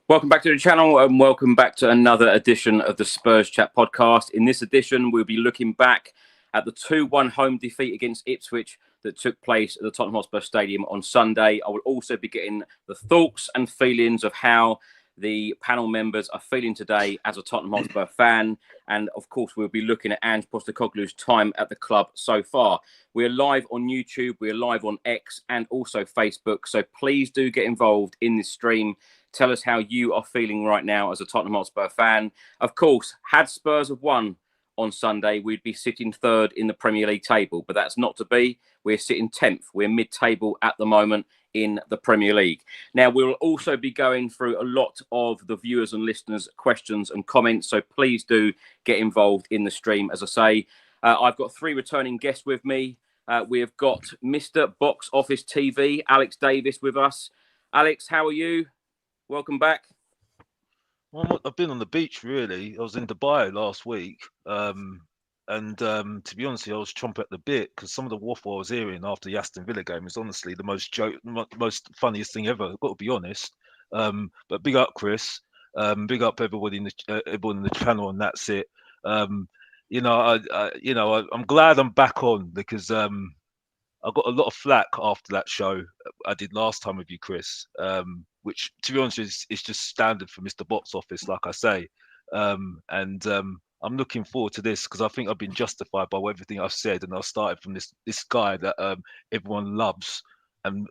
Welcome back to the channel and welcome back to another edition of the Spurs Chat podcast. In this edition, we'll be looking back at the 2-1 home defeat against Ipswich that took place at the Tottenham Hotspur Stadium on Sunday. I will also be getting the thoughts and feelings of how the panel members are feeling today as a Tottenham Hotspur fan. And of course, we'll be looking at Ange Postecoglou's time at the club so far. We're live on YouTube, we're live on X and also Facebook. So please do get involved in this stream. Tell us how you are feeling right now as a Tottenham Hotspur fan. Of course, had Spurs have won on Sunday, we'd be sitting third in the Premier League table, but that's not to be. We're sitting 10th. We're mid-table at the moment in the Premier League. Now, we'll also be going through a lot of the viewers and listeners' questions and comments, so please do get involved in the stream. As I say, I've got three returning guests with me. We've got Mr. Box Office TV, Alex Davis, with us. Alex, how are you? Welcome back. Well, I've been on the beach, really. I was in Dubai last week. To be honest, I was chomping at the bit because some of the waffle I was hearing after the Aston Villa game is honestly the most funniest thing ever. I've got to be honest. But big up, Chris. Big up everybody everyone in the channel, and that's it. I'm glad I'm back on because I got a lot of flack after that show I did last time with you, Chris. Which, to be honest, is just standard for Mr. Box Office, like I say. I'm looking forward to this because I think I've been justified by everything I've said, and I started from this guy that everyone loves, and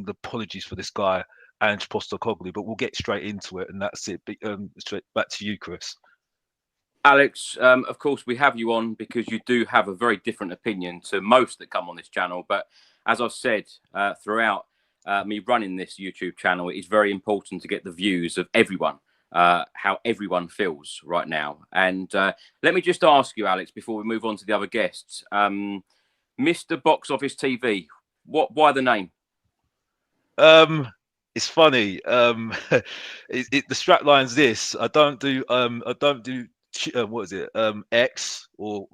apologies for this guy, Ange Postecoglou. But we'll get straight into it, and that's it. Straight back to you, Chris. Alex, of course, we have you on because you do have a very different opinion to most that come on this channel. But as I've said throughout me running this YouTube channel, it is very important to get the views of everyone, how everyone feels right now. And let me just ask you, Alex, before we move on to the other guests, Mr. Box Office TV, why the name? It's funny. The strapline's this. I don't do what is it? X or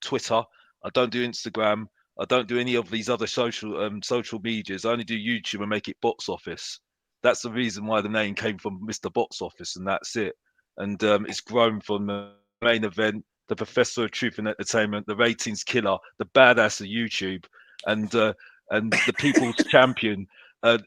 Twitter. I don't do Instagram. I don't do any of these other social medias. I only do YouTube and make it Box Office. That's the reason why the name came from Mr. Box Office, and that's it. And it's grown from the main event, the Professor of Truth and Entertainment, the ratings killer, the badass of YouTube, and the people's champion,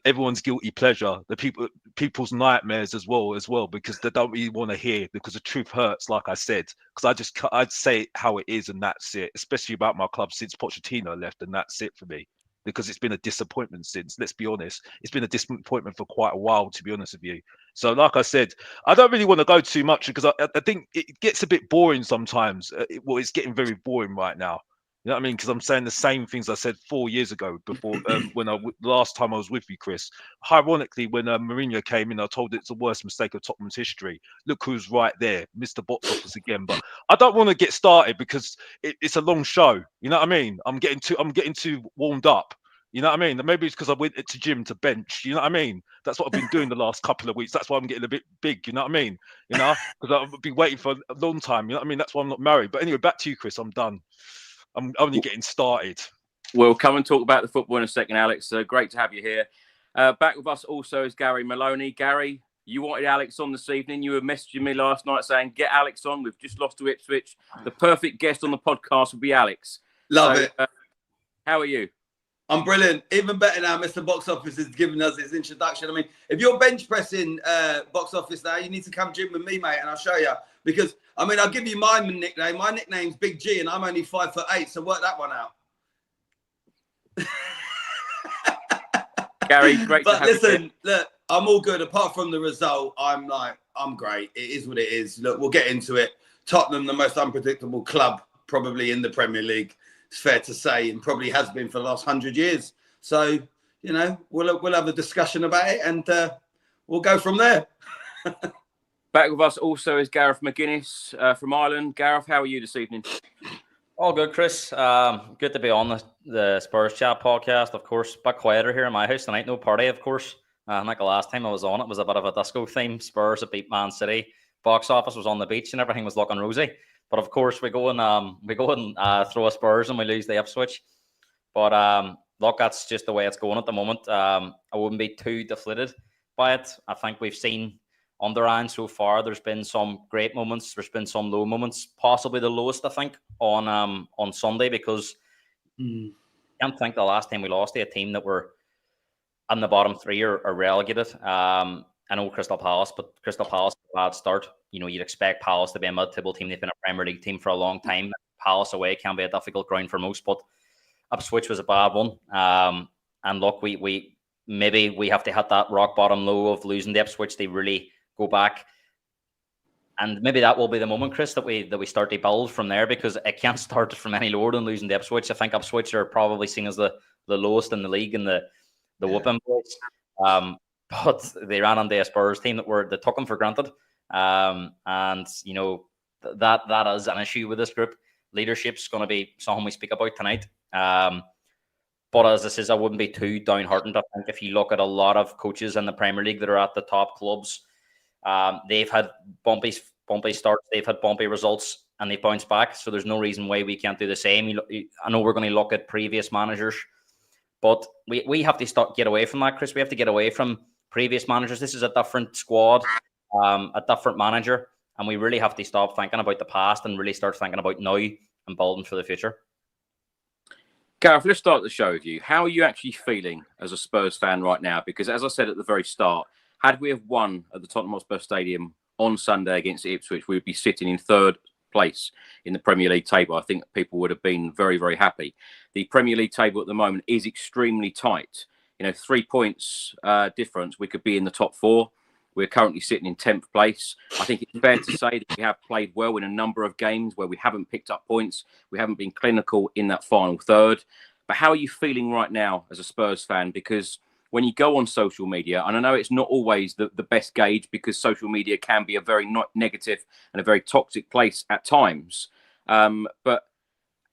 everyone's guilty pleasure, the people's nightmares as well, because they don't really want to hear, because the truth hurts, like I said. Because I'd say it how it is, and that's it. Especially about my club since Pochettino left, and that's it for me. Because it's been a disappointment since. Let's be honest, it's been a disappointment for quite a while, to be honest with you. So, like I said, I don't really want to go too much because I think it gets a bit boring sometimes. It's getting very boring right now. You know what I mean? Because I'm saying the same things I said 4 years ago before last time I was with you, Chris. Ironically, when Mourinho came in, I told it's the worst mistake of Tottenham's history. Look who's right there, Mr. Box Office again. But I don't want to get started because it's a long show. You know what I mean? I'm getting too warmed up. You know what I mean? Maybe it's because I went to gym to bench. You know what I mean? That's what I've been doing the last couple of weeks. That's why I'm getting a bit big. You know what I mean? You know, because I've been waiting for a long time. You know what I mean? That's why I'm not married. But anyway, back to you, Chris. I'm done. I'm only getting started. We'll come and talk about the football in a second, Alex. Great to have you here. Back with us also is Gary Maloney. Gary, you wanted Alex on this evening. You were messaging me last night saying, get Alex on. We've just lost to Ipswich. The perfect guest on the podcast would be Alex. Love it. How are you? I'm brilliant. Even better now, Mr. Box Office has given us his introduction. I mean, if you're bench pressing Box Office now, you need to come gym with me, mate, and I'll show you. Because, I mean, I'll give you my nickname. My nickname's Big G, and I'm only 5'8", so work that one out. Gary, great to have you. But listen, look, I'm all good. Apart from the result, I'm great. It is what it is. Look, we'll get into it. Tottenham, the most unpredictable club probably in the Premier League. It's fair to say, and probably has been for the last 100 years. So, you know, we'll have a discussion about it, and we'll go from there. Back with us also is Gareth McGuiness from Ireland. Gareth, how are you this evening? All good, Chris. Good to be on the Spurs Chat podcast. Of course, a bit quieter here in my house tonight. No party, of course. Like the last time I was on, it was a bit of a disco theme. Spurs that beat Man City. Box Office was on the beach, and everything was looking rosy. But of course, we go and throw a Spurs and we lose the Ipswich. But look, that's just the way it's going at the moment. I wouldn't be too deflated by it. I think we've seen under Ange so far. There's been some great moments. There's been some low moments. Possibly the lowest, I think, on Sunday, because I can't think the last time we lost to a team that were in the bottom three or relegated. I know Crystal Palace, but Crystal Palace had a bad start. You'd expect Palace to be a mid-table team. They've been a Premier League team for a long time. Palace away can be a difficult ground for most, but Ipswich was a bad one. And look, we maybe we have to hit that rock bottom low of losing to Ipswich. They really go back, and maybe that will be the moment, Chris, that we start to build from there, because it can't start from any lower than losing to Ipswich. I think Ipswich are probably seen as the lowest in the league in the whooping boys. But they ran on the Spurs team that took them for granted. And that is an issue with this group. Leadership's going to be something we speak about tonight. But as I says, I wouldn't be too downhearted. I think if you look at a lot of coaches in the Premier League that are at the top clubs, they've had bumpy starts, they've had bumpy results, and they bounce back. So there's no reason why we can't do the same. I know we're going to look at previous managers, but we have to get away from that, Chris. We have to get away from previous managers. This is a different squad, a different manager, and we really have to stop thinking about the past and really start thinking about now and building for the future. Gareth, let's start the show with you. How are you actually feeling as a Spurs fan right now? Because as I said at the very start, had we have won at the Tottenham Hotspur Stadium on Sunday against Ipswich, we would be sitting in third place in the Premier League table. I think people would have been very, very happy. The Premier League table at the moment is extremely tight. 3 points difference, we could be in the top four. We're currently sitting in 10th place. I think it's fair to say that we have played well in a number of games where we haven't picked up points. We haven't been clinical in that final third. But how are you feeling right now as a Spurs fan? Because when you go on social media, and I know it's not always the best gauge, because social media can be a very negative and a very toxic place at times. But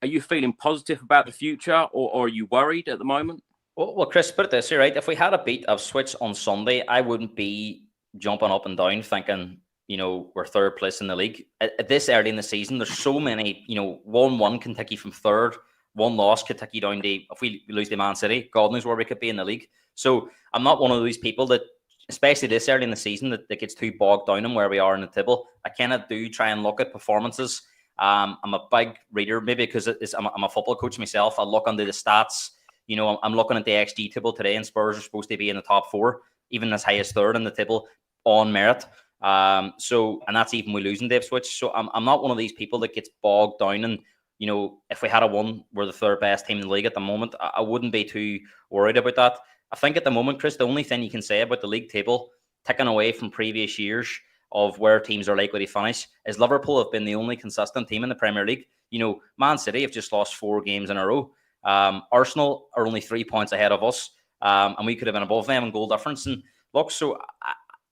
are you feeling positive about the future, or are you worried at the moment? Well, Chris, put it this way, right? If we had a beat Ipswich on Sunday, I wouldn't be jumping up and down thinking, we're third place in the league. At this early in the season, there's so many, 1-1 can take you from third, one loss could take you down to, if we lose to Man City, God knows where we could be in the league. So I'm not one of these people that, especially this early in the season, that gets too bogged down in where we are in the table. I kind of do try and look at performances. I'm a big reader, maybe because I'm a football coach myself. I look under the stats. I'm looking at the XG table today, and Spurs are supposed to be in the top four, even as high as third in the table on merit. And that's even we losing to Ipswich. So I'm not one of these people that gets bogged down. And if we had a won, we're the third best team in the league at the moment. I wouldn't be too worried about that. I think at the moment, Chris, the only thing you can say about the league table, taken away from previous years of where teams are likely to finish, is Liverpool have been the only consistent team in the Premier League. Man City have just lost 4 games in a row. Arsenal are only 3 points ahead of us, and we could have been above them in goal difference. And look, so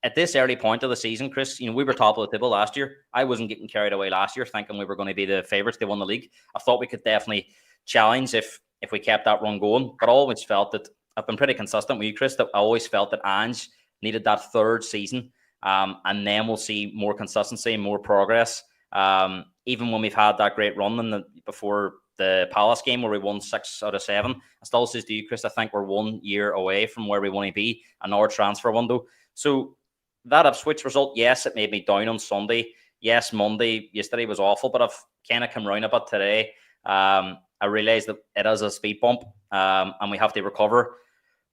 at this early point of the season, Chris, we were top of the table last year. I wasn't getting carried away last year thinking we were going to be the favourites to win the league. I thought we could definitely challenge if we kept that run going. But I always felt that, I've been pretty consistent with you, Chris, that I always felt that Ange needed that third season, and then we'll see more consistency and more progress. Even when we've had that great run before the Palace game where we won 6 out of 7, I still says to you, Chris, I think we're 1 year away from where we want to be in our transfer window. So that Ipswich result, yes, it made me down on Sunday. Yes, yesterday was awful, but I've kind of come round a bit today. I realised that it is a speed bump, and we have to recover.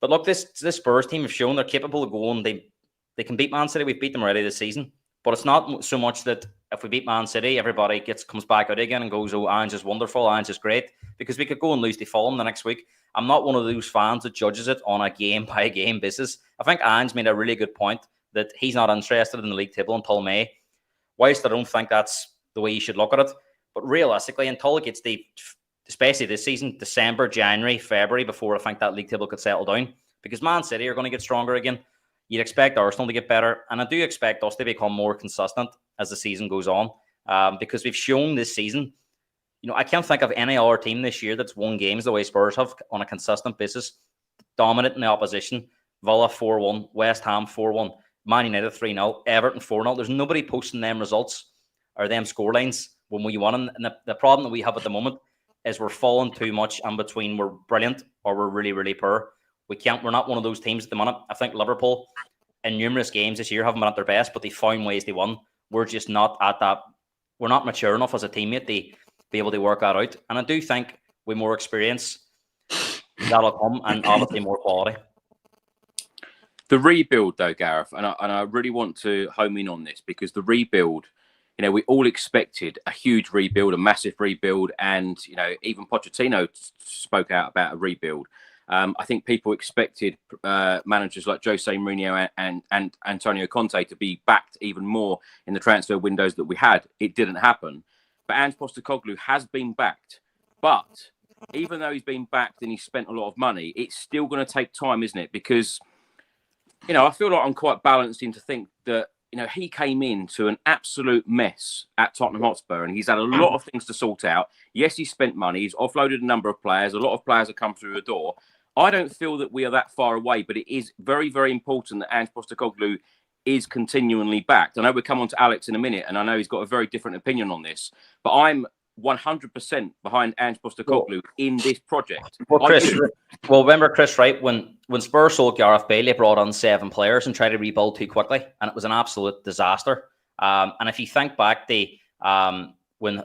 But look, this Spurs team have shown they're capable of going. They can beat Man City. We've beat them already this season. But it's not so much that if we beat Man City, everybody comes back out again and goes, oh, Ange is wonderful, Ange is great. Because we could go and lose to Fulham the next week. I'm not one of those fans that judges it on a game-by-game basis. I think Ange made a really good point that he's not interested in the league table until May. Whilst I don't think that's the way you should look at it. But realistically, until it gets especially this season, December, January, February, before I think that league table could settle down. Because Man City are going to get stronger again. You'd expect Arsenal to get better. And I do expect us to become more consistent as the season goes on. Because we've shown this season, I can't think of any other team this year that's won games the way Spurs have on a consistent basis, dominating the opposition. Villa 4-1, West Ham 4-1, Man United 3-0, Everton 4-0. There's nobody posting them results or them scorelines when we won. And the problem that we have at the moment is we're falling too much in between. We're brilliant or we're really, really poor. We're not one of those teams at the minute. I think Liverpool in numerous games this year haven't been at their best, but they found ways they won. We're just not at that. We're not mature enough as a teammate to be able to work that out. And I do think with more experience, that'll come, and obviously more quality. The rebuild, though, Gareth, and I really want to home in on this, because the rebuild, you know, we all expected a huge rebuild, a massive rebuild, and, you know, even Pochettino spoke out about a rebuild. I think people expected managers like Jose Mourinho and Antonio Conte to be backed even more in the transfer windows that we had. It didn't happen. But Ange Postecoglou has been backed. But even though he's been backed and he's spent a lot of money, it's still going to take time, isn't it? Because, you know, I feel like I'm quite balanced in to think that, you know, he came into an absolute mess at Tottenham Hotspur, and he's had a lot of things to sort out. Yes, he spent money. He's offloaded a number of players. A lot of players have come through the door. I don't feel that we are that far away, but it is very, very important that Ange Postecoglou is continually backed. I know we'll come on to Alex in a minute, and I know he's got a very different opinion on this, but I'm 100% behind Ange Postecoglou in this project. Well, Chris, remember, Chris, right? When Spurs sold Gareth Bale, they brought on 7 players and tried to rebuild too quickly, and it was an absolute disaster. And if you think back, when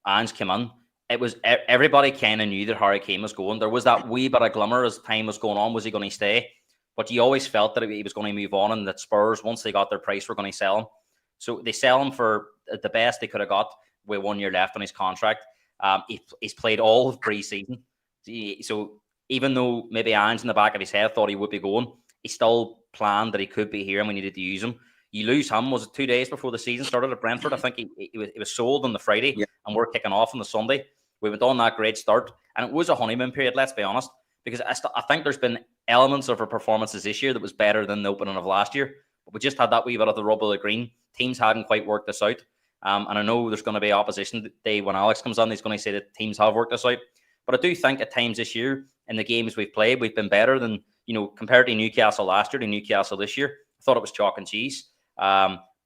Ange came in, it was everybody kind of knew that Harry Kane was going. There was that wee bit of glimmer as time was going on. Was he going to stay? But you always felt that he was going to move on, and that Spurs, once they got their price, were going to sell him. So they sell him for the best they could have got with 1 year left on his contract. He's played all of pre-season. So even though maybe Ange in the back of his head thought he would be going, he still planned that he could be here and we needed to use him. You lose him, was it 2 days before the season started at Brentford? I think he was sold on the Friday, and we're kicking off on the Sunday. We went on that great start, and it was a honeymoon period, let's be honest, because I think there's been elements of our performances this year that was better than the opening of last year, but we just had that wee bit of the rub of the green. Teams hadn't quite worked this out, and I know there's going to be opposition today when Alex comes on. He's going to say that teams have worked this out, but I do think at times this year, in the games we've played, we've been better than, you know, compared to Newcastle last year to Newcastle this year. I thought it was chalk and cheese.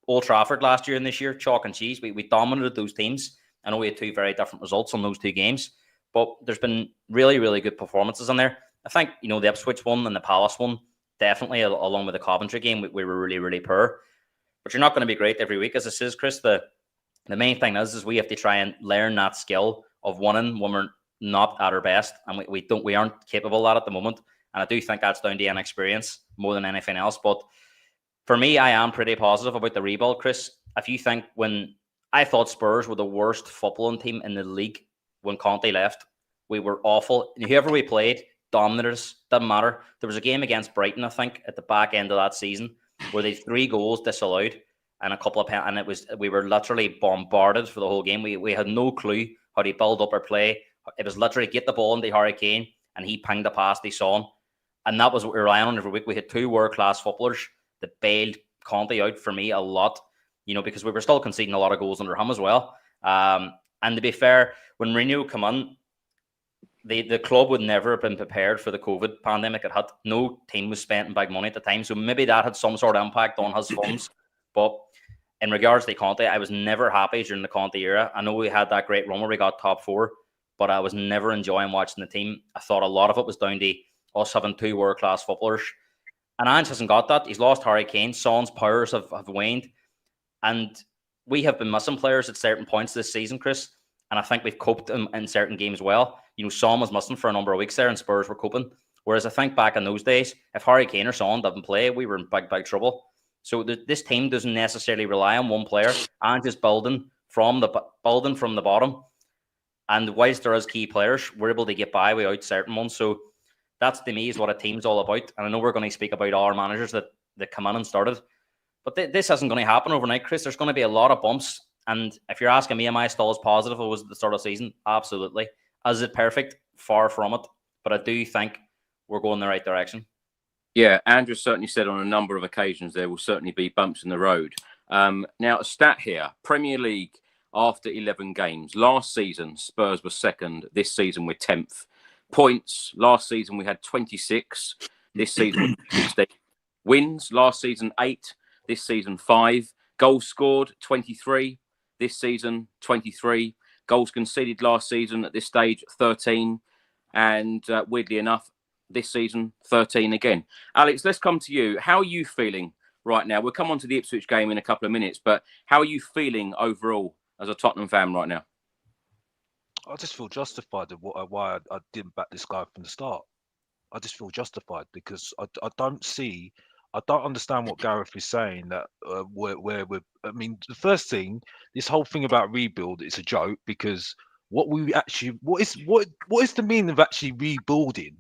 Old Trafford last year and this year, chalk and cheese. We dominated those teams. I know we had 2 very different results on those 2 games, but there's been really, really good performances in there. I think, you know, the Ipswich one and the Palace one, definitely, along with the Coventry game, we were really, really poor. But you're not going to be great every week, as it says, Chris. The main thing is we have to try and learn that skill of winning when we're not at our best, and we aren't capable of that at the moment. And I do think that's down to inexperience more than anything else. But for me, I am pretty positive about the rebuild, Chris. If you think, when I thought Spurs were the worst footballing team in the league when Conte left, we were awful. Whoever we played dominated us. Doesn't matter. There was a game against Brighton, I think, at the back end of that season, where they had 3 goals disallowed and a couple of and we were literally bombarded for the whole game. We had no clue how to build up our play. It was literally get the ball into Harry Kane and he pinged the pass to Son, and that was what we were relying on every week. We had 2 world-class footballers that bailed Conte out for me a lot, you know, because we were still conceding a lot of goals under him as well. And to be fair, when Mourinho came in, the club would never have been prepared for the COVID pandemic it had. No team was spending big money at the time, so maybe that had some sort of impact on his funds. But in regards to Conte, I was never happy during the Conte era. I know we had that great run where we got top 4, but I was never enjoying watching the team. I thought a lot of it was down to us having 2 world-class footballers. And Ange hasn't got that. He's lost Harry Kane. Son's powers have waned. And we have been missing players at certain points this season, Chris. And I think we've coped in certain games well. You know, Son was missing for a number of weeks there, and Spurs were coping. Whereas I think back in those days, if Harry Kane or Son didn't play, we were in big, big trouble. So this team doesn't necessarily rely on one player. Ange is building from the bottom. And whilst there is key players, we're able to get by without certain ones. So that's, to me, is what a team's all about. And I know we're going to speak about our managers that come in and started. But this isn't going to happen overnight, Chris. There's going to be a lot of bumps. And if you're asking me, am I still as positive as I was at the start of the season? Absolutely. Is it perfect? Far from it. But I do think we're going in the right direction. Yeah, Andrew certainly said on a number of occasions there will certainly be bumps in the road. Now, a stat here. Premier League after 11 games. Last season, Spurs were 2nd. This season, we're 10th. Points. Last season, we had 26. This season, 16. Wins. Last season, 8. This season, 5. Goals scored, 23. This season, 23. Goals conceded last season at this stage, 13. And weirdly enough, this season, 13 again. Alex, let's come to you. How are you feeling right now? We'll come on to the Ipswich game in a couple of minutes, but how are you feeling overall as a Tottenham fan right now? I just feel justified of why I didn't back this guy from the start. I just feel justified because I don't understand what Gareth is saying that where we're. I mean, the first thing, this whole thing about rebuild, it's a joke because what is the meaning of actually rebuilding,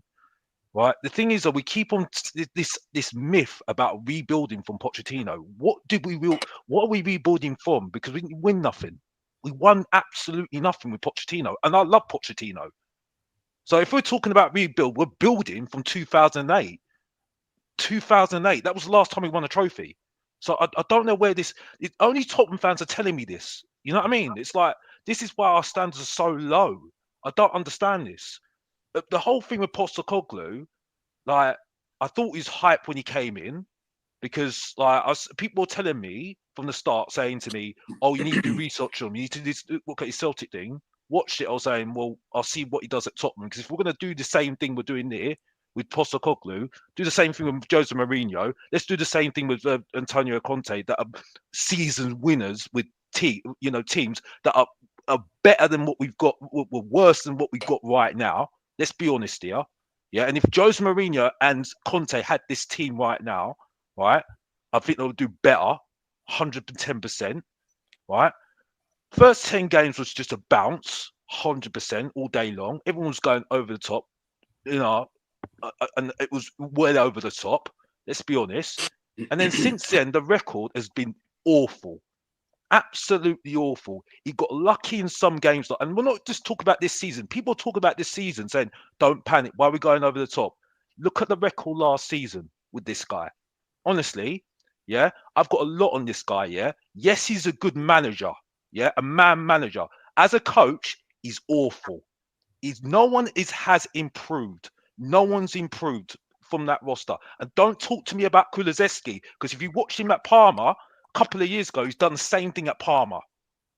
right? The thing is that we keep on this myth about rebuilding from Pochettino. What are we rebuilding from? Because we didn't win nothing. We won absolutely nothing with Pochettino, and I love Pochettino. So if we're talking about rebuild, we're building from 2008. 2008. That was the last time we won a trophy. So I don't know where only Tottenham fans are telling me this. You know what I mean? It's like, this is why our standards are so low. I don't understand this. The whole thing with Postecoglou, like, I thought he was hype when he came in because people were telling me from the start, saying to me, oh, you need to do research on him. You need to look at his Celtic thing. Watched it. I was saying, well, I'll see what he does at Tottenham, because if we're going to do the same thing we're doing there with Postecoglou, do the same thing with Jose Mourinho. Let's do the same thing with Antonio Conte, that are seasoned winners with teams that are better than what we've got, were worse than what we've got right now. Let's be honest here. Yeah, and if Jose Mourinho and Conte had this team right now, right, I think they'll do better, 110%, right? First 10 games was just a bounce, 100% all day long. Everyone was going over the top, and it was well over the top. Let's be honest. And then since then, the record has been awful, absolutely awful. He got lucky in some games, and we're not just talking about this season. People talk about this season saying, "Don't panic. Why are we going over the top?" Look at the record last season with this guy. Honestly, yeah, I've got a lot on this guy. Yeah, yes, he's a good manager. Yeah, a man manager. As a coach, he's awful. No one has improved. No one's improved from that roster. And don't talk to me about Kulusevski, because if you watched him at Parma a couple of years ago, he's done the same thing at Parma,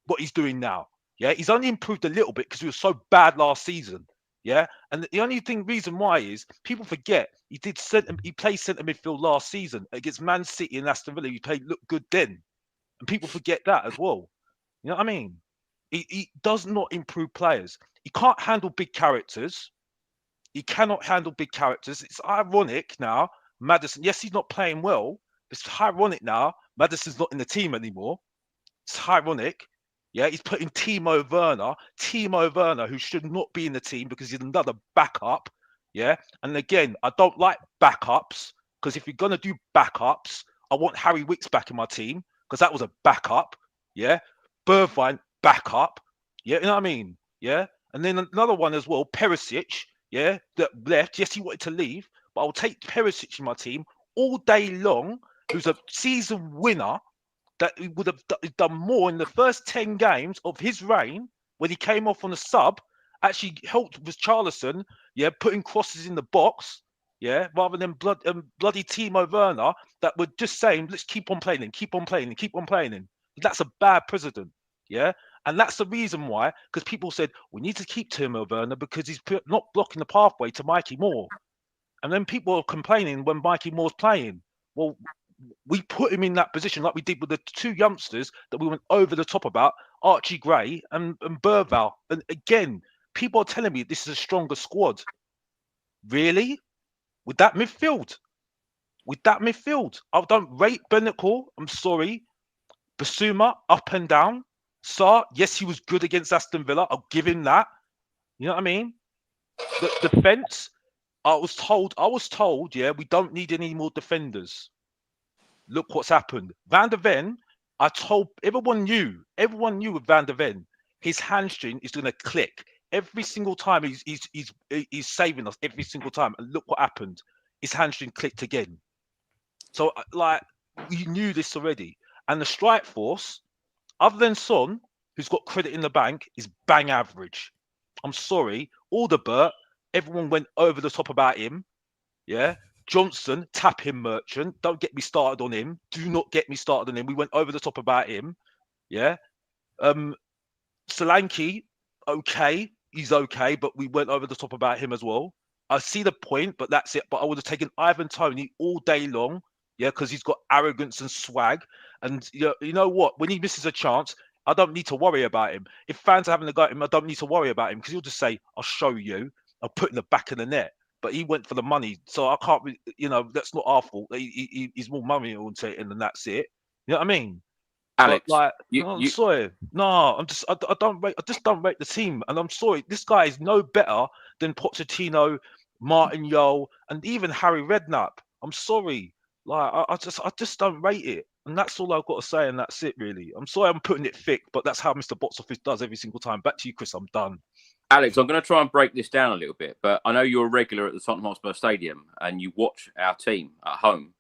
what he's doing now. Yeah, he's only improved a little bit because he was so bad last season. Yeah, and the only reason why is people forget he played centre midfield last season against Man City and Aston Villa. He looked good then, and people forget that as well. You know what I mean? He does not improve players. He can't handle big characters. He cannot handle big characters. It's ironic now. Maddison, yes, he's not playing well. But it's ironic now. Maddison's not in the team anymore. It's ironic. Yeah, he's putting Timo Werner, who should not be in the team because he's another backup. Yeah, and again, I don't like backups, because if you're gonna do backups, I want Harry Wicks back in my team, because that was a backup. Yeah, Bergwijn backup. Yeah, you know what I mean? Yeah, and then another one as well, Perisic. Yeah, that left. Yes, he wanted to leave, but I'll take Perisic in my team all day long, who's a season winner, that he would have done more in the first 10 games of his reign when he came off on a sub, actually helped with Charlison, yeah, putting crosses in the box, yeah, rather than bloody Timo Werner that were just saying, let's keep on playing him, keep on playing him, keep on playing him. That's a bad president, yeah? And that's the reason why, because people said, we need to keep Timo Werner because he's not blocking the pathway to Mikey Moore. And then people are complaining when Mikey Moore's playing. Well, we put him in that position like we did with the two youngsters that we went over the top about, Archie Gray and Burval. And again, people are telling me this is a stronger squad. Really? With that midfield? I don't rate Benicor. I'm sorry. Basuma, up and down. Sarr, yes, he was good against Aston Villa. I'll give him that. You know what I mean? The defense, I was told, yeah, we don't need any more defenders. Look what's happened. Van der Ven, everyone knew with Van der Ven, his hamstring is going to click every single time. He's saving us every single time. And look what happened. His hamstring clicked again. So, like, we knew this already. And the strike force, other than Son, who's got credit in the bank, is bang average. I'm sorry. Alderbert, everyone went over the top about him. Yeah. Johnson, tap him merchant. Don't get me started on him. Do not get me started on him. We went over the top about him. Yeah. Solanke, okay. He's okay, but we went over the top about him as well. I see the point, but that's it. But I would have taken Ivan Toney all day long, yeah, because he's got arrogance and swag. And you know what? When he misses a chance, I don't need to worry about him. If fans are having a go at him, I don't need to worry about him because he'll just say, "I'll show you. I'll put in the back of the net." But he went for the money, so I can't. That's not our fault. He's more money oriented, and that's it. You know what I mean? Alex, But like, I'm sorry. No, I just don't rate the team, and I'm sorry. This guy is no better than Pochettino, Martin Yole, and even Harry Redknapp. I'm sorry. Like, I just don't rate it, and that's all I've got to say, and that's it, really. I'm sorry, I'm putting it thick, but that's how Mr. Box Office does every single time. Back to you, Chris. I'm done. Alex, I'm going to try and break this down a little bit, but I know you're a regular at the Tottenham Hotspur Stadium, and you watch our team at home.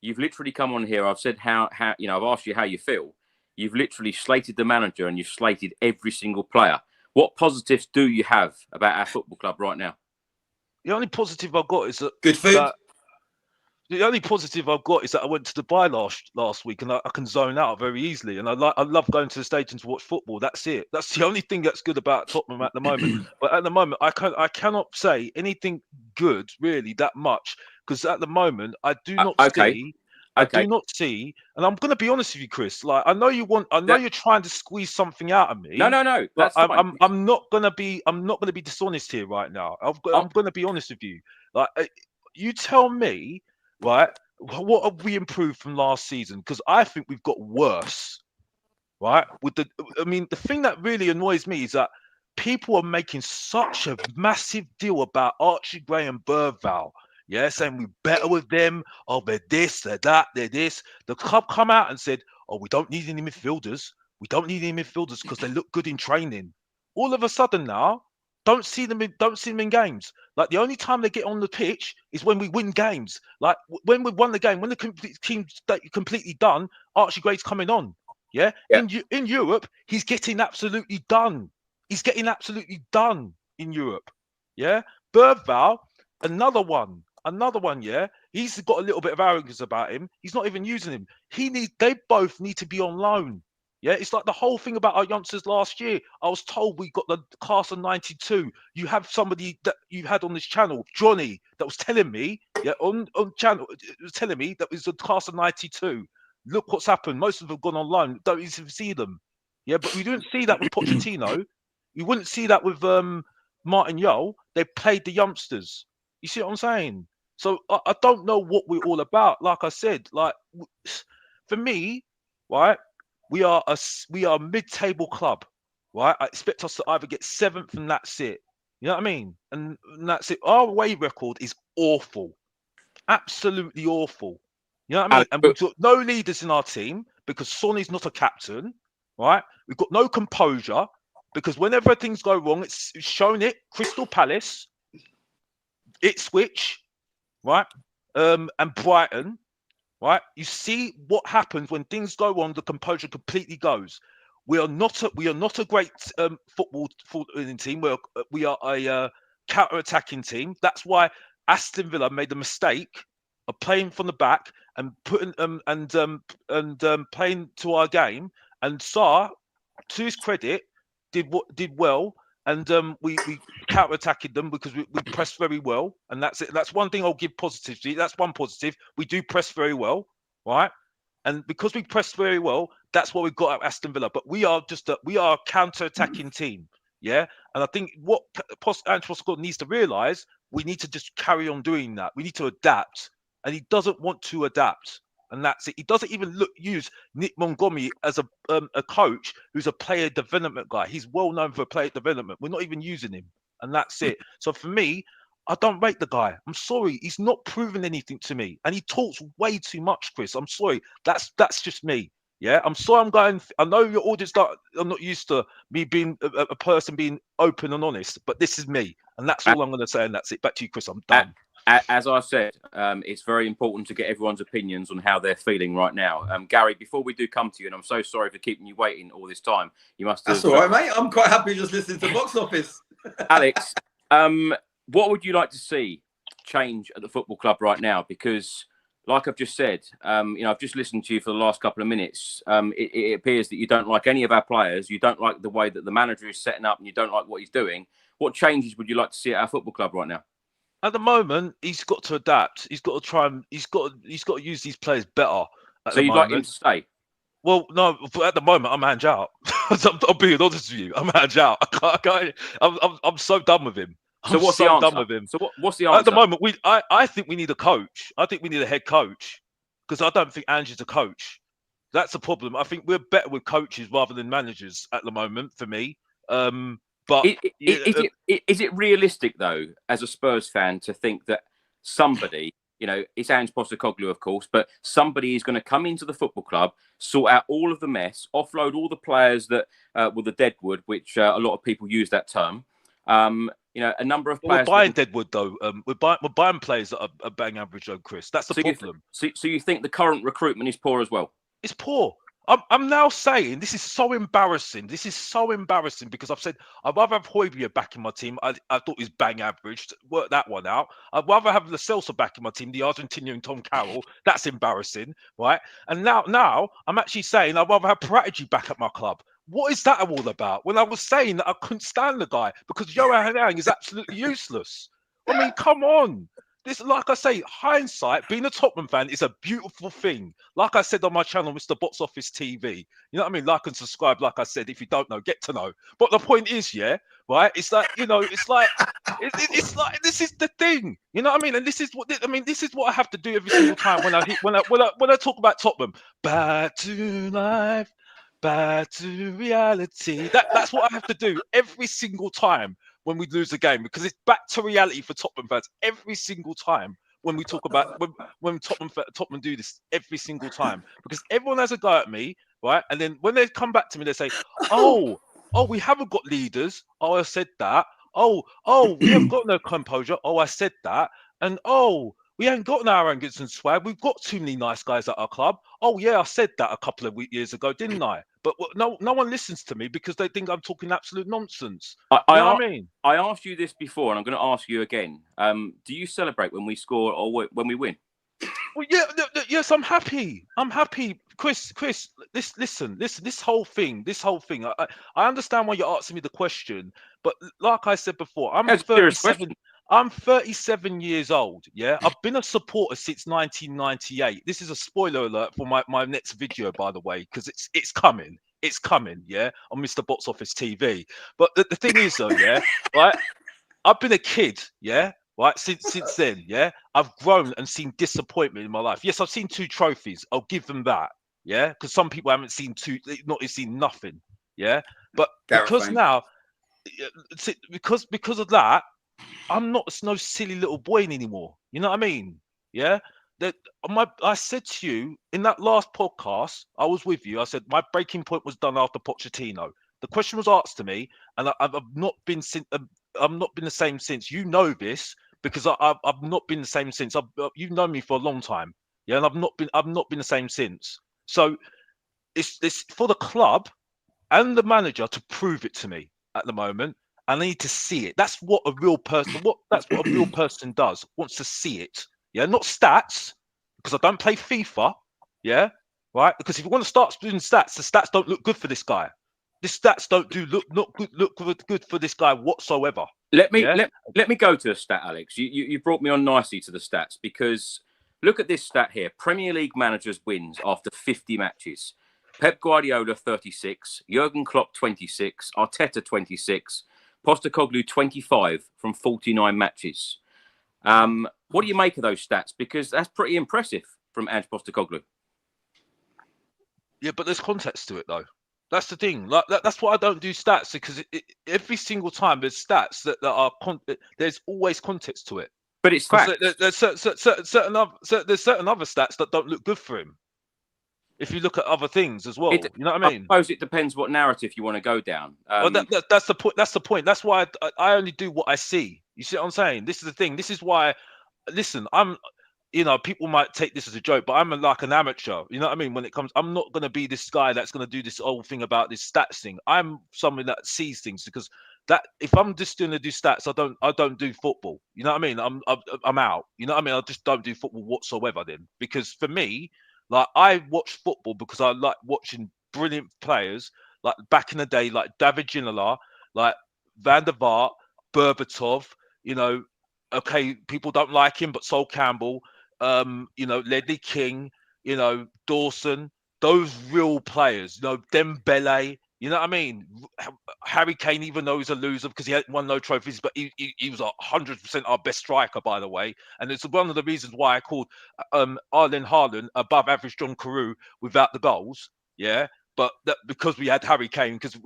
You've literally come on here. I've said how I've asked you how you feel. You've literally slated the manager and you've slated every single player. What positives do you have about our football club right now? The only positive I've got is that good food. The only positive I've got is that I went to Dubai last week and I can zone out very easily. And I love going to the stadium to watch football. That's it. That's the only thing that's good about Tottenham at the moment. But at the moment, I cannot say anything good really that much because at the moment I do not see. I do not see, and I'm going to be honest with you, Chris. Like I know you're trying to squeeze something out of me. No. That's fine. I'm not going to be dishonest here right now. I'm going to be honest with you. Like you tell me. Right, what have we improved from last season? Because I think we've got worse. Right, the thing that really annoys me is that people are making such a massive deal about Archie Gray and Bergvall. Yeah, saying we're better with them. Oh, they're this, they're that, they're this. The club come out and said, "Oh, we don't need any midfielders. We don't need any midfielders because they look good in training." All of a sudden now. Don't see them in games. Like the only time they get on the pitch is when we win games. Like when we won the game, when the team's completely done, Archie Gray's coming on. Yeah. In Europe, he's getting absolutely done. He's getting absolutely done in Europe. Yeah. Bergvall, another one. Yeah. He's got a little bit of arrogance about him. He's not even using him. They both need to be on loan. Yeah, it's like the whole thing about our youngsters last year. I was told we got the class of 92. You have somebody that you had on this channel, Johnny, that was telling me, on channel, was telling me that was the class of 92. Look what's happened. Most of them have gone on loan. Don't even see them. Yeah, but we didn't see that with Pochettino. You wouldn't see that with Martin Yole. They played the youngsters. You see what I'm saying? So I don't know what we're all about. Like I said, like for me, right? We are a mid-table club, right? I expect us to either get 7th and that's it. You know what I mean? And that's it. Our away record is awful, absolutely awful. You know what I mean? And we've got no leaders in our team because Sonny's not a captain, right? We've got no composure because whenever things go wrong, it's shown it. Crystal Palace, Ipswich, right? And Brighton. Right, you see what happens when things go wrong. The composure completely goes. We are not a great footballing team. We are a counter-attacking team. That's why Aston Villa made the mistake of playing from the back and putting playing to our game. And Sarr, to his credit, did well. And we counter-attacked them because we pressed very well. And that's it. That's one thing I'll give positive to. That's one positive. We do press very well, right? And because we pressed very well, that's what we got at Aston Villa. But we are a counter-attacking team, yeah? And I think what Ange Postecoglou needs to realise, we need to just carry on doing that. We need to adapt. And he doesn't want to adapt. And that's it. He doesn't even use Nick Montgomery as a coach who's a player development guy. He's well known for player development. We're not even using him. And that's it. So for me, I don't rate the guy. I'm sorry. He's not proven anything to me. And he talks way too much, Chris. I'm sorry. That's just me. Yeah, I'm sorry. I know your audience I'm not used to me being a person being open and honest, but this is me. And that's all I'm going to say. And that's it. Back to you, Chris. I'm done. As I said, it's very important to get everyone's opinions on how they're feeling right now. Gary, before we do come to you, and I'm so sorry for keeping you waiting all this time. You must have... That's all right, mate. I'm quite happy just listening to Box Office. Alex, what would you like to see change at the football club right now? Because like I've just said, I've just listened to you for the last couple of minutes. It appears that you don't like any of our players. You don't like the way that the manager is setting up, and you don't like what he's doing. What changes would you like to see at our football club right now? At the moment, he's got to adapt. He's got to try and he's got to use these players better. So you'd like him to stay? Well, no. At the moment, I'm Ange out. I'm being honest with you. I'm Ange out. I'm so done with him. So what's the answer? Done with him. So what's the answer? At the moment, I think we need a coach. I think we need a head coach because I don't think Ange is a coach. That's the problem. I think we're better with coaches rather than managers at the moment. For me, but is it realistic though, as a Spurs fan, to think that somebody, it's Ange Postecoglou, of course, but somebody is going to come into the football club, sort out all of the mess, offload all the players that were the deadwood, which a lot of people use that term. A number of players. We're buying deadwood though. We're buying players that are bang average though, Chris. That's the problem. So you think the current recruitment is poor as well? It's poor. I'm now saying this is so embarrassing. This is so embarrassing because I've said I'd rather have Højbjerg back in my team. I thought he was bang average. Work that one out. I'd rather have Lo Celso back in my team, the Argentinian Tom Carroll. That's embarrassing, right? And now I'm actually saying I'd rather have Prodigy back at my club. What is that all about? When I was saying that I couldn't stand the guy because Johan Hang is absolutely useless. I mean, come on. This, like I say, hindsight, being a Tottenham fan is a beautiful thing. Like I said on my channel, Mr. Box Office TV. You know what I mean? Like and subscribe, like I said. If you don't know, get to know. But the point is, yeah, right? It's like, it's like this is the thing. You know what I mean? And this is what I have to do every single time when I talk about Tottenham. Back to life, back to reality. That's what I have to do every single time when we lose a game, because it's back to reality for Tottenham fans every single time when we talk about when Tottenham do this every single time, because everyone has a go at me, right? And then when they come back to me, they say, oh, we haven't got leaders. Oh, I said that. Oh, we haven't got no composure. Oh, I said that. And we ain't got no arrogance and swag. We've got too many nice guys at our club. Oh, yeah, I said that a couple of years ago, didn't I? But no one listens to me because they think I'm talking absolute nonsense. You know what I mean? I asked you this before, and I'm going to ask you again. Do you celebrate when we score or when we win? Well, yes, I'm happy. I'm happy, Chris. This whole thing. I understand why you're asking me the question, but like I said before, I'm 37. I'm 37 years old. Yeah, I've been a supporter since 1998. This is a spoiler alert for my next video, by the way, because it's coming. It's coming. Yeah, on Mr. Box Office TV. But the thing is, though, yeah, right. I've been a kid. Yeah. Right, since then, yeah, I've grown and seen disappointment in my life. Yes, I've seen 2 trophies. I'll give them that, yeah, because some people haven't seen 2, not seen nothing, yeah. But because now, because of that, I'm not no silly little boy anymore. You know what I mean? Yeah. I said to you in that last podcast, I was with you. I said my breaking point was done after Pochettino. The question was asked to me, and I've not been the same since. You know this. Because I've not been the same since. You've known me for a long time, yeah, and I've not been the same since. So it's for the club and the manager to prove it to me at the moment. I need to see it. That's what a real person. That's what a real person does. Wants to see it. Yeah, not stats, because I don't play FIFA. Yeah, right. Because if you want to start doing stats, the stats don't look good for this guy. The stats don't look good for this guy whatsoever. Let me go to a stat, Alex. You brought me on nicely to the stats, because look at this stat here: Premier League managers wins after 50 matches. Pep Guardiola 36, Jurgen Klopp 26, Arteta 26, Postecoglou 25 from 49 matches. What do you make of those stats? Because that's pretty impressive from Ange Postecoglou. Yeah, but there's context to it though. That's the thing. Like that's why I don't do stats, because every single time there's stats that are there's always context to it. But it's facts. There's certain other stats that don't look good for him. If you look at other things as well, you know what I mean. I suppose it depends what narrative you want to go down. Well, that's the point. That's the point. That's why I only do what I see. You see what I'm saying? This is the thing. This is why. Listen, people might take this as a joke, but I'm like an amateur. You know what I mean? When it comes, I'm not going to be this guy that's going to do this whole thing about this stats thing. I'm someone that sees things, because that if I'm just going to do stats, I don't do football. You know what I mean? I'm out. You know what I mean? I just don't do football whatsoever then, because for me, like, I watch football because I like watching brilliant players, like back in the day, like David Ginola, like Van der Vaart, Berbatov. You know, okay, people don't like him, but Sol Campbell, you know, Ledley King, you know, Dawson, those real players. You know, Dembele. You know what I mean? Harry Kane, even though he's a loser because he hadn't won no trophies, but he was 100% our best striker, by the way. And it's one of the reasons why I called Erling Haaland above average John Carew without the goals. Yeah. But because we had Harry Kane, because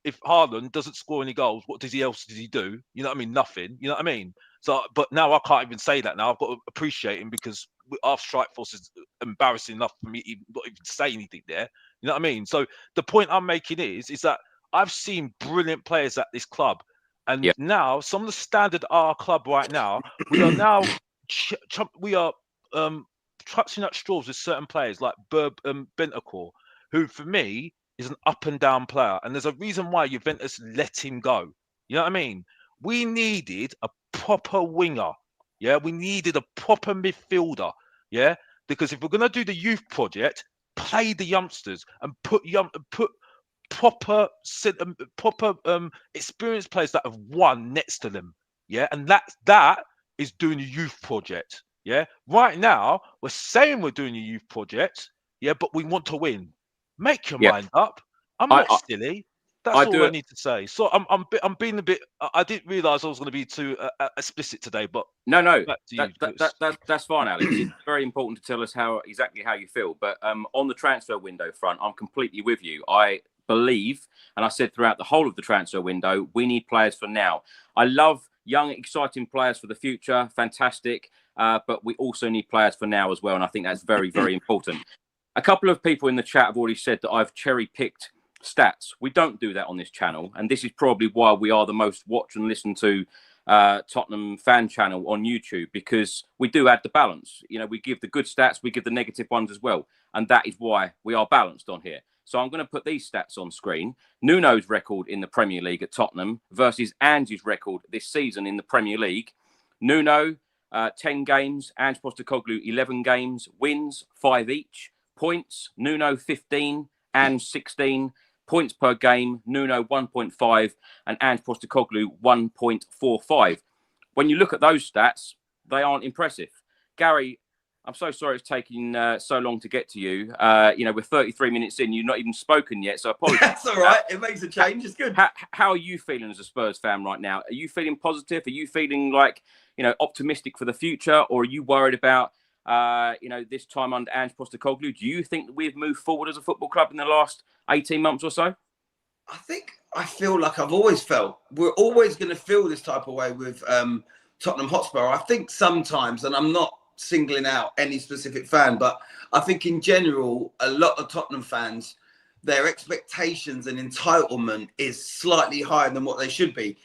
if Haaland doesn't score any goals, what does he do? You know what I mean? Nothing. You know what I mean? So, but now I can't even say that. Now I've got to appreciate him because our strike force is embarrassing enough for me not even to say anything there. You know what I mean? So the point I'm making is that I've seen brilliant players at this club, and now some of the standard at our club right now, we are now touching at straws with certain players like Bentancur, who for me is an up and down player, and there's a reason why Juventus let him go. You know what I mean? We needed a proper winger. Yeah, we needed a proper midfielder. Yeah, because if we're gonna do the youth project, play the youngsters and put proper experienced players that have won next to them. Yeah, and that is doing a youth project. Yeah, right now we're saying we're doing a youth project. Yeah, but we want to win. Make your mind up. I'm not silly. That's all I need to say. So I'm being a bit. I didn't realise I was going to be too explicit today, but no, that's fine, Alex. It's very important to tell us exactly how you feel. But on the transfer window front, I'm completely with you. I believe, and I said throughout the whole of the transfer window, we need players for now. I love young, exciting players for the future. Fantastic, but we also need players for now as well, and I think that's very, very important. A couple of people in the chat have already said that I've cherry-picked stats. We don't do that on this channel, and this is probably why we are the most watched and listened to Tottenham fan channel on YouTube, because we do add the balance. You know, we give the good stats, we give the negative ones as well, and that is why we are balanced on here. So I'm going to put these stats on screen. Nuno's record in the Premier League at Tottenham versus Ange's record this season in the Premier League. Nuno, 10 games. Ange Postecoglou, 11 games. Wins, 5 each. Points, Nuno, 15. Ange, 16. Points per game, Nuno 1.5 and Ange Postecoglou 1.45. When you look at those stats, they aren't impressive. Gary, I'm so sorry it's taking so long to get to you. You know, we're 33 minutes in. You've not even spoken yet, so apologies. That's all right. It makes a change. It's good. How are you feeling as a Spurs fan right now? Are you feeling positive? Are you feeling like, you know, optimistic for the future, or are you worried about you know, this time under Ange Postecoglou? Do you think that we've moved forward as a football club in the last 18 months or so? I feel like I've always felt we're always going to feel this type of way with Tottenham Hotspur. I think sometimes, and I'm not singling out any specific fan, but I think in general, a lot of Tottenham fans, their expectations and entitlement is slightly higher than what they should be.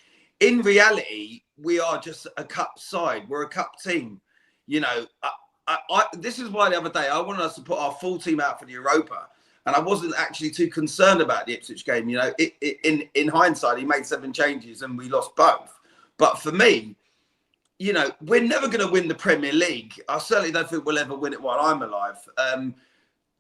In reality, we are just a cup side. We're a cup team. You know, this is why the other day I wanted us to put our full team out for the Europa, and I wasn't actually too concerned about the Ipswich game. You know, in hindsight, he made 7 changes and we lost both. But for me, you know, we're never going to win the Premier League. I certainly don't think we'll ever win it while I'm alive.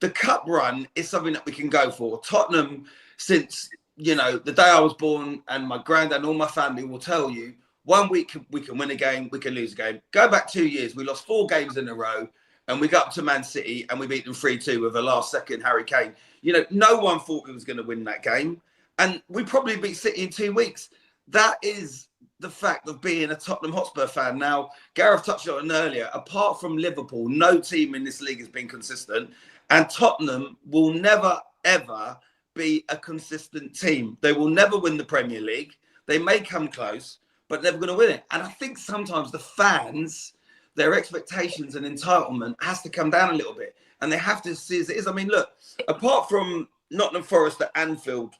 The cup run is something that we can go for. Tottenham, since, you know, the day I was born, and my granddad and all my family will tell you, 1 week we can win a game, we can lose a game. Go back 2 years, we lost 4 games in a row, and we got up to Man City and we beat them 3-2 with a last-second Harry Kane. You know, no one thought we was going to win that game, and we probably beat City in 2 weeks. That is the fact of being a Tottenham Hotspur fan. Now, Gareth touched on it earlier. Apart from Liverpool, no team in this league has been consistent, and Tottenham will never, ever be a consistent team. They will never win the Premier League. They may come close, but never going to win it. And I think sometimes the fans, their expectations and entitlement has to come down a little bit, and they have to see as it is. I mean, look, apart from Nottingham Forest at Anfield,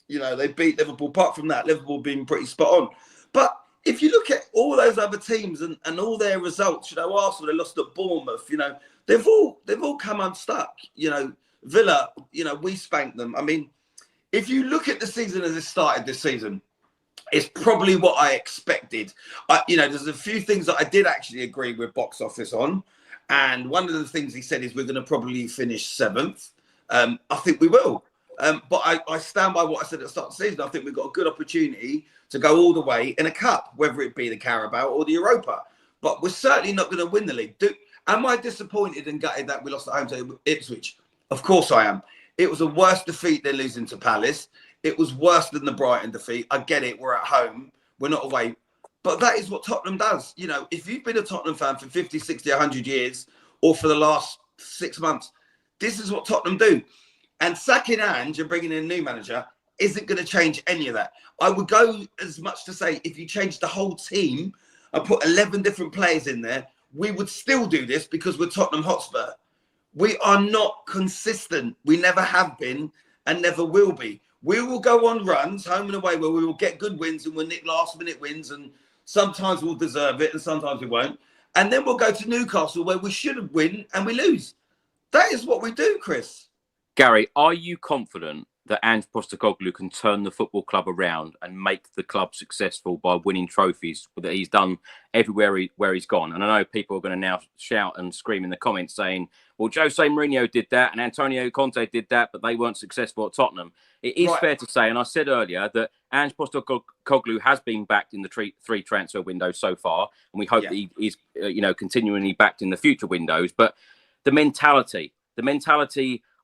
you know, they beat Liverpool. Apart from that, Liverpool being pretty spot on. But if you look at all those other teams and all their results, you know, Arsenal, they lost at Bournemouth, you know, they've all come unstuck. You know, Villa, you know, we spanked them. I mean, if you look at the season as it started this season, It's probably what I expected. There's a few things that I did actually agree with box office on. And one of the things he said is we're going to probably finish 7th. I think we will. But I stand by what I said at the start of the season. I think we've got a good opportunity to go all the way in a cup, whether it be the Carabao or the Europa. But we're certainly not going to win the league. Am I disappointed and gutted that we lost at home to Ipswich? Of course I am. It was a worse defeat than losing to Palace. It was worse than the Brighton defeat. I get it. We're at home. We're not away. But that is what Tottenham does. If you've been a Tottenham fan for 50, 60, 100 years, or for the last 6 months, this is what Tottenham do. And sacking Ange and bringing in a new manager isn't going to change any of that. I would go as much to say if you change the whole team and put 11 different players in there, we would still do this because we're Tottenham Hotspur. We are not consistent. We never have been and never will be. We will go on runs, home and away, where we will get good wins and we'll nick last-minute wins, and sometimes we'll deserve it and sometimes we won't. And then we'll go to Newcastle where we should win and we lose. That is what we do, Chris. Gary, are you confident that Ange Postecoglou can turn the football club around and make the club successful by winning trophies that he's done everywhere where he's gone? And I know people are going to now shout and scream in the comments saying, well, Jose Mourinho did that and Antonio Conte did that, but they weren't successable at Tottenham. It is fair to say, and I said earlier, that Ange Postecoglou has been backed in the three transfer windows so far, and we hope that he is continually backed in the future windows. But the mentality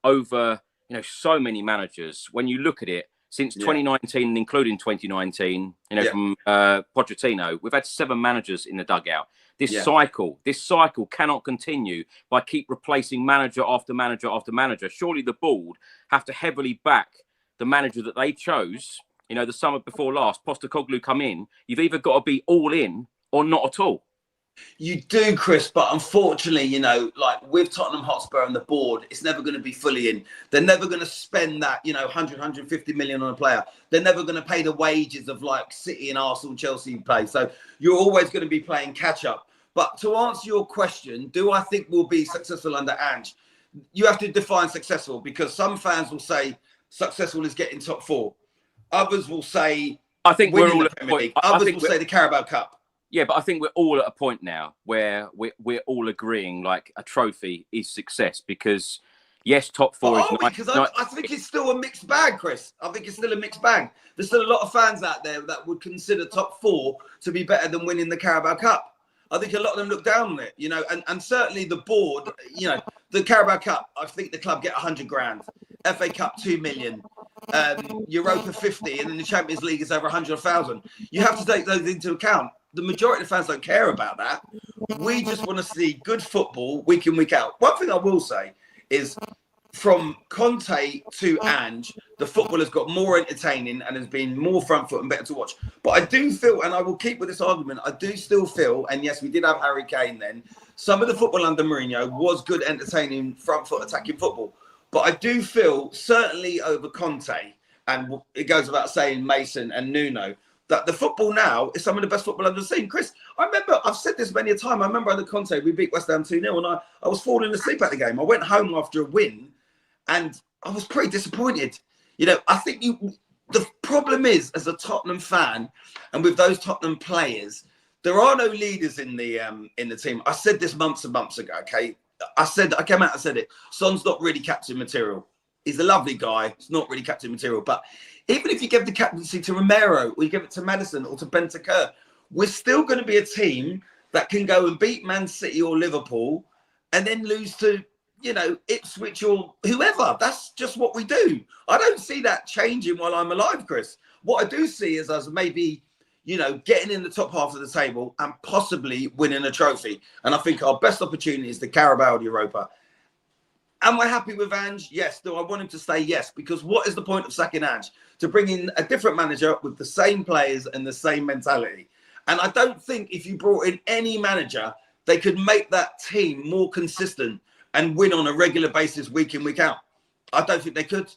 over so many managers, when you look at it, since 2019, including 2019, from Pochettino, we've had 7 managers in the dugout. This cycle cannot continue by keep replacing manager after manager after manager. Surely the board have to heavily back the manager that they chose. The summer before last, Postecoglou come in. You've either got to be all in or not at all. You do, Chris, but unfortunately, like with Tottenham Hotspur and the board, it's never going to be fully in. They're never going to spend that, 100, 150 million on a player. They're never going to pay the wages of like City and Arsenal, Chelsea play. So you're always going to be playing catch up. But to answer your question, do I think we'll be successful under Ange? You have to define successful, because some fans will say successful is getting top 4. Others will say I think we're all the Premier League. Others will say the Carabao Cup. Yeah, but I think we're all at a point now where we're all agreeing like a trophy is success, because yes, top 4 is nice. Because I think it's still a mixed bag, Chris. I think it's still a mixed bag. There's still a lot of fans out there that would consider top 4 to be better than winning the Carabao Cup. I think a lot of them look down on it, and certainly the board, the Carabao Cup, I think the club get 100 grand, FA Cup 2 million, Europa 50, and then the Champions League is over 100,000. You have to take those into account. The majority of the fans don't care about that. We just want to see good football week in, week out. One thing I will say is, from Conte to Ange, the football has got more entertaining and has been more front foot and better to watch. But I do feel, and I will keep with this argument, I do still feel, and yes, we did have Harry Kane then, some of the football under Mourinho was good, entertaining, front foot attacking football. But I do feel, certainly over Conte, and it goes without saying Mason and Nuno, that the football now is some of the best football I've ever seen. Chris, I remember, I've said this many a time, I remember under Conte, we beat West Ham 2-0, and I was falling asleep at the game. I went home after a win, and I was pretty disappointed. I think the problem is, as a Tottenham fan, and with those Tottenham players, there are no leaders in the team. I said this months and months ago, okay? I came out and said it. Son's not really captain material. He's a lovely guy. He's not really captain material, but even if you give the captaincy to Romero, or you give it to Maddison or to Bentancur, we're still going to be a team that can go and beat Man City or Liverpool and then lose to, Ipswich or whoever. That's just what we do. I don't see that changing while I'm alive, Chris. What I do see is us maybe, getting in the top half of the table and possibly winning a trophy. And I think our best opportunity is the Carabao or Europa. Am I happy with Ange? Yes. Do I want him to stay? Yes. Because what is the point of sacking Ange? To bring in a different manager with the same players and the same mentality. And I don't think if you brought in any manager, they could make that team more consistent and win on a regular basis, week in, week out. I don't think they could.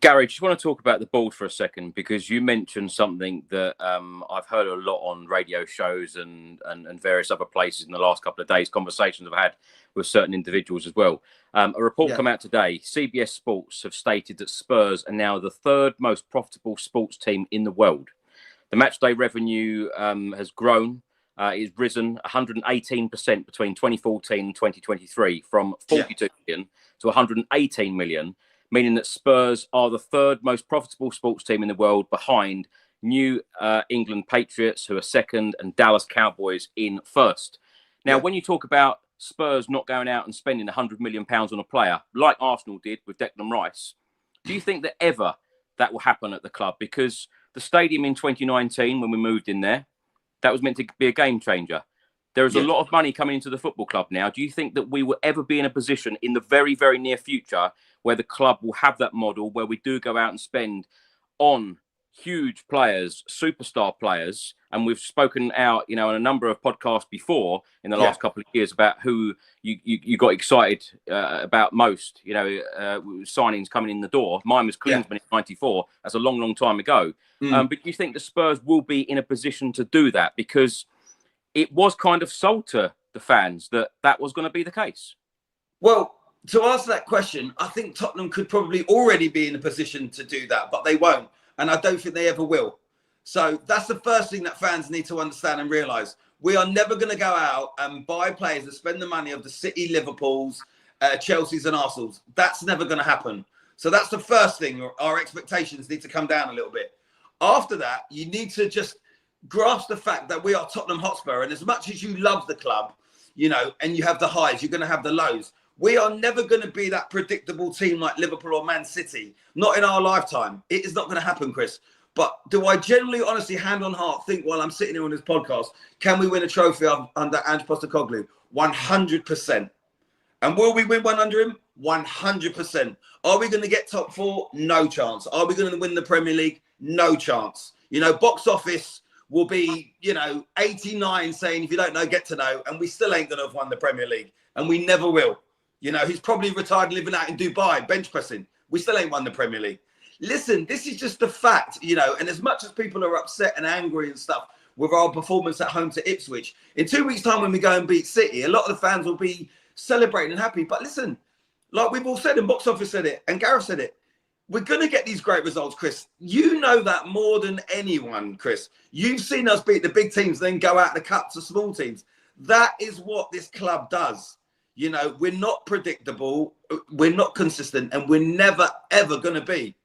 Gary, just want to talk about the board for a second, because you mentioned something that I've heard a lot on radio shows and various other places in the last couple of days, conversations I've had with certain individuals as well. A report come out today. CBS Sports have stated that Spurs are now the 3rd most profitable sports team in the world. The match day revenue has grown. It's risen 118% between 2014 and 2023, from 42 million to 118 million, meaning that Spurs are the third most profitable sports team in the world, behind New England Patriots, who are second, and Dallas Cowboys in first. Now, when you talk about Spurs not going out and spending £100 million on a player, like Arsenal did with Declan Rice, do you think that ever that will happen at the club? Because the stadium in 2019, when we moved in there, that was meant to be a game changer. There is a lot of money coming into the football club now. Do you think that we will ever be in a position in the very, very near future where the club will have that model, where we do go out and spend on huge players, superstar players? And we've spoken out, you know, on a number of podcasts before in the last couple of years about who you got excited about most, you know, signings coming in the door. Mine was Klinsmann in '94. That's a long, long time ago. But do you think the Spurs will be in a position to do that? Because it was kind of sold to the fans that that was going to be the case. Well, to answer that question, I think Tottenham could probably already be in a position to do that, but they won't. And I don't think they ever will. So that's the first thing that fans need to understand and realise. We are never going to go out and buy players and spend the money of the City, Liverpools, Chelseas and Arsenals. That's never going to happen. So that's the first thing. Our expectations need to come down a little bit. After that, you need to just grasp the fact that we are Tottenham Hotspur. And as much as you love the club, you know, and you have the highs, you're going to have the lows. We are never going to be that predictable team like Liverpool or Man City. Not in our lifetime. It is not going to happen, Chris. But do I generally, honestly, hand on heart, think while I'm sitting here on this podcast, can we win a trophy under Ange Postecoglou? 100%. And will we win one under him? 100%. Are we going to get top four? No chance. Are we going to win the Premier League? No chance. You know, box office will be, you know, 89 saying, if you don't know, get to know. And we still ain't going to have won the Premier League. And we never will. You know, he's probably retired living out in Dubai, bench pressing. We still ain't won the Premier League. Listen, this is just the fact, you know, and as much as people are upset and angry and stuff with our performance at home to Ipswich, in 2 weeks' time when we go and beat City, a lot of the fans will be celebrating and happy. But listen, like we've all said, and Box Office said it, and Gareth said it, we're going to get these great results, Chris. You know that more than anyone, Chris. You've seen us beat the big teams, then go out the cup to small teams. That is what this club does. You know, we're not predictable, we're not consistent, and we're never, ever going to be.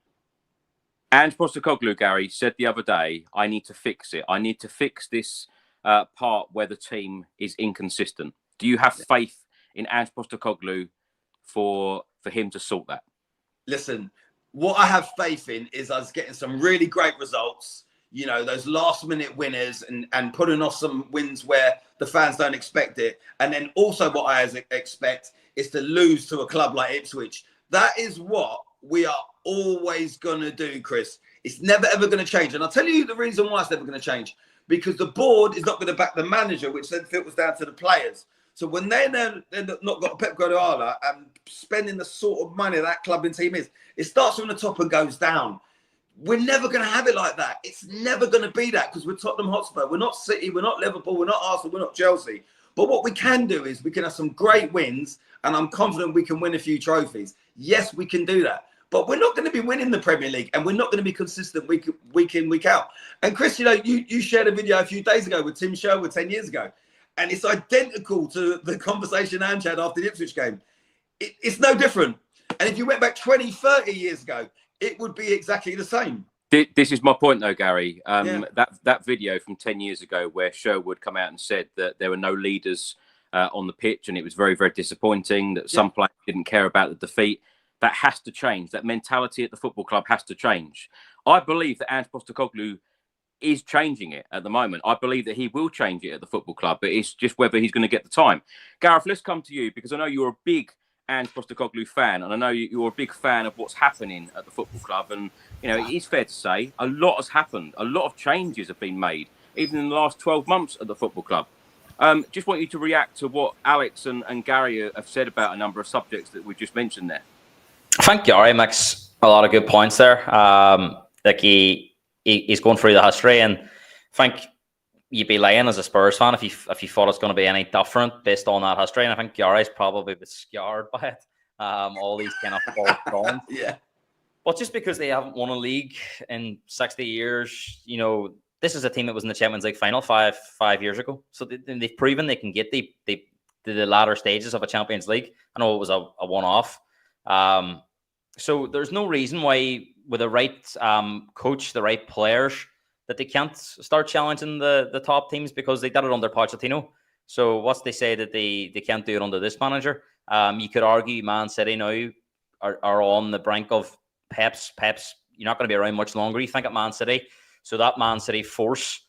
Ange Postecoglou, Gary, said the other day, I need to fix it. I need to fix this part where the team is inconsistent. Do you have faith in Ange Postecoglou for him to sort that? Listen, what I have faith in is us getting some really great results, you know, those last minute winners and putting off some wins where the fans don't expect it. And then also what I expect is to lose to a club like Ipswich. That is what we are always going to do, Chris. It's never, ever going to change. And I'll tell you the reason why it's never going to change. Because the board is not going to back the manager, which then filters down to the players. So when they're not got Pep Guardiola and spending the sort of money that club and team is, it starts from the top and goes down. We're never going to have it like that. It's never going to be that because we're Tottenham Hotspur. We're not City. We're not Liverpool. We're not Arsenal. We're not Chelsea. But what we can do is we can have some great wins, and I'm confident we can win a few trophies. Yes, we can do that. But we're not going to be winning the Premier League, and we're not going to be consistent week in, week out. And Chris, you know, you shared a video a few days ago with Tim Sherwood 10 years ago, and it's identical to the conversation Ange had after the Ipswich game. It's no different. And if you went back 20, 30 years ago, it would be exactly the same. This is my point, though, Gary. That video from 10 years ago where Sherwood come out and said that there were no leaders on the pitch, and it was very, very disappointing that some players didn't care about the defeat. That has to change. That mentality at the football club has to change. I believe that Ange Postecoglou is changing it at the moment. I believe that he will change it at the football club, but it's just whether he's going to get the time. Gareth, let's come to you because I know you're a big Ange Postecoglou fan, and I know you're a big fan of what's happening at the football club. And, you know, it is fair to say a lot has happened. A lot of changes have been made, even in the last 12 months at the football club. Just want you to react to what Alex and Gary have said about a number of subjects that we just mentioned there. I think Gary makes a lot of good points there. Like he's going through the history, and I think you'd be lying as a Spurs fan if you thought it's going to be any different based on that history. And I think Gary's probably a bit scared by it. All these kind of false dawns. Yeah. But just because they haven't won a league in 60 years, you know, this is a team that was in the Champions League final five years ago. So they've proven they can get the latter stages of a Champions League. I know it was a one-off. So there's no reason why, with the right coach, the right players, that they can't start challenging the top teams, because they did it under Pochettino. So what's they say that they can't do it under this manager? You could argue Man City now are on the brink of Pep's. You're not going to be around much longer, you think, at Man City. So that Man City force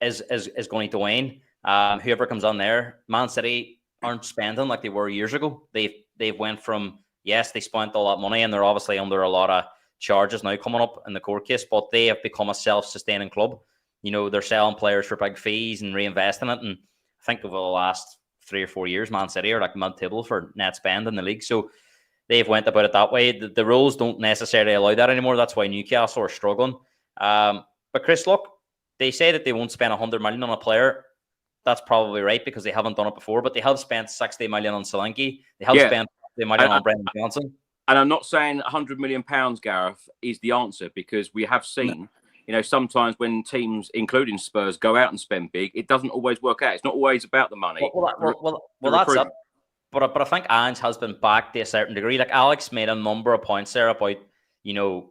is going to wane. Whoever comes on there, Man City aren't spending like they were years ago. They've went from, yes, they spent all that money, and they're obviously under a lot of charges now coming up in the court case, but they have become a self-sustaining club. You know, they're selling players for big fees and reinvesting it. And I think over the last 3 or 4 years, Man City are like mid-table for net spend in the league. So they've went about it that way. The rules don't necessarily allow that anymore. That's why Newcastle are struggling. But Chris, look, they say that they won't spend 100 million on a player. That's probably right, because they haven't done it before. But they have spent 60 million on Solanke. They have spent 50 million on Brendan Johnson. And I'm not saying 100 million pounds, Gareth, is the answer, because we have seen, you know, sometimes when teams, including Spurs, go out and spend big, it doesn't always work out. It's not always about the money. Well, that's it. But I think Ange has been back to a certain degree. Like Alex made a number of points there about, you know,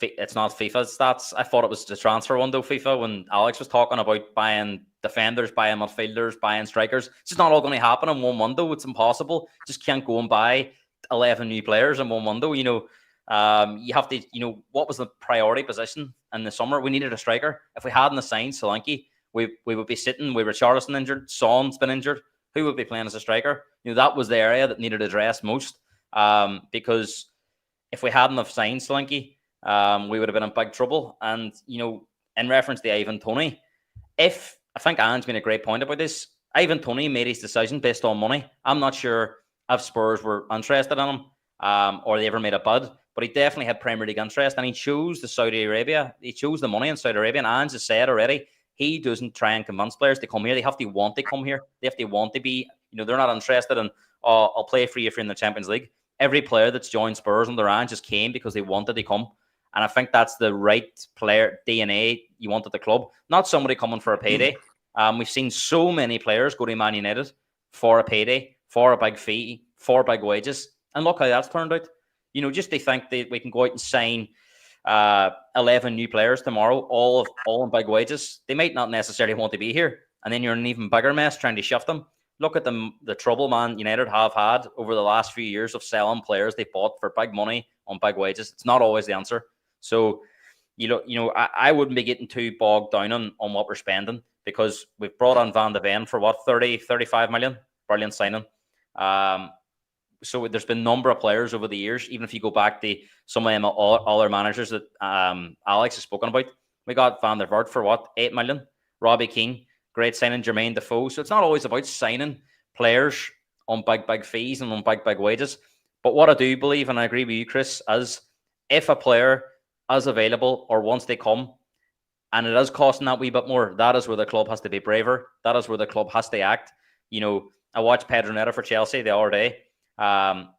it's not FIFA stats. I thought it was the transfer window FIFA when Alex was talking about buying defenders, buying midfielders, buying strikers. It's just not all going to happen in one window. It's impossible. Just can't go and buy 11 new players in one window. You know, you have to, you know, what was the priority position in the summer? We needed a striker. If we hadn't assigned Solanke, we would be sitting. We were Richarlison injured. Son's been injured. Who would be playing as a striker? You know, that was the area that needed addressed most. Because if we hadn't have signed Solanke, we would have been in big trouble. And, you know, in reference to Ivan Toney, I think Ange made a great point about this. Ivan Toney made his decision based on money. I'm not sure if Spurs were interested in him or they ever made a bid, but he definitely had Premier League interest, and he chose the Saudi Arabia. He chose the money in Saudi Arabia, and Ange has said already, he doesn't try and convince players to come here. They have to want to come here. They have to want to be, you know, they're not interested in, oh, I'll play for you if you're in the Champions League. Every player that's joined Spurs under Ange just came because they wanted to come. And I think that's the right player DNA you want at the club, not somebody coming for a payday. We've seen so many players go to Man United for a payday, for a big fee, for big wages. And look how that's turned out. You know, just they think that we can go out and sign 11 new players tomorrow, all on big wages. They might not necessarily want to be here. And then you're in an even bigger mess trying to shift them. Look at the trouble Man United have had over the last few years of selling players they bought for big money on big wages. It's not always the answer. So, you know, I wouldn't be getting too bogged down on what we're spending, because we've brought on Van de Ven for what, 35 million? Brilliant signing. So there's been a number of players over the years, even if you go back to some of them other managers that Alex has spoken about. We got Van der Vaart for what, 8 million? Robbie Keane, great signing. Jermaine Defoe. So it's not always about signing players on big fees and on big wages. But what I do believe, and I agree with you, Chris, is if a player is available or once they come and it is costing that wee bit more, that is where the club has to be braver. That is where the club has to act. You know, I watched Pedro Neto for Chelsea the other day.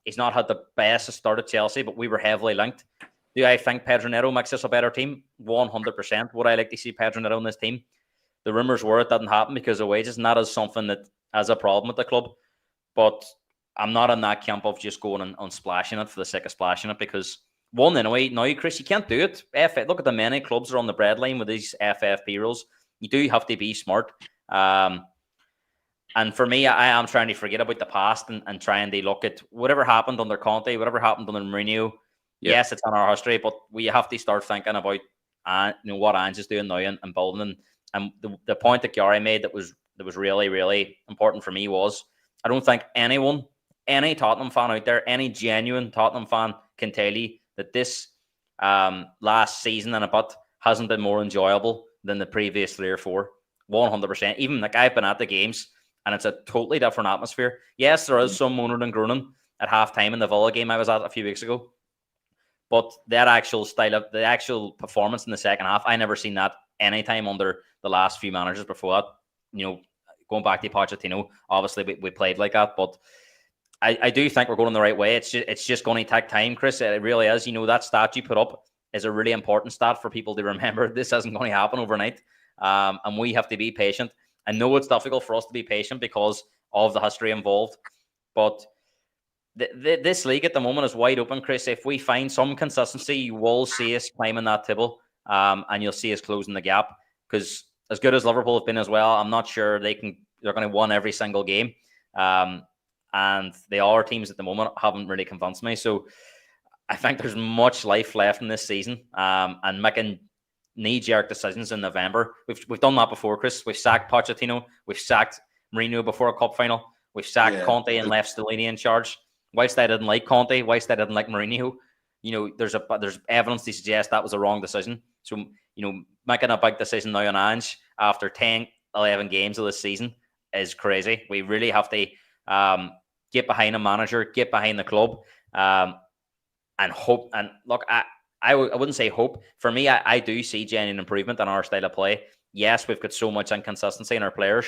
He's not had the best start at Chelsea, but we were heavily linked. Do I think Pedro Neto makes us a better team? 100%. Would I like to see Pedro Neto in this team? The rumours were it didn't happen because of wages, and that is something that has a problem with the club. But I'm not in that camp of just going and splashing it for the sake of splashing it, because one, anyway, now, Chris, you can't do it. Look at the many clubs that are on the breadline with these FFP rules. You do have to be smart. And for me, I am trying to forget about the past and trying to look at whatever happened under Conte, whatever happened under Mourinho. Yeah. Yes, it's in our history, but we have to start thinking about what Ange is doing now and building. And the point that Gary made that was really, really important for me was, I don't think any Tottenham fan out there, any genuine Tottenham fan can tell you that this last season and a bit hasn't been more enjoyable than the previous 3 or 4. 100%. Even like I've been at the games, and it's a totally different atmosphere. Yes, there is some moaning and groaning at halftime in the Villa game I was at a few weeks ago. But that actual the actual performance in the second half, I never seen that any time under the last few managers before that. You know, going back to Pochettino, obviously we played like that. But I do think we're going the right way. It's just going to take time, Chris. It really is. You know, that stat you put up is a really important stat for people to remember. This isn't going to happen overnight. and we have to be patient. I know it's difficult for us to be patient because of the history involved, but this league at the moment is wide open, Chris. If we find some consistency, you will see us climbing that table, and you'll see us closing the gap. Because as good as Liverpool have been as well, I'm not sure they're going to win every single game. And the other teams at the moment haven't really convinced me. So I think there's much life left in this season. And making knee-jerk decisions in November. We've done that before, Chris. We've sacked Pochettino. We've sacked Mourinho before a cup final. We've sacked Conte and left Stellini in charge. Whilst I didn't like Conte, whilst I didn't like Mourinho, there's evidence to suggest that was a wrong decision. So, making a big decision now on Ange after 10, 11 games of this season is crazy. We really have to get behind a manager, get behind the club, and hope. And look, I wouldn't say hope. For me, I do see genuine improvement in our style of play. Yes, we've got so much inconsistency in our players,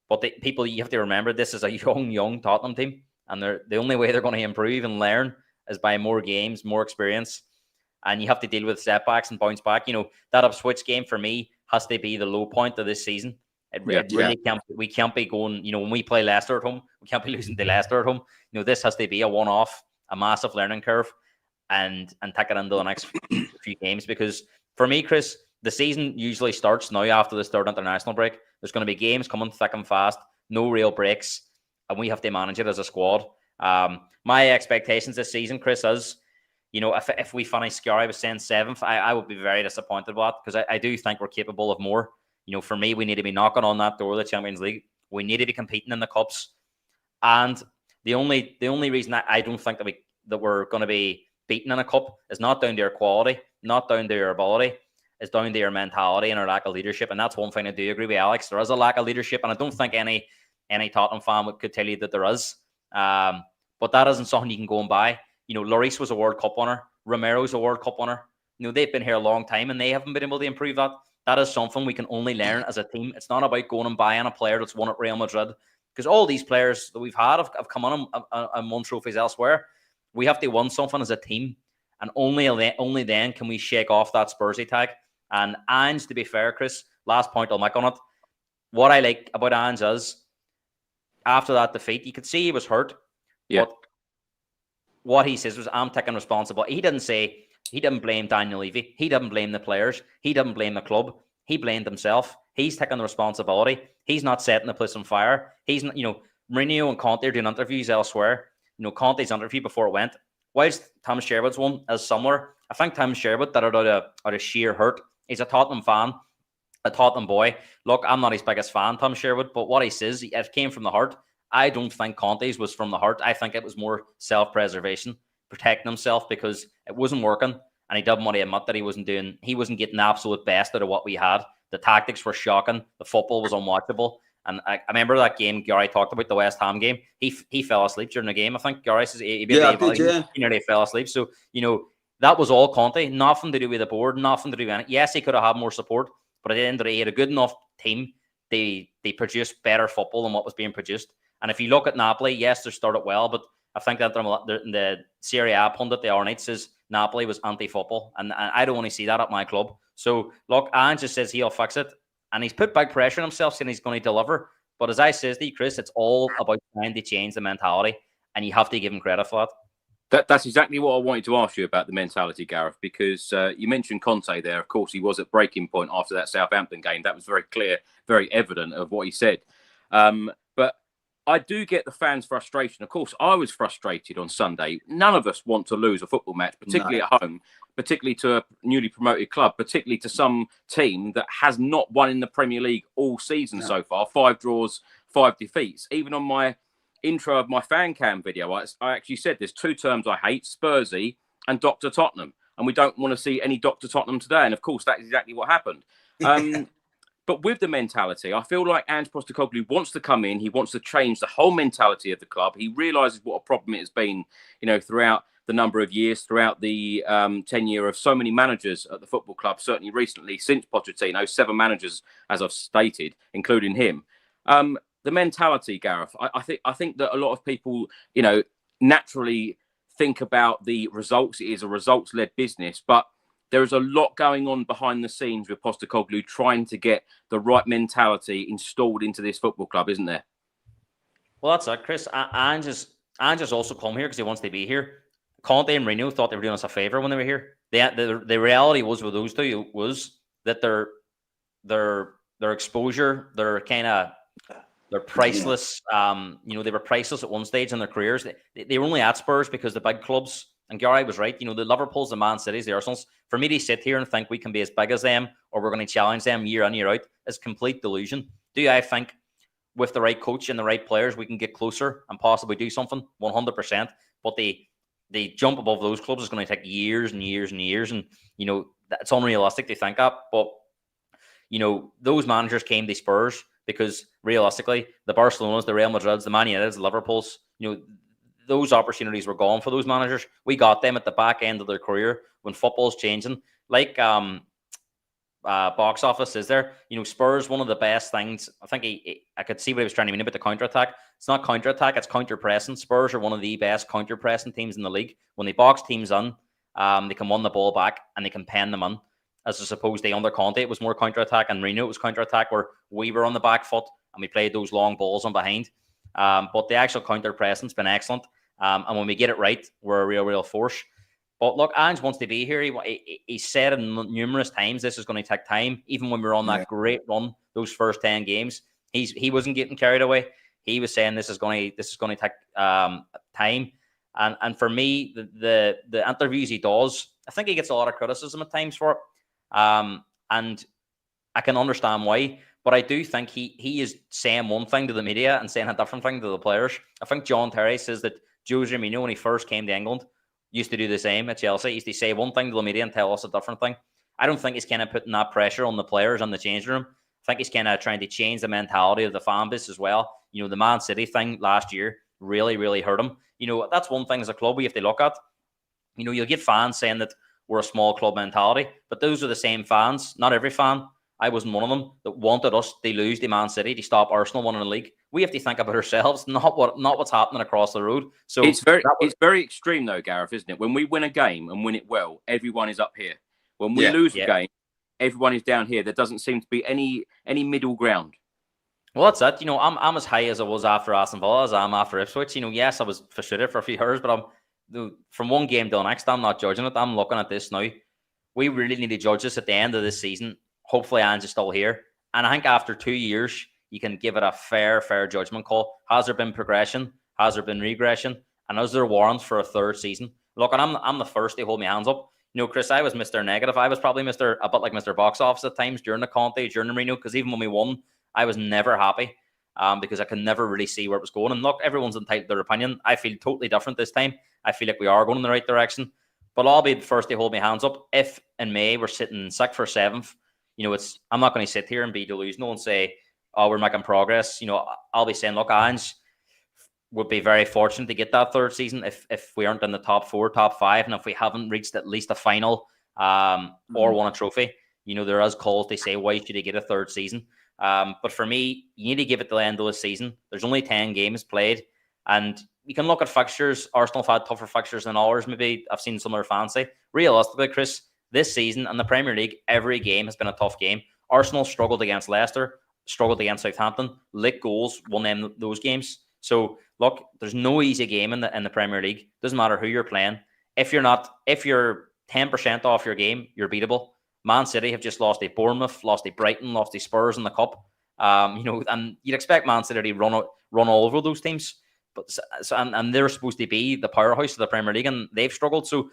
but people, you have to remember, this is a young Tottenham team, and the only way they're going to improve and learn is by more games, more experience. And you have to deal with setbacks and bounce back. That Ipswich game for me has to be the low point of this season. It really can't. We can't be going. When we play Leicester at home, we can't be losing to Leicester at home. This has to be a one-off, a massive learning curve, and take it into the next few games. Because for me, Chris, the season usually starts now after this third international break. There's going to be games coming thick and fast, no real breaks, and we have to manage it as a squad. My expectations this season, Chris, is, if we finish, Gary was saying 7th, I would be very disappointed with that, because I do think we're capable of more. For me, we need to be knocking on that door of the Champions League. We need to be competing in the cups. And the only reason I don't think that we're going to be beaten in a cup is not down to our quality, not down to our ability. It's down to our mentality and our lack of leadership. And that's one thing I do agree with Alex. There is a lack of leadership, and I don't think any Tottenham fan could tell you that there is. But that isn't something you can go and buy. Lloris was a World Cup winner. Romero's a World Cup winner. They've been here a long time, and they haven't been able to improve that. That is something we can only learn as a team. It's not about going and buying a player that's won at Real Madrid, because all these players that we've had have come on and won trophies elsewhere. We have to win something as a team, and only then can we shake off that Spursy tag. And Ange, to be fair, Chris, last point I'll make on it, what I like about Ange is, after that defeat, you could see he was hurt. Yeah. But what he says was, I'm taking responsibility. He didn't blame Daniel Levy. He didn't blame the players. He didn't blame the club. He blamed himself. He's taking the responsibility. He's not setting the place on fire. He's not, Mourinho and Conte are doing interviews elsewhere. Conte's interview before it went, whilst Tim Sherwood's one is similar, I think Tim Sherwood did it out of sheer hurt. He's a Tottenham fan, a Tottenham boy. Look, I'm not his biggest fan, Tim Sherwood, but what he says, it came from the heart. I don't think Conte's was from the heart. I think it was more self-preservation, protecting himself, because it wasn't working, and he didn't want to admit that he wasn't getting the absolute best out of what we had. The tactics were shocking. The football was unwatchable. And I remember that game Gary talked about, the West Ham game. He fell asleep during the game. I think Gary says he nearly fell asleep. So, that was all Conte. Nothing to do with the board, nothing to do with anything. Yes, he could have had more support, but at the end of the day, he had a good enough team. They produced better football than what was being produced. And if you look at Napoli, yes, they started well, but I think that the Serie A pundit the other night says Napoli was anti-football, and I don't want to see that at my club. So, look, Ange just says he'll fix it, and he's put big pressure on himself, saying he's going to deliver. But as I says to you, Chris, it's all about trying to change the mentality, and you have to give him credit for that. That's exactly what I wanted to ask you about, the mentality, Gareth, because you mentioned Conte there. Of course, he was at breaking point after that Southampton game. That was very clear, very evident of what he said. But I do get the fans' frustration. Of course, I was frustrated on Sunday. None of us want to lose a football match, particularly at home, particularly to a newly promoted club, particularly to some team that has not won in the Premier League all season so far. 5 draws, 5 defeats. Even on my intro of my fan cam video, I actually said there's 2 terms I hate: Spursy and Dr. Tottenham. And we don't want to see any Dr. Tottenham today. And of course, that's exactly what happened. But with the mentality, I feel like Ange Postecoglou wants to come in. He wants to change the whole mentality of the club. He realises what a problem it has been, throughout the number of years, throughout the tenure of so many managers at the football club, certainly recently, since Pochettino, 7 managers, as I've stated, including him. The mentality, Gareth, I think that a lot of people, naturally think about the results. It is a results-led business, but there is a lot going on behind the scenes with Postecoglou trying to get the right mentality installed into this football club, isn't there? Well, that's it, Chris. Ange has also come here because he wants to be here. Conte and Mourinho thought they were doing us a favour when they were here. The reality was with those two was that their exposure, their priceless. They were priceless at one stage in their careers. They were only at Spurs because the big clubs. And Gary was right. The Liverpools, the Man Cities, the Arsenals. For me to sit here and think we can be as big as them or we're going to challenge them year in, year out is complete delusion. Do I think with the right coach and the right players we can get closer and possibly do something? 100%. But the jump above those clubs is going to take years and years and years. And, it's unrealistic to think that. But, those managers came to Spurs because realistically, the Barcelonas, the Real Madrids, the Man Uniteds, the Liverpools, those opportunities were gone for those managers. We got them at the back end of their career when football's changing. Like box office is there. Spurs, one of the best things. I think I could see what he was trying to mean about the counter-attack. It's not counter-attack, it's counter-pressing. Spurs are one of the best counter-pressing teams in the league. When they box teams in, they can win the ball back and they can pen them in. As opposed to under Conte, it was more counter-attack, and Mourinho, it was counter-attack where we were on the back foot and we played those long balls on behind. But the actual counter-pressing's been excellent. And when we get it right, we're a real force. But look, Ange wants to be here. He said numerous times this is going to take time. Even when we were on that great run, those first 10 games, he wasn't getting carried away. He was saying this is going to take time. And for me, the interviews he does, I think he gets a lot of criticism at times for it. And I can understand why. But I do think he is saying one thing to the media and saying a different thing to the players. I think John Terry says that Jose Mourinho, when he first came to England, used to do the same at Chelsea. He used to say one thing to the media and tell us a different thing. I don't think he's kind of putting that pressure on the players and the changing room. I think he's kind of trying to change the mentality of the fan base as well. The Man City thing last year really, really hurt him. That's one thing as a club we have to look at. You'll get fans saying that we're a small club mentality, but those are the same fans. Not every fan. I wasn't one of them that wanted us to lose to Man City to stop Arsenal winning the league. We have to think about ourselves, not what's happening across the road. So it's very extreme though, Gareth, isn't it? When we win a game and win it well, everyone is up here. When we lose a game, everyone is down here. There doesn't seem to be any middle ground. Well, that's it. I'm as high as I was after Aston Villa as I am after Ipswich. Yes, I was frustrated for a few hours, but from one game to the next, I'm not judging it. I'm looking at this now. We really need to judge this at the end of this season. Hopefully, Ange is still here. And I think after 2 years, you can give it a fair judgment call. Has there been progression? Has there been regression? And is there warrants for a third season? Look, and I'm the first to hold my hands up. Chris, I was Mr. Negative. I was probably a bit like Mr. Box Office at times during the Conte, during the Mourinho, because even when we won, I was never happy because I could never really see where it was going. And look, everyone's entitled to their opinion. I feel totally different this time. I feel like we are going in the right direction. But I'll be the first to hold my hands up. If in May we're sitting 6th or 7th, I'm not going to sit here and be delusional and say, oh, we're making progress. I'll be saying, look, Ange would be very fortunate to get that third season if we aren't in the top 4, top 5, and if we haven't reached at least a final or won a trophy. There is calls to say, why should he get a third season? But for me, you need to give it to the end of the season. There's only 10 games played, and you can look at fixtures. Arsenal have had tougher fixtures than ours. Maybe I've seen some of their fans say. Realistically, Chris, this season in the Premier League, every game has been a tough game. Arsenal struggled against Leicester, struggled against Southampton, licked goals, won them those games. So look, there's no easy game in the Premier League. Doesn't matter who you're playing. If you're 10% off your game, you're beatable. Man City have just lost to Bournemouth, lost to Brighton, lost to Spurs in the cup. And you'd expect Man City to run all over those teams. But and they're supposed to be the powerhouse of the Premier League, and they've struggled. So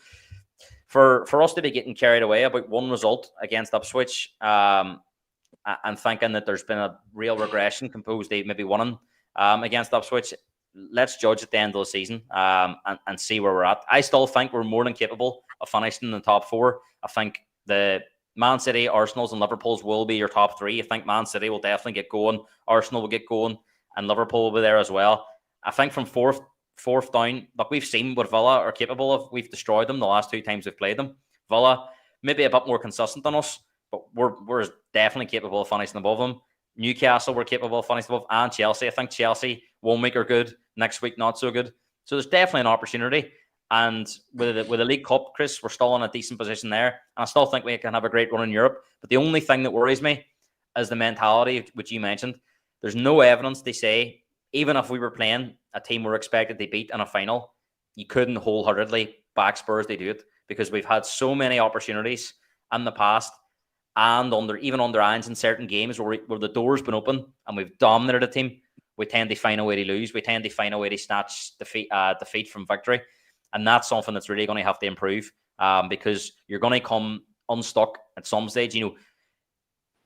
for us to be getting carried away about one result against Ipswich and thinking that there's been a real regression composed of maybe winning against Ipswich, let's judge at the end of the season and see where we're at. I still think we're more than capable of finishing in the top 4. I think the Man City, Arsenal's and Liverpool's will be your top 3. I think Man City will definitely get going. Arsenal will get going and Liverpool will be there as well. I think from fourth down, like we've seen what Villa are capable of. We've destroyed them the last 2 times we've played them. Villa, maybe a bit more consistent than us, but we're definitely capable of finishing above them. Newcastle, we're capable of finishing above, and Chelsea. I think Chelsea, 1 week are good, next week not so good. So there's definitely an opportunity. And with the League Cup, Chris, we're still in a decent position there. And I still think we can have a great run in Europe. But the only thing that worries me is the mentality, which you mentioned. There's no evidence to say, even if we were playing a team we're expected to beat in a final, you couldn't wholeheartedly back Spurs to do it, because we've had so many opportunities in the past and even under Ange in certain games where the door's been open and we've dominated a team. We tend to find a way to lose. We tend to find a way to snatch defeat from victory. And that's something that's really going to have to improve, because you're going to come unstuck at some stage.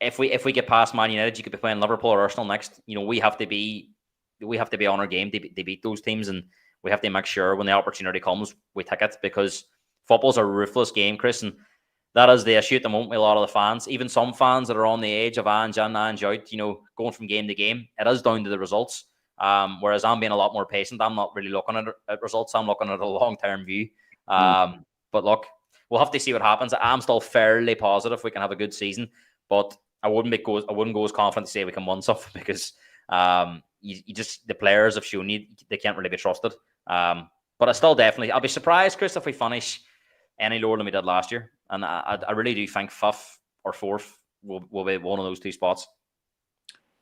If we get past Man United, you could be playing Liverpool or Arsenal next. We have to be on our game to beat those teams, and we have to make sure when the opportunity comes, we take it, because football's a ruthless game, Chris, and that is the issue at the moment with a lot of the fans. Even some fans that are on the age of Ange and Ange out, going from game to game, it is down to the results. Whereas I'm being a lot more patient. I'm not really looking at results. I'm looking at a long-term view. But look, we'll have to see what happens. I'm still fairly positive we can have a good season, but I wouldn't go as confident to say we can win stuff, because the players have shown you they can't really be trusted. But I'll be surprised, Chris, if we finish any lower than we did last year. And I really do think 5th or 4th will be one of those two spots.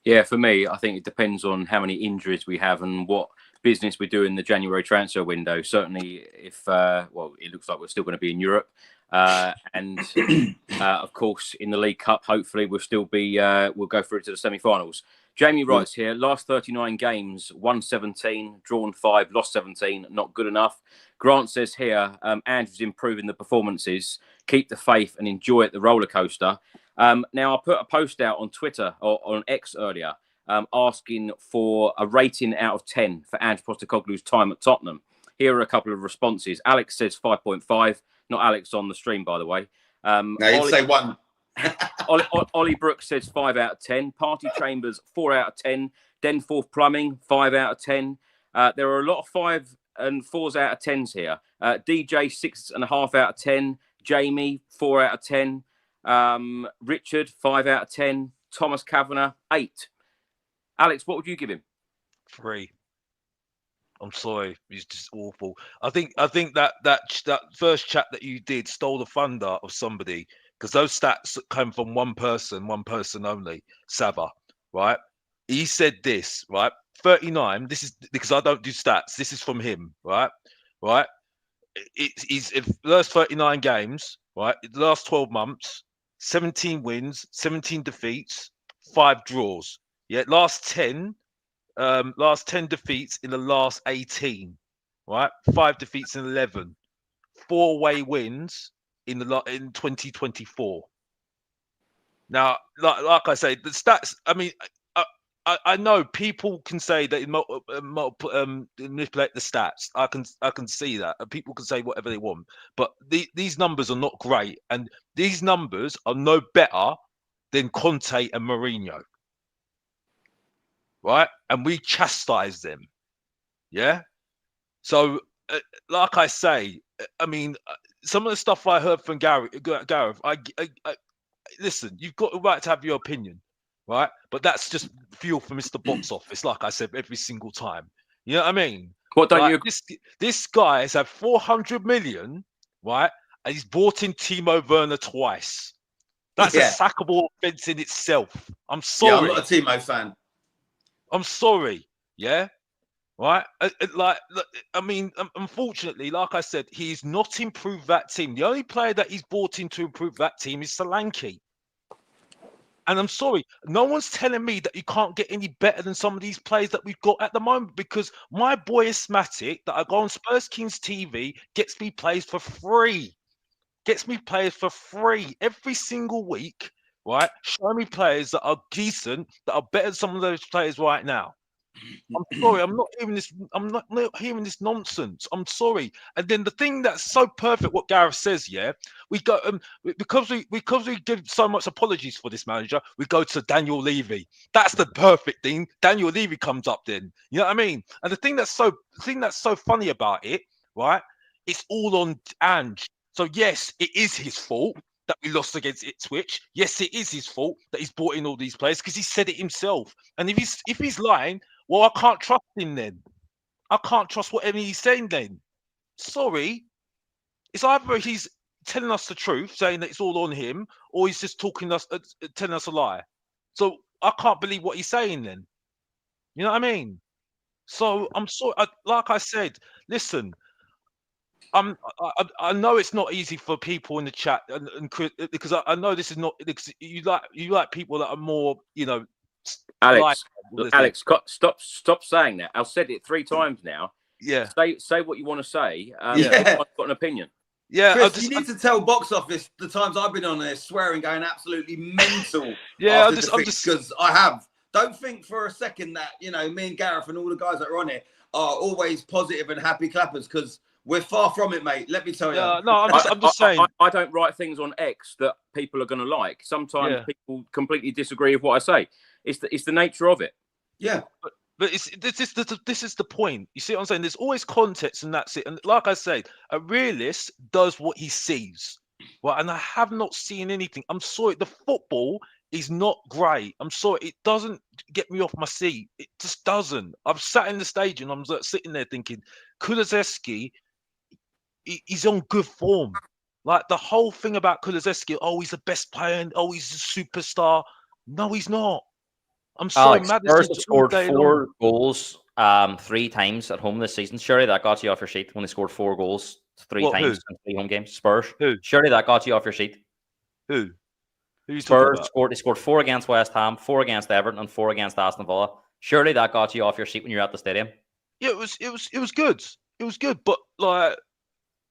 Yeah, for me, I think it depends on how many injuries we have and what business we do in the January transfer window. Certainly, if it looks like we're still going to be in Europe, and of course in the League Cup, hopefully we'll go through to the semi-finals. Jamie writes here: last 39 games, won 17, drawn 5, lost 17. Not good enough. Grant says here, Ange is improving the performances. Keep the faith and enjoy it, the roller coaster. Now, I put a post out on Twitter or on X earlier, asking for a rating out of 10 for Ange Postecoglou's time at Tottenham. Here are a couple of responses. Alex says 5.5. Not Alex on the stream, by the way. No, you'd say 1. Ollie Brooks says 5 out of 10. Party Chambers, 4 out of 10. Denforth Plumbing, 5 out of 10. There are a lot of 5 and 4s out of 10s here. DJ, 6.5 out of 10. Jamie, 4 out of 10. Richard, 5 out of 10. Thomas Kavanagh, 8. Alex, what would you give him? 3. I'm sorry, he's just awful. I think that first chat that you did stole the thunder of somebody, because those stats came from one person only, Sava, right? He said this, right? 39. This is because I don't do stats. This is from him, right? It's if the last 39 games, right? The last 12 months, 17 wins, 17 defeats, 5 draws. Yeah, last 10 defeats in the last 18, right? 5 defeats in 11, 4 away wins in 2024. Now, like I say, the stats. I mean, I know people can say that manipulate the stats. I can see that. People can say whatever they want, but these numbers are not great, and these numbers are no better than Conte and Mourinho, right? And we chastise them, yeah. So, like I say, I mean, some of the stuff I heard from Gareth, I listen. You've got the right to have your opinion. Right, but that's just fuel for Mr. Box Office, like I said every single time. You know what I mean? What don't you? This guy has had 400 million, right? And he's brought in Timo Werner twice. That's a sackable offense in itself. I'm sorry. Yeah, I'm not a Timo fan. I'm sorry. Yeah, right. I mean, unfortunately, like I said, he's not improved that team. The only player that he's brought in to improve that team is Solanke. And I'm sorry, no one's telling me that you can't get any better than some of these players that we've got at the moment, because my boy Asthmatic that I go on Spurs Kings TV gets me players for free. Every single week, right? Show me players that are decent, that are better than some of those players right now. I'm sorry, I'm not hearing this nonsense. I'm sorry. And then the thing that's so perfect, what Gareth says, yeah, we go because we give so much apologies for this manager, we go to Daniel Levy. That's the perfect thing. Daniel Levy comes up then. You know what I mean? And the thing that's so funny about it, right? It's all on Ange. So yes, it is his fault that we lost against Ipswich. Yes, it is his fault that he's brought in all these players, because he said it himself. And if he's lying, well, I can't trust him then. I can't trust whatever he's saying then. sorry, it's either he's telling us the truth, saying that it's all on him, or he's just telling us a lie. So I can't believe what he's saying then. You know what I mean? So I'm sorry. Like I said, listen, I know it's not easy for people in the chat, because I know this is not, because you like people that are more, Alex, stop saying that. I've said it 3 times now. Yeah. Say what you want to say. Yeah. Everyone's got an opinion. Yeah, Chris, you need to tell box office the times I've been on there swearing, going absolutely mental. Yeah, I'm just because I have. Don't think for a second that me and Gareth and all the guys that are on it are always positive and happy clappers, because we're far from it, mate. Let me tell you. No, I'm just saying. I don't write things on X that people are going to like. Sometimes people completely disagree with what I say. It's the nature of it. Yeah. But this is the point. You see what I'm saying? There's always context, and that's it. And like I said, a realist does what he sees, right? And I have not seen anything. I'm sorry, the football is not great. I'm sorry, it doesn't get me off my seat. It just doesn't. I've sat in the stage and I'm sitting there thinking, Kulusevski, he's on good form. Like the whole thing about Kulusevski, he's the best player, and he's a superstar. No, he's not. I'm sorry, Spurs have scored 4 goals 3 times at home this season. Surely that got you off your sheet when they scored 4 goals 3 times in 3 home games. Spurs. Who? Surely that got you off your sheet. Who are you Spurs talking scored. They scored 4 against West Ham, 4 against Everton, and 4 against Aston Villa. Surely that got you off your seat when you're at the stadium. Yeah, it was good. It was good, but like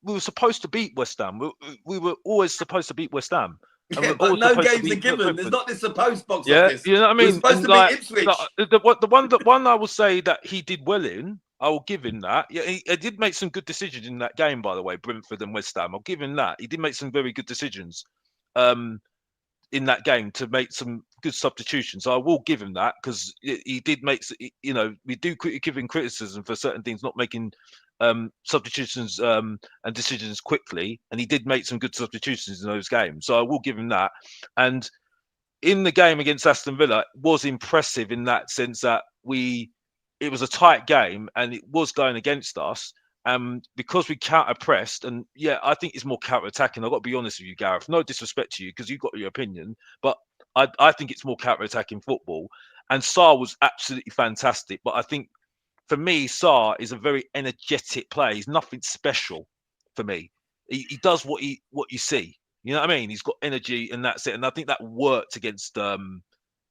we were supposed to beat West Ham. We were always supposed to beat West Ham. Yeah, but no games are given. There's not this supposed box office. You know what I mean? We're supposed to beat Ipswich. The one I will say that he did well in, I will give him that. Yeah, he did make some good decisions in that game, by the way, Brentford and West Ham. I'll give him that. He did make some very good decisions in that game to make some good substitutions. So I will give him that, because he did make, we do give him criticism for certain things, not making substitutions and decisions quickly, and he did make some good substitutions in those games, so I will give him that. And in the game against Aston Villa, it was impressive in that sense that it was a tight game and it was going against us, because we counter pressed. And I think it's more counter attacking. I've got to be honest with you, Gareth, no disrespect to you, because you've got your opinion, but I think it's more counter attacking football. And Sarr was absolutely fantastic, but I think for me, Sarr is a very energetic player. He's nothing special for me. He does what you see. You know what I mean? He's got energy, and that's it. And I think that worked against Aston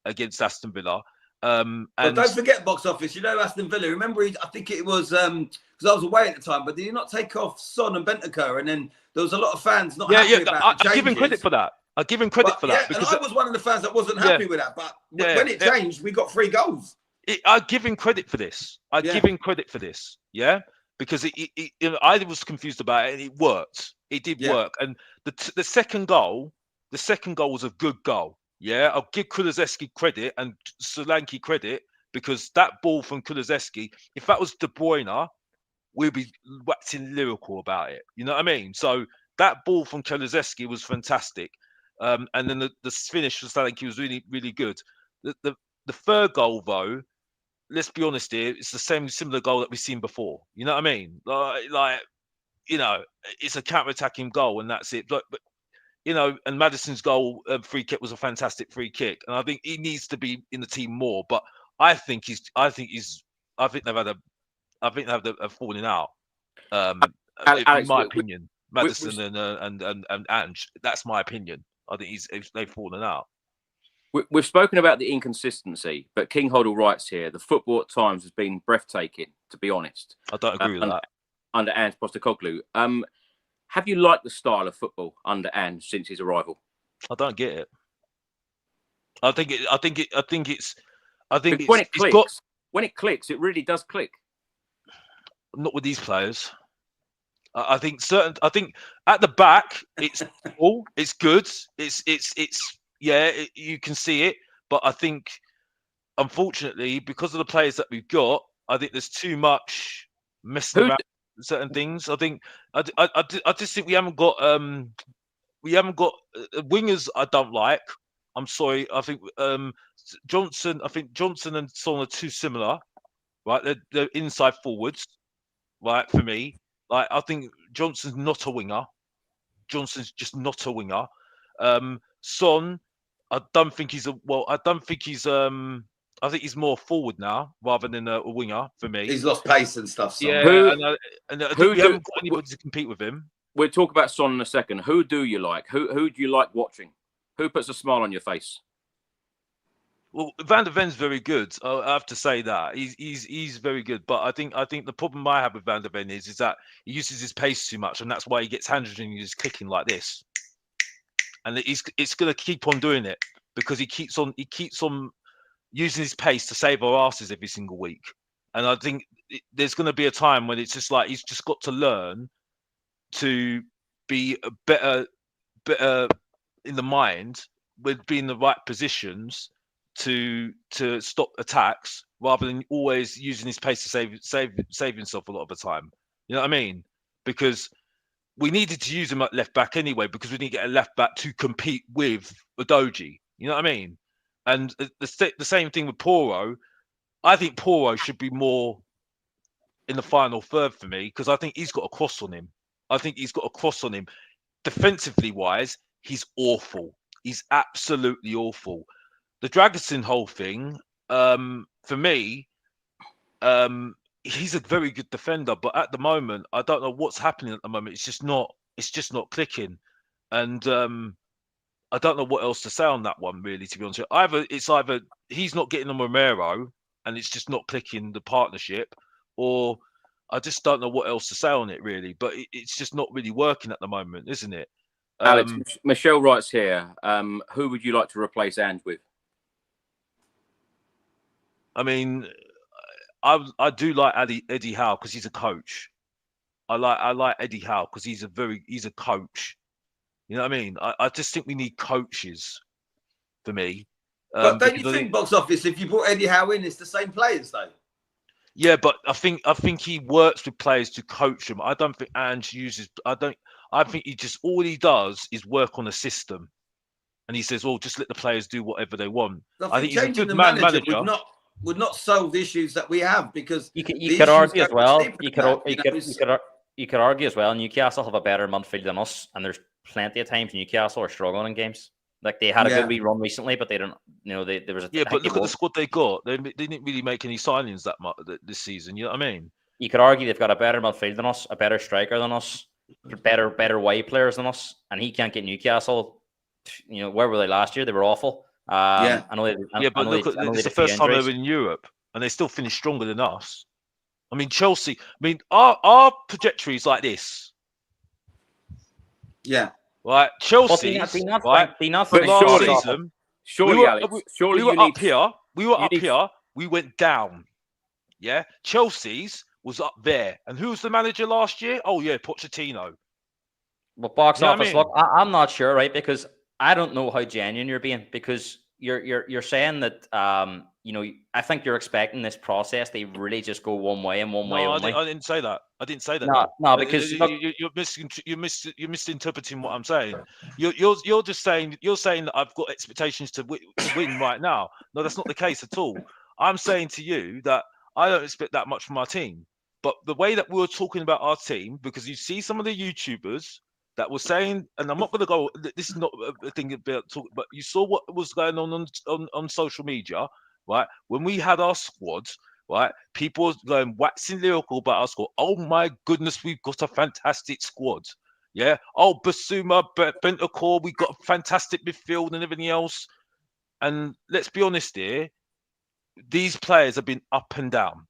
Villa. But don't forget, box office. Aston Villa. Remember, I think it was because I was away at the time. But did he not take off Son and Bentancur? And then there was a lot of fans not happy about the I give him credit for that. I give him credit for that. Because I was one of the fans that wasn't happy with that. But when it changed, we got 3 goals. I give him credit for this. Give him credit for this. Yeah, because I was confused about it, and it worked. It did work. And the second goal was a good goal. Yeah, I'll give Kulusevski credit and Solanke credit, because that ball from Kulusevski, if that was De Bruyne, we'd be waxing lyrical about it. You know what I mean? So that ball from Kulusevski was fantastic. And then the finish for Solanke was really, really good. The third goal, though, let's be honest here, it's the similar goal that we've seen before. You know what I mean? Like it's a counter-attacking goal, and that's it. But and Maddison's goal free kick was a fantastic free kick, and I think he needs to be in the team more. But I think they've had a falling out. In my opinion, Maddison and Ange. That's my opinion. I think they've fallen out. We've spoken about the inconsistency, but King Hoddle writes here, the football at times has been breathtaking, to be honest. I don't agree with that. Under Ange Postecoglou. Have you liked the style of football under Ange since his arrival? I don't get it. I think when it clicks, it really does click. Not with these players. I think at the back, it's cool, it's good, you can see it, but I think, unfortunately, because of the players that we've got, I think there's too much messing around with certain things. I think I just think we haven't got wingers. I don't like. I'm sorry. I think Johnson and Son are too similar, right? They're inside forwards, right? For me, Like, I think Johnson's not a winger. Johnson's just not a winger. Son, I don't think he's I think he's more forward now rather than a winger for me. He's lost pace and stuff. Son. Yeah, and I think we haven't got anybody to compete with him. We'll talk about Son in a second. Who do you like? Who do you like watching? Who puts a smile on your face? Well, Van der Ven's very good. I have to say that he's very good. But I think the problem I have with Van der Ven is that he uses his pace too much, and that's why he gets handled and he's clicking like this. And it's going to keep on doing it because he keeps on using his pace to save our asses every single week. And I think there's going to be a time when it's just like he's just got to learn to be a better in the mind with being in the right positions to stop attacks rather than always using his pace to save himself a lot of the time. You know what I mean? Because we needed to use him at left back anyway because we didn't get a left back to compete with Udogie. You know what I mean? And the same thing with Porro. I think Porro should be more in the final third for me because I think he's got a cross on him. Defensively wise, he's awful. He's absolutely awful. The Dragusin whole thing, for me, he's a very good defender, but at the moment, I don't know what's happening at the moment. It's just not clicking. And I don't know what else to say on that one, really, to be honest. It's either he's not getting on Romero and it's just not clicking the partnership, or I just don't know what else to say on it, really. But it's just not really working at the moment, isn't it? Alex, Michelle writes here, who would you like to replace Ange with? I mean, I do like Eddie Howe because he's a coach. I like Eddie Howe because he's a coach. You know what I mean? I just think we need coaches for me. But don't you think, box office, if you brought Eddie Howe in, it's the same players though? Yeah, but I think he works with players to coach them. I don't think Ange uses. I think he just all he does is work on a system, and he says, "Oh, just let the players do whatever they want." I think he's a good manager. Would not solve the issues that we have because you could argue as well. You could argue as well. Newcastle have a better midfield than us, and there's plenty of times Newcastle are struggling in games. Like they had a good wee run recently, but they don't. You know, there was a but look at the squad they got. They didn't really make any signings that much this season. You know what I mean? You could argue they've got a better midfield than us, a better striker than us, better wide players than us, and he can't get Newcastle. You know, where were they last year? They were awful. But look, it's the first time they were in Europe, and they still finished stronger than us. I mean, Chelsea. I mean, our trajectory is like this. Yeah. Right, Chelsea. Right. But last season, we were up here. We went down. Yeah. Chelsea's was up there, and who was the manager last year? Oh yeah, Pochettino. Well, box office. Look, I'm not sure, right? Because I don't know how genuine you're being, because you're saying that you know, I think you're expecting this process to really just go one way and one way only. I didn't say that. I didn't say that. No, because you're misinterpreting what I'm saying. You're just saying that I've got expectations to win right now. No, that's not the case at all. I'm saying to you that I don't expect that much from our team. But the way that we were talking about our team, because you see some of the YouTubers that were saying, and I'm not going to go. This is not a thing about talk, but you saw what was going on social media, right? When we had our squad, right? People were going waxing lyrical about our squad. Oh my goodness, we've got a fantastic squad. Yeah. Oh, Basuma, Bentancur, we got a fantastic midfield and everything else. And let's be honest here, these players have been up and down.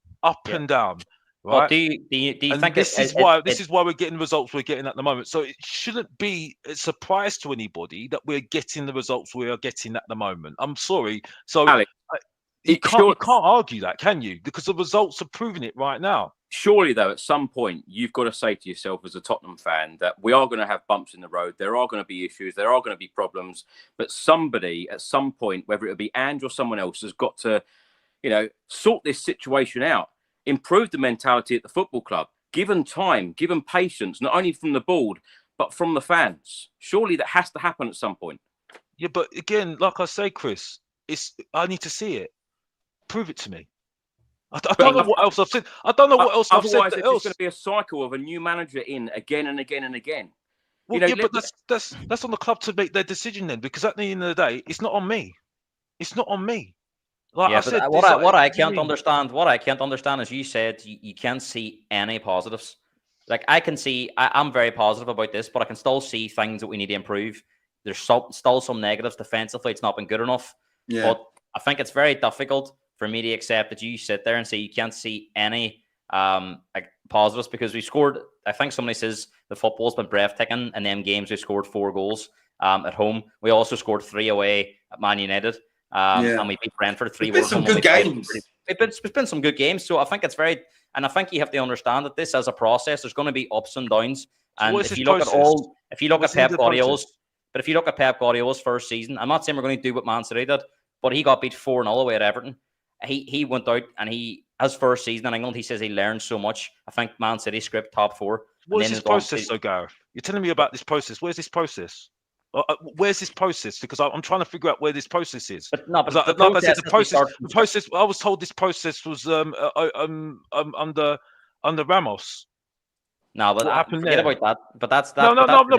And down. Right. Well, do you think this is why we're getting the results we're getting at the moment? So it shouldn't be a surprise to anybody that we're getting the results we are getting at the moment. I'm sorry. So Alex, you can't argue that, can you? Because the results are proving it right now. Surely, though, at some point, you've got to say to yourself as a Tottenham fan that we are going to have bumps in the road. There are going to be issues. There are going to be problems. But somebody at some point, whether it be Ange or someone else, has got to, you know, sort this situation out. Improve the mentality at the football club. Give them time. Give them patience, not only from the board, but from the fans. Surely that has to happen at some point. Yeah, but again, like I say, Chris, I need to see it. Prove it to me. I don't know what else I've said. I don't know what else I've said. Otherwise, it's just going to be a cycle of a new manager in again and again and again. Well, but that's on the club to make their decision then, because at the end of the day, it's not on me. It's not on me. Like I said, what I can't understand is you said you can't see any positives. Like I can see, I'm very positive about this, but I can still see things that we need to improve. There's still some negatives defensively. It's not been good enough. Yeah. But I think it's very difficult for me to accept that you sit there and say you can't see any positives, because we scored. I think somebody says the football's been breathtaking in them games. We scored 4 goals at home. We also scored 3 away at Man United. And we beat Brentford 3-1. It's been some good games. It's been some good games. So I think it's very, and I think you have to understand that this as a process, there's going to be ups and downs. And so if you look at Pep Guardiola's first season, I'm not saying we're going to do what Man City did, but he got beat 4-0 away at Everton. He went out and his first season in England, he says he learned so much. I think Man City script top 4. What is this process, though, Gareth? You're telling me about this process. Where's this process? Where's this process? Because I'm trying to figure out where this process is. But no, but the process. I was told this process was under Ramos. No, but what happened forget there? About that. But that's no.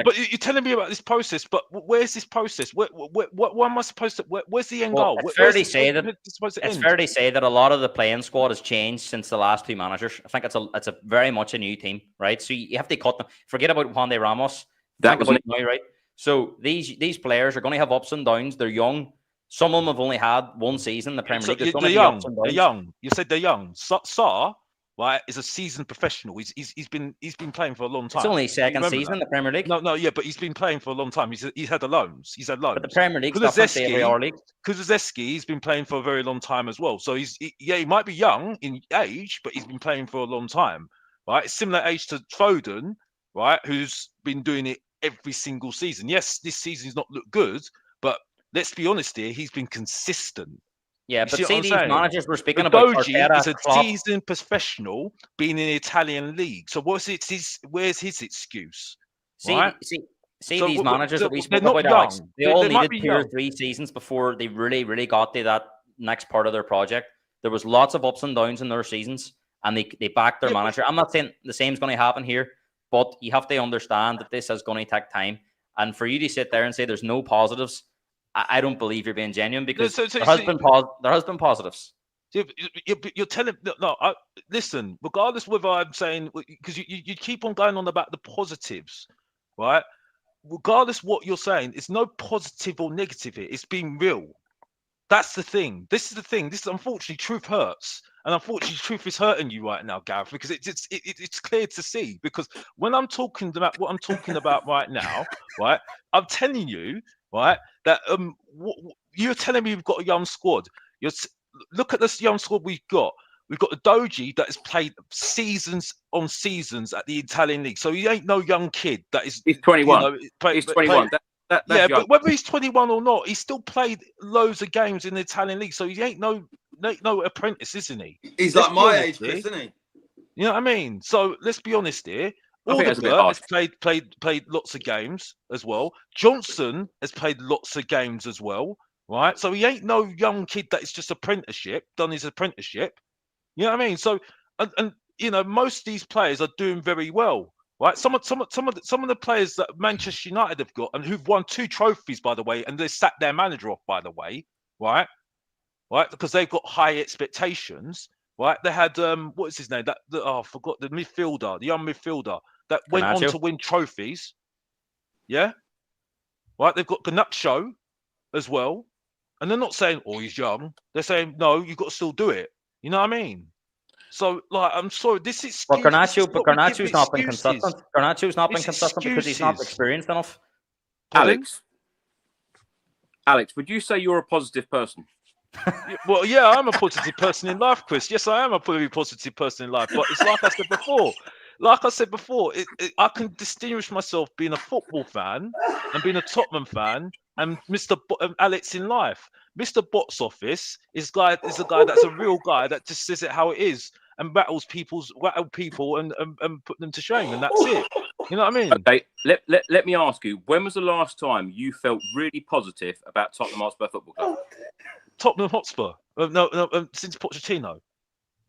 But you're telling me about this process. But where's this process? What am I supposed to? Where's the end goal? It's fair to say that a lot of the playing squad has changed since the last 2 managers. I think it's a very much a new team, right? So you have to cut them. Forget about Juan de Ramos. That was now, right? So these players are going to have ups and downs. They're young. Some of them have only had 1 season in the Premier League. They're young. They're young. You said they're young. Sarr, right, is a seasoned professional. He's been playing for a long time. It's only his second season in the Premier League. No, but he's been playing for a long time. He's had the loans. He's had loans. But the Premier League different to every other league. Kulusevski, he's been playing for a very long time as well. So he might be young in age, but he's been playing for a long time, right? Similar age to Foden, right, who's been doing it every single season. Yes, this season's not looked good, but let's be honest here, he's been consistent. Yeah, but see these managers we're speaking about. Doji is a seasoned professional being in the Italian league. So where's his excuse? Right? See these managers that we spoke about, Alex, they all needed 2 or 3 seasons before they really got to that next part of their project. There was lots of ups and downs in their seasons, and they backed their manager. I'm not saying the same is going to happen here, but you have to understand that this is going to take time. And for you to sit there and say there's no positives, I don't believe you're being genuine, because there has been positives. You're telling listen, regardless whether I'm saying, because you keep on going on about the positives, right? Regardless what you're saying, it's no positive or negative here. It's being real. That's the thing. This is the thing. This is, unfortunately, truth hurts, and unfortunately, truth is hurting you right now, Gareth, because it's clear to see. Because when I'm talking about what I'm talking about right now, right, I'm telling you, right, that you're telling me we've got a young squad. Look at this young squad we've got. We've got a Doji that has played seasons on seasons at the Italian league, so he ain't no young kid. He's 21. He's 21. That's young. But whether he's 21 or not, he's still played loads of games in the Italian league, so he ain't no apprentice, isn't he? He's like my age, Chris, isn't he? You know what I mean? So let's be honest here. Alderberg has played lots of games as well. Johnson has played lots of games as well, right? So he ain't no young kid that is just done his apprenticeship. You know what I mean? So and you know, most of these players are doing very well, right? Some of the players that Manchester United have got and who've won 2 trophies, by the way, and they sat their manager off, by the way, right? Because they've got high expectations. Right, they had what is his name? I forgot the midfielder, the young midfielder that went on to win trophies. Yeah, right. They've got Garnacho as well, and they're not saying, "Oh, he's young." They're saying, "No, you've got to still do it." You know what I mean? So, like, I'm sorry, this is. But Garnacho's not been consistent. Garnacho's not been consistent because he's not experienced enough. Alex, would you say you're a positive person? Well, yeah, I'm a positive person in life, Chris. Yes, I am a very positive person in life. But it's like I said before. I can distinguish myself being a football fan and being a Tottenham fan and Alex in life. Mr. Box Office is a guy that's a real guy that just says it how it is and rattle people and put them to shame, and that's it. You know what I mean? Okay, let me ask you, when was the last time you felt really positive about Tottenham Hotspur Football Club? Tottenham Hotspur? No, since Pochettino.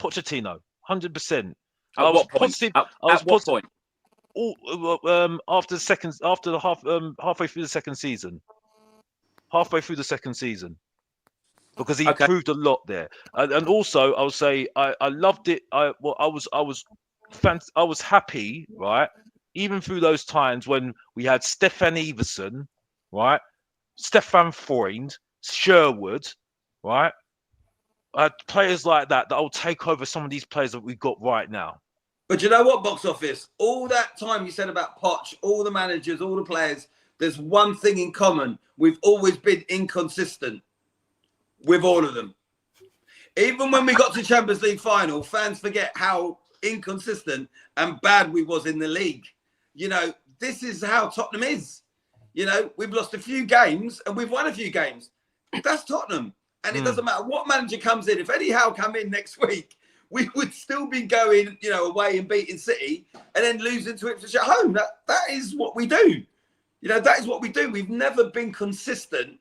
Pochettino, 100%. At what point? Positive. At what point? After the halfway through the second season. Halfway through the second season. Because he improved a lot there. And also, I would say I loved it. I was happy, right? Even through those times when we had Stefan Everson, right? Stefan Freund, Sherwood, right? I had players like that will take over some of these players that we've got right now. But you know what, box office? All that time you said about Poch, all the managers, all the players, there's one thing in common. We've always been inconsistent with all of them. Even when we got to Champions League final, fans forget how inconsistent and bad we was in the league. You know, this is how Tottenham is. You know, we've lost a few games and we've won a few games. That's Tottenham. And it doesn't matter what manager comes in. If Eddie Howe come in next week, we would still be going, you know, away and beating City and then losing to Ipswich at home. That is what we do. You know, that is what we do. We've never been consistent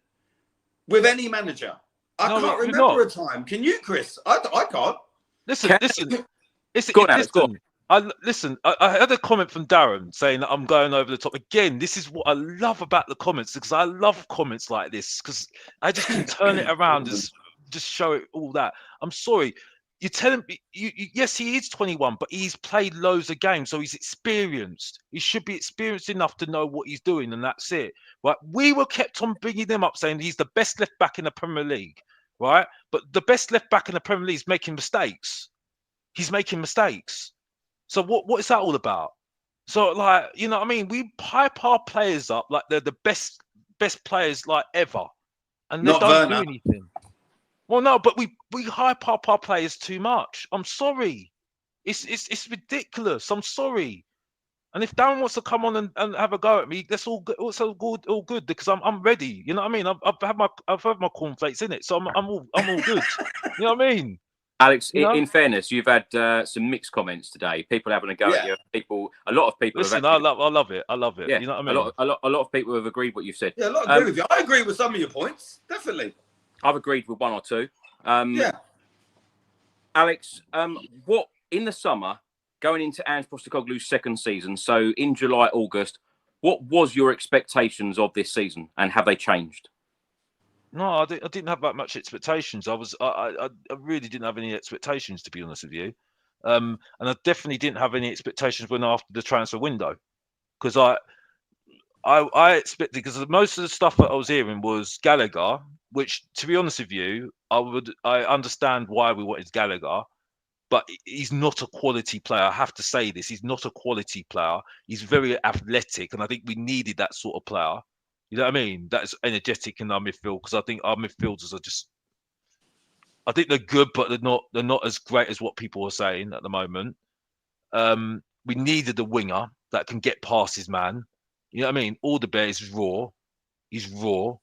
with any manager. I can't remember a time. Can you, Chris? I can't. Listen. I had a comment from Darren saying that I'm going over the top. Again, this is what I love about the comments, because I love comments like this, because I just can turn it around and just show it all that. I'm sorry. You're telling me, yes, he is 21, but he's played loads of games, so he's experienced. He should be experienced enough to know what he's doing, and that's it. Right? We were kept on bringing him up, saying he's the best left back in the Premier League, right? But the best left back in the Premier League is making mistakes. He's making mistakes. So what is that all about? So, like, you know what I mean? We hype our players up like they're the best players like ever, and they don't do anything. Well, no, but we hype up our players too much. I'm sorry. It's ridiculous. I'm sorry. And if Darren wants to come on and have a go at me, that's all good. It's all good because I'm ready. You know what I mean? I've had my cornflakes in it, so I'm all good. You know what I mean? Alex, in fairness, you've had some mixed comments today. People having a go at you. A lot of people. Listen, I love it. I love it. Yeah, you know what I mean? A lot of people have agreed what you've said. Yeah, a lot agree with you. I agree with some of your points. Definitely. I've agreed with one or two. Alex, what in the summer, going into Ange Postecoglou's second season, so in July, August, what was your expectations of this season, and have they changed? No, I didn't have that much expectations. I really didn't have any expectations, to be honest with you. And I definitely didn't have any expectations when after the transfer window, because I expected, because most of the stuff that I was hearing was Gallagher, which, to be honest with you, I understand why we wanted Gallagher, but he's not a quality player. I have to say this: he's not a quality player. He's very athletic, and I think we needed that sort of player. You know what I mean? That's energetic in our midfield, because I think our midfielders are I think they're good, but they're not as great as what people are saying at the moment. We needed a winger that can get past his man. You know what I mean? Alderweireld is raw. He's raw.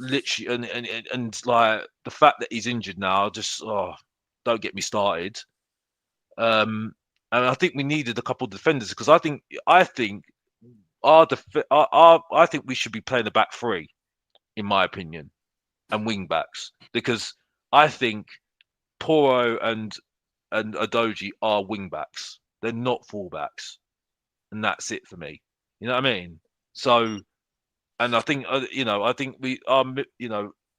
Literally, and like the fact that he's injured now, just don't get me started. And I think we needed a couple of defenders, because I think we should be playing a back three, in my opinion, and wing backs, because I think Poro and Adoji are wing backs. They're not full backs, and that's it for me. You know what I mean? So. And I think I think we are.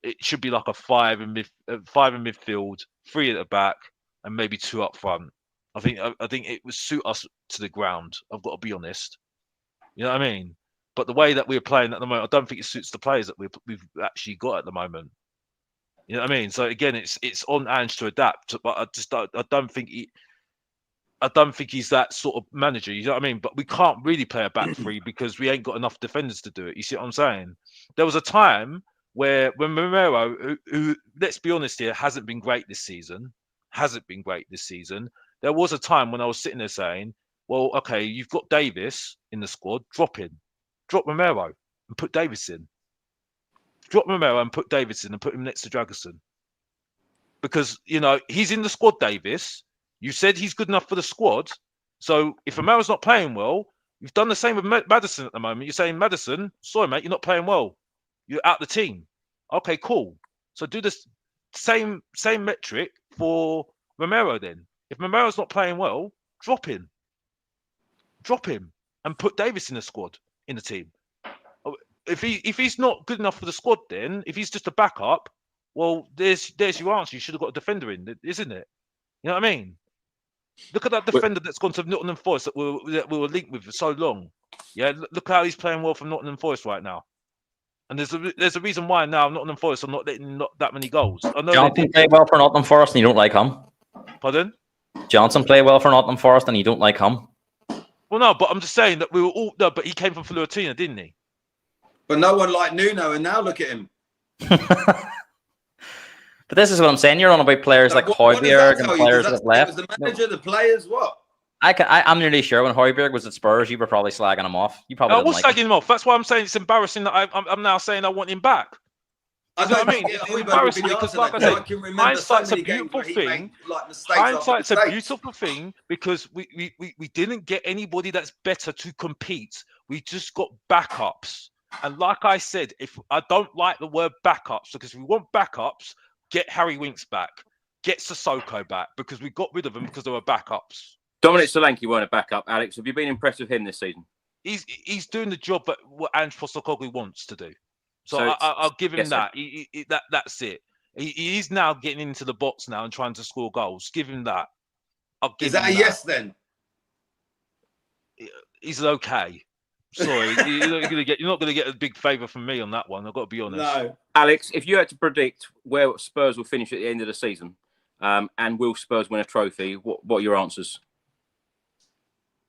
It should be like a five in midfield, 3 at the back, and maybe 2 up front. I think it would suit us to the ground. I've got to be honest. You know what I mean? But the way that we're playing at the moment, I don't think it suits the players that we've actually got at the moment. You know what I mean? So again, it's on Ange to adapt. But I don't think he's that sort of manager, you know what I mean? But we can't really play a back three because we ain't got enough defenders to do it. You see what I'm saying? There was a time when Romero, who let's be honest here, hasn't been great this season. There was a time when I was sitting there saying, well, okay, you've got Davis in the squad, drop Romero and put Davis in. Drop Romero and put Davis in and put him next to Dragusin. Because, he's in the squad, Davis. You said he's good enough for the squad. So if Romero's not playing well, you've done the same with Maddison at the moment. You're saying, Maddison, sorry, mate, you're not playing well. You're out the team. Okay, cool. So do the same metric for Romero then. If Romero's not playing well, drop him, and put Davis in the squad, in the team. If he's not good enough for the squad, then if he's just a backup, well, there's your answer. You should have got a defender in, isn't it? You know what I mean? Look at that defender that's gone to Nottingham Forest that we were linked with for so long. Yeah, look how he's playing well for Nottingham Forest right now. And there's a reason why now Nottingham Forest are not letting not that many goals. I know Johnson played well for Nottingham Forest, and you don't like him. Pardon? Johnson played well for Nottingham Forest, and you don't like him. Well, no, but I'm just saying that we were all no, but he came from Fiorentina, didn't he? But no one liked Nuno, and now look at him. But this is what I'm saying. You're on about players like Højbjerg and players that left. Was the manager, the players, what? I'm nearly sure when Højbjerg was at Spurs, you were probably slagging him off. You probably I was slagging him off. That's why I'm saying it's embarrassing that I'm now saying I want him back. You know what I mean? It's embarrassing because, like I said, hindsight's a beautiful thing. Hindsight's a beautiful thing because we didn't get anybody that's better to compete. We just got backups. And like I said, if I don't like the word backups, because if we want backups, get Harry Winks back, get Sissoko back, because we got rid of them because they were backups. Dominic Solanke weren't a backup. Alex, have you been impressed with him this season? He's doing the job that what Ange Postecoglou wants to do. So I'll give him that. That's it. He's now getting into the box now and trying to score goals. Give him that. Is that a yes then? He's okay. Sorry, you're not gonna get a big favour from me on that one. I've got to be honest. No, Alex, if you had to predict where Spurs will finish at the end of the season, and will Spurs win a trophy, what are your answers?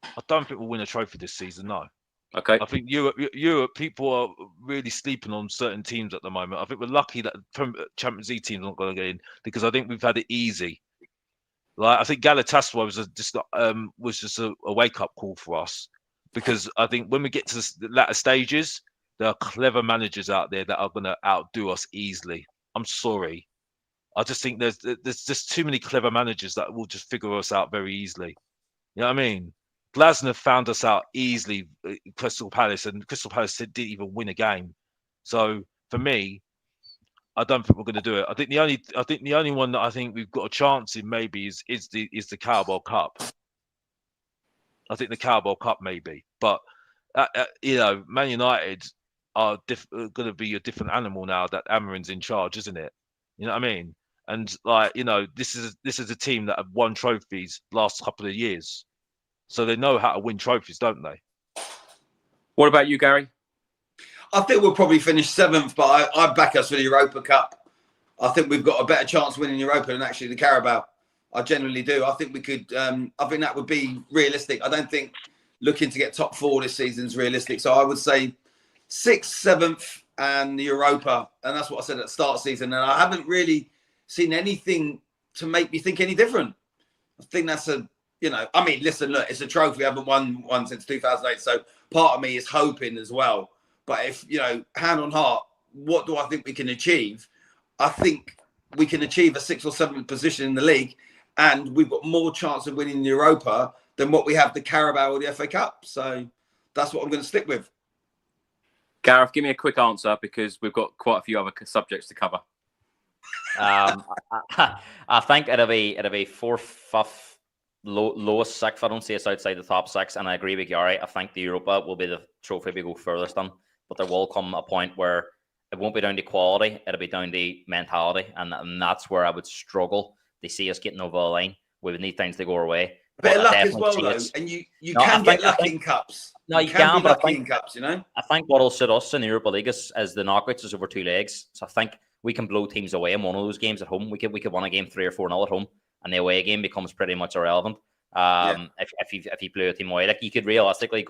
I don't think we'll win a trophy this season. No. Okay. I think Europe people are really sleeping on certain teams at the moment. I think we're lucky that Champions League teams aren't going to get in because I think we've had it easy. Like I think Galatasaray was just a wake up call for us. Because I think when we get to the latter stages, there are clever managers out there that are going to outdo us easily. I'm sorry. I just think there's just too many clever managers that will just figure us out very easily. You know what I mean? Glasner found us out easily, Crystal Palace, and Crystal Palace didn't even win a game. So for me, I don't think we're going to do it. I think the only one that I think we've got a chance in maybe is the Carabao Cup. I think the Carabao Cup maybe, but Man United are going to be a different animal now that Amorim's in charge, isn't it? You know what I mean? And this is a team that have won trophies last couple of years, so they know how to win trophies, don't they? What about you, Gary? I think we'll probably finish 7th, but I back us for the Europa Cup. I think we've got a better chance of winning Europa than actually the Carabao. I genuinely do. I think we could. I think that would be realistic. I don't think looking to get top 4 this season is realistic. So I would say 6th, 7th, and the Europa, and that's what I said at the start of the season. And I haven't really seen anything to make me think any different. I think that's I mean, listen, look, it's a trophy. I haven't won one since 2008. So part of me is hoping as well. But if hand on heart, what do I think we can achieve? I think we can achieve a 6th or 7th position in the league. And we've got more chance of winning the Europa than what we have the Carabao or the FA Cup. So that's what I'm going to stick with. Gareth, give me a quick answer because we've got quite a few other subjects to cover. I think it'll be 4th, 5th, lowest 6th. I don't see us outside the top 6, and I agree with Gary. I think the Europa will be the trophy we go furthest on, but there will come a point where it won't be down to quality; it'll be down to mentality, and that's where I would struggle. They see us getting over the line. We would need things to go our way. A bit of luck as well, though. And you can get lucky in cups. No, you can, but I think in cups, I think what'll suit us in the Europa League is the knockouts is over 2 legs. So I think we can blow teams away in one of those games at home. We could win a game 3 or 4-0 at home, and the away game becomes pretty much irrelevant. If you blew a team away, like you could realistically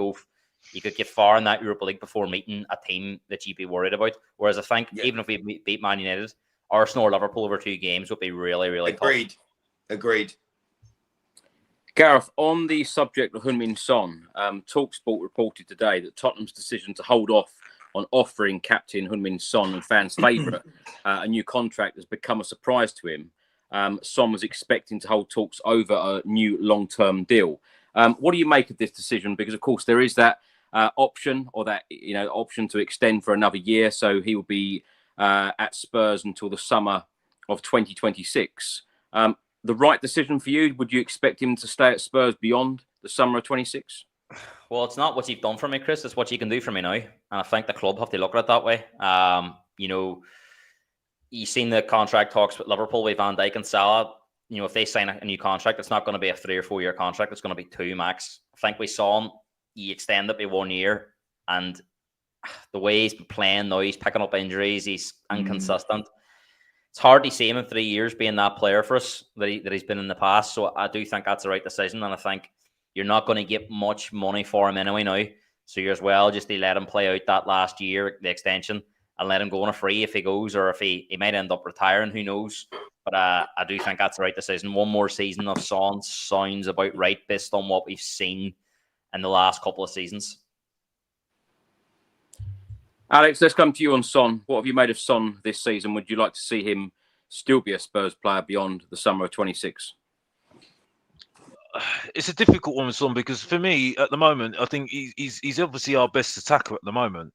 you could get far in that Europa League before meeting a team that you'd be worried about. Whereas I think even if we beat Man United, Arsenal or Liverpool over 2 games would be really, really tough. Agreed. Gareth, on the subject of Heung-min Son, TalkSport reported today that Tottenham's decision to hold off on offering captain Heung-min Son and fans' favourite a new contract has become a surprise to him. Son was expecting to hold talks over a new long-term deal. What do you make of this decision? Because, of course, there is that option option to extend for another year. So he will be at Spurs until the summer of 2026. the right decision for you? Would you expect him to stay at Spurs beyond the summer of 26? Well, it's not what you've done for me, Chris. It's what you can do for me now. And I think the club have to look at it that way. You know, you've seen the contract talks with Liverpool with Van Dijk and Salah. You know, if they sign a new contract, it's not going to be a 3 or 4 year contract. It's going to be 2 max. I think we saw him. He extended it by 1 year. And the way he's been playing now, he's picking up injuries. He's inconsistent. It's hard to see him in 3 years being that player for us that he's been in the past. So I do think that's the right decision. And I think you're not going to get much money for him anyway now. So you're as well just to let him play out that last year, the extension, and let him go on a free if he goes, or if he might end up retiring, who knows. But I do think that's the right decision. 1 more season of Son sounds about right based on what we've seen in the last couple of seasons. Alex, let's come to you on Son. What have you made of Son this season? Would you like to see him still be a Spurs player beyond the summer of 26? It's a difficult one with Son because for me, at the moment, I think he's obviously our best attacker at the moment.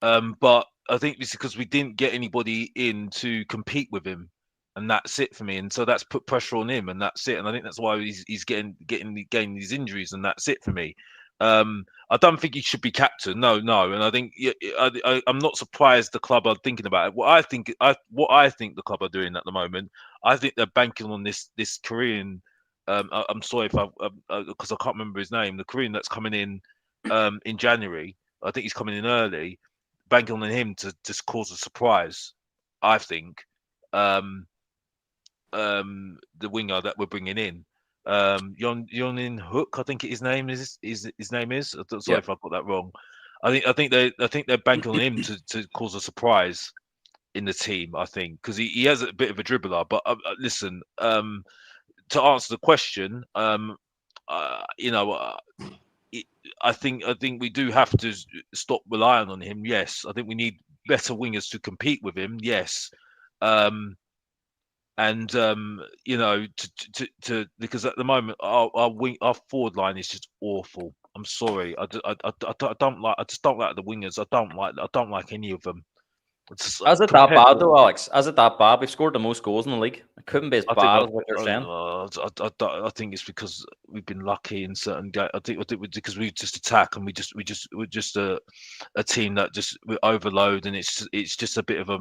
But I think it's because we didn't get anybody in to compete with him. And that's it for me. And so that's put pressure on him, and that's it. And I think that's why he's getting these injuries, and that's it for me. I don't think he should be captain. No. And I think I'm not surprised the club are thinking about it. What I think the club are doing at the moment, I think they're banking on this Korean. I'm sorry if because I can't remember his name. The Korean that's coming in January. I think he's coming in early. Banking on him to just cause a surprise. I think. The winger that we're bringing in, Yonin Hook, I think his name is. Sorry if I got that wrong. I think they're banking on him to cause a surprise in the team. I think because he has a bit of a dribbler. But listen, to answer the question, I think we do have to stop relying on him. Yes, I think we need better wingers to compete with him. Yes. And because at the moment our forward line is just awful. I'm sorry, I don't like the wingers. I don't like any of them. Is it that bad though, Alex? Is it that bad? We've scored the most goals in the league. It couldn't be as bad as what you're saying. I think it's because we've been lucky in certain games. I think because we just attack and we're just a team that we overload, and it's just a bit of a.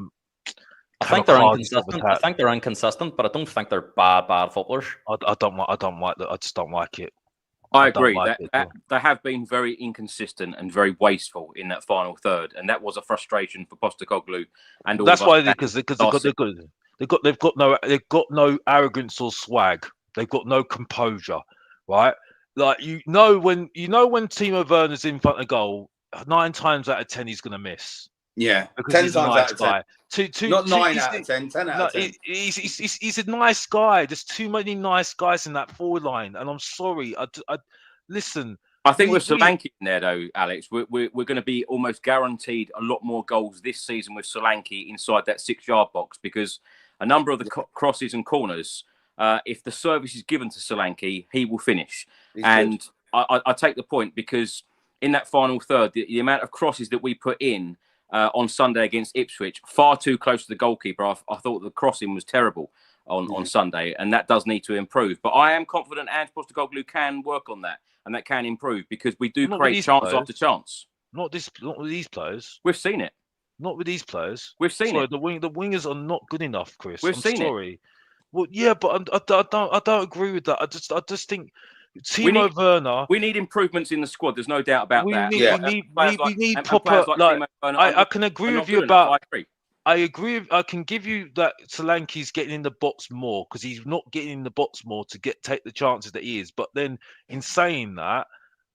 I think they're inconsistent. I think they're inconsistent, but I don't think they're bad footballers. I don't like that. I just don't like it. I agree. They have been very inconsistent and very wasteful in that final third, and that was a frustration for Postecoglou. And that's why because they're good. They've got no arrogance or swag. They've got no composure, right? Like when Timo Werner's in front of goal, 9 times out of 10 he's going to miss. Yeah, because 10 he's times a nice out of 10. guy. Not 9 out of 10, 10 out of 10. He's a nice guy. There's too many nice guys in that forward line, and I'm sorry. Listen. I think with Solanke in there, though, Alex, we're going to be almost guaranteed a lot more goals this season with Solanke inside that 6-yard box, because a number of the crosses and corners, if the service is given to Solanke, he will finish. And I take the point because in that final third, the amount of crosses that we put in on Sunday against Ipswich, far too close to the goalkeeper. I thought the crossing was terrible on Sunday, and that does need to improve. But I am confident Ange Postecoglou can work on that, and that can improve because we do create chance after chance. Not with these players. We've seen it. Not with these players. We've seen it. The wingers are not good enough, Chris. We've seen it. Well, yeah, but I don't agree with that. I just think. Timo Werner. We need improvements in the squad. There's no doubt about that. We need proper. I can agree with you about. I agree. I can give you that Solanke's getting in the box more because he's not getting in the box more to take the chances that he is. But then, in saying that,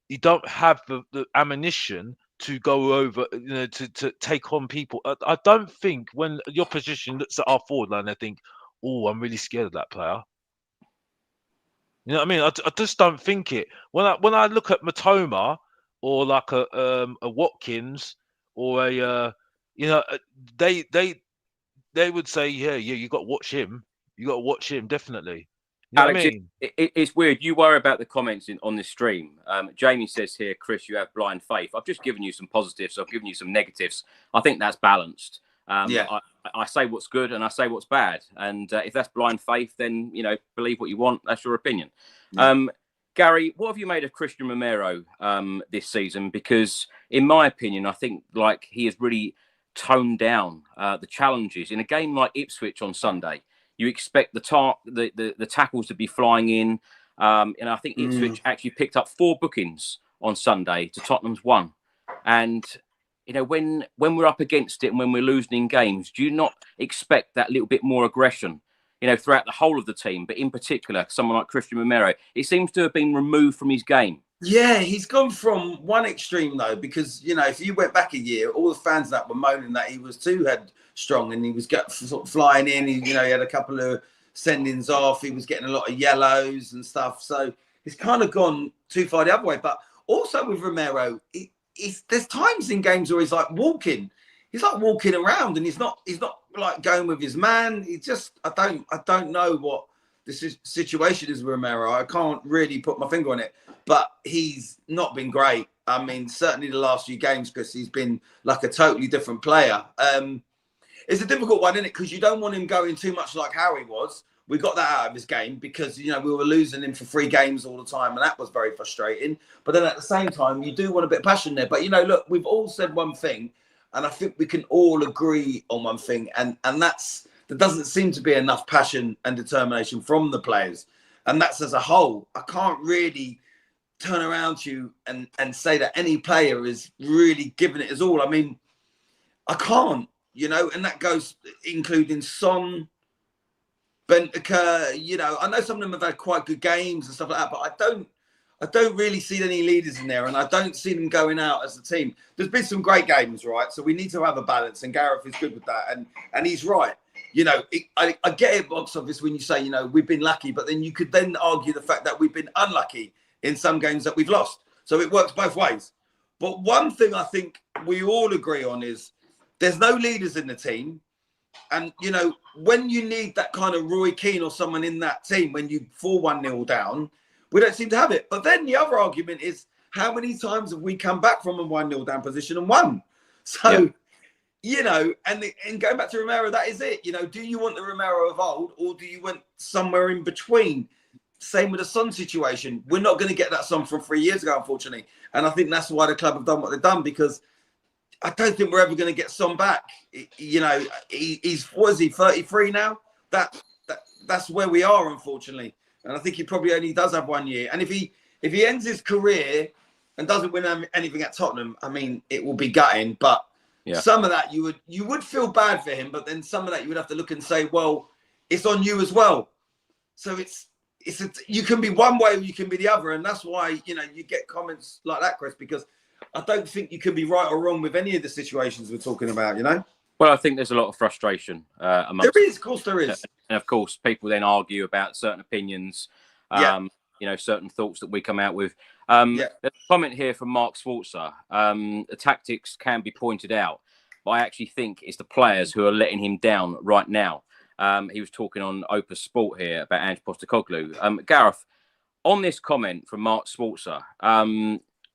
you don't have the ammunition to go over, to take on people. I don't think when the opposition looks at our forward line, they think, "Oh, I'm really scared of that player." You know what I mean? I just don't think it. When I look at Matoma or like a Watkins or they would say, yeah, you got to watch him. You got to watch him definitely. You know Alex, what I mean? It's weird. You worry about the comments on this stream. Jamie says here, Chris, you have blind faith. I've just given you some positives. I've given you some negatives. I think that's balanced. I say what's good and I say what's bad. And if that's blind faith, then, believe what you want. That's your opinion. Yeah. Gary, what have you made of Christian Romero this season? Because in my opinion, I think he has really toned down the challenges. In a game like Ipswich on Sunday, you expect the tackles to be flying in. And I think Ipswich actually picked up 4 bookings on Sunday to Tottenham's 1. And when we're up against it and when we're losing in games, do you not expect that little bit more aggression, throughout the whole of the team, but in particular, someone like Christian Romero? It seems to have been removed from his game. Yeah, he's gone from one extreme, though, because, if you went back a year, all the fans that were moaning that he was too headstrong and he was sort of flying in. He had a couple of sendings off. He was getting a lot of yellows and stuff. So he's kind of gone too far the other way. But also with Romero, there's times in games where he's like walking around and he's not like going with his man. He just, I don't know what the situation is with Romero. I can't really put my finger on it, but he's not been great. I mean, certainly the last few games, Chris, he's been like a totally different player. It's a difficult one, isn't it? Because you don't want him going too much like how he was. We got that out of his game because, we were losing him for 3 games all the time. And that was very frustrating. But then at the same time, you do want a bit of passion there. But, look, we've all said one thing. And I think we can all agree on one thing. And there doesn't seem to be enough passion and determination from the players. And that's as a whole. I can't really turn around to you and say that any player is really giving it his all. I mean, I can't, and that goes including Son, Bentaker, I know some of them have had quite good games and stuff like that, but I don't really see any leaders in there, and I don't see them going out as a team. There's been some great games, right? So we need to have a balance, and Gareth is good with that, and he's right. I get it, box office, when you say, we've been lucky, but then you could then argue the fact that we've been unlucky in some games that we've lost. So it works both ways. But one thing I think we all agree on is there's no leaders in the team. And, when you need that kind of Roy Keane or someone in that team, when you fall 1-0 down, we don't seem to have it. But then the other argument is, how many times have we come back from a 1-0 down position and won? So, and going back to Romero, that is it. Do you want the Romero of old, or do you want somewhere in between? Same with the Son situation. We're not going to get that Son from 3 years ago, unfortunately. And I think that's why the club have done what they've done, because I don't think we're ever going to get Son back. He's, what is he, 33 now? That's where we are, unfortunately. And I think he probably only does have 1 year. And if he ends his career and doesn't win anything at Tottenham, I mean, it will be gutting. But some of that you would feel bad for him. But then some of that you would have to look and say, well, it's on you as well. So you can be one way or you can be the other. And that's why, you get comments like that, Chris, because I don't think you can be right or wrong with any of the situations we're talking about, Well, I think there's a lot of frustration amongst. There is, of course, there is. And of course, people then argue about certain opinions, certain thoughts that we come out with. There's a comment here from Mark Schwarzer. The tactics can be pointed out, but I actually think it's the players who are letting him down right now. He was talking on Opus Sport here about Ange Postecoglou. Gareth, on this comment from Mark Schwarzer,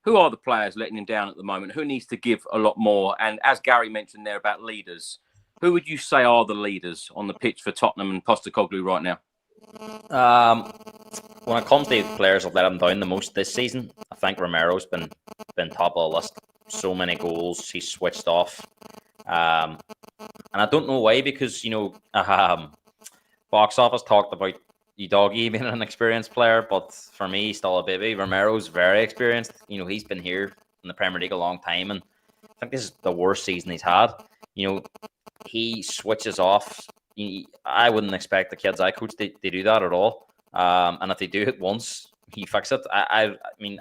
who are the players letting him down at the moment? Who needs to give a lot more? And as Gary mentioned there about leaders, who would you say are the leaders on the pitch for Tottenham and Postecoglou right now? When it comes to players that let him down the most this season, I think Romero's been top of the list. So many goals, he's switched off. And I don't know why, because, box office talked about Udogie being an experienced player, but for me, he's still a baby. Romero's very experienced. He's been here in the Premier League a long time, and I think this is the worst season he's had. He switches off. I wouldn't expect the kids I coach to do that at all. And if they do it once, he fix it. I mean,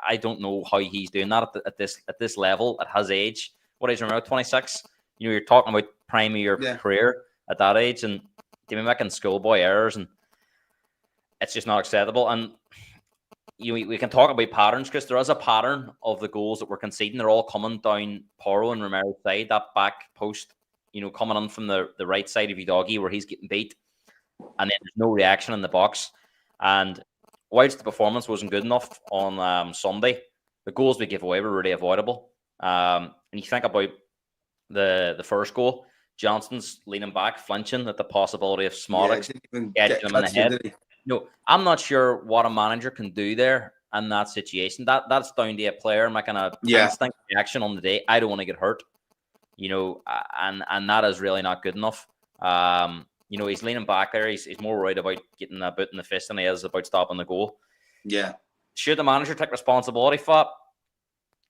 I don't know how he's doing that at this level, at his age. What age is Romero? 26. You're talking about prime of your career at that age, and to be making schoolboy errors, and it's just not acceptable. And we can talk about patterns, Chris. There is a pattern of the goals that we're conceding. They're all coming down Porro and Romero's side, that back post, coming in from the right side of Udogie where he's getting beat. And then there's no reaction in the box. And whilst the performance wasn't good enough on Sunday, the goals we give away were really avoidable. And you think about the first goal, Johnson's leaning back, flinching at the possibility of Smodics didn't even getting get him in the touched, did he? head. No, I'm not sure what a manager can do there in that situation. That's down to a player, my kind of instinct reaction on the day. I don't want to get hurt, and that is really not good enough. He's leaning back there. He's more worried about getting a boot in the fist than he is about stopping the goal. Yeah. Should the manager take responsibility for it?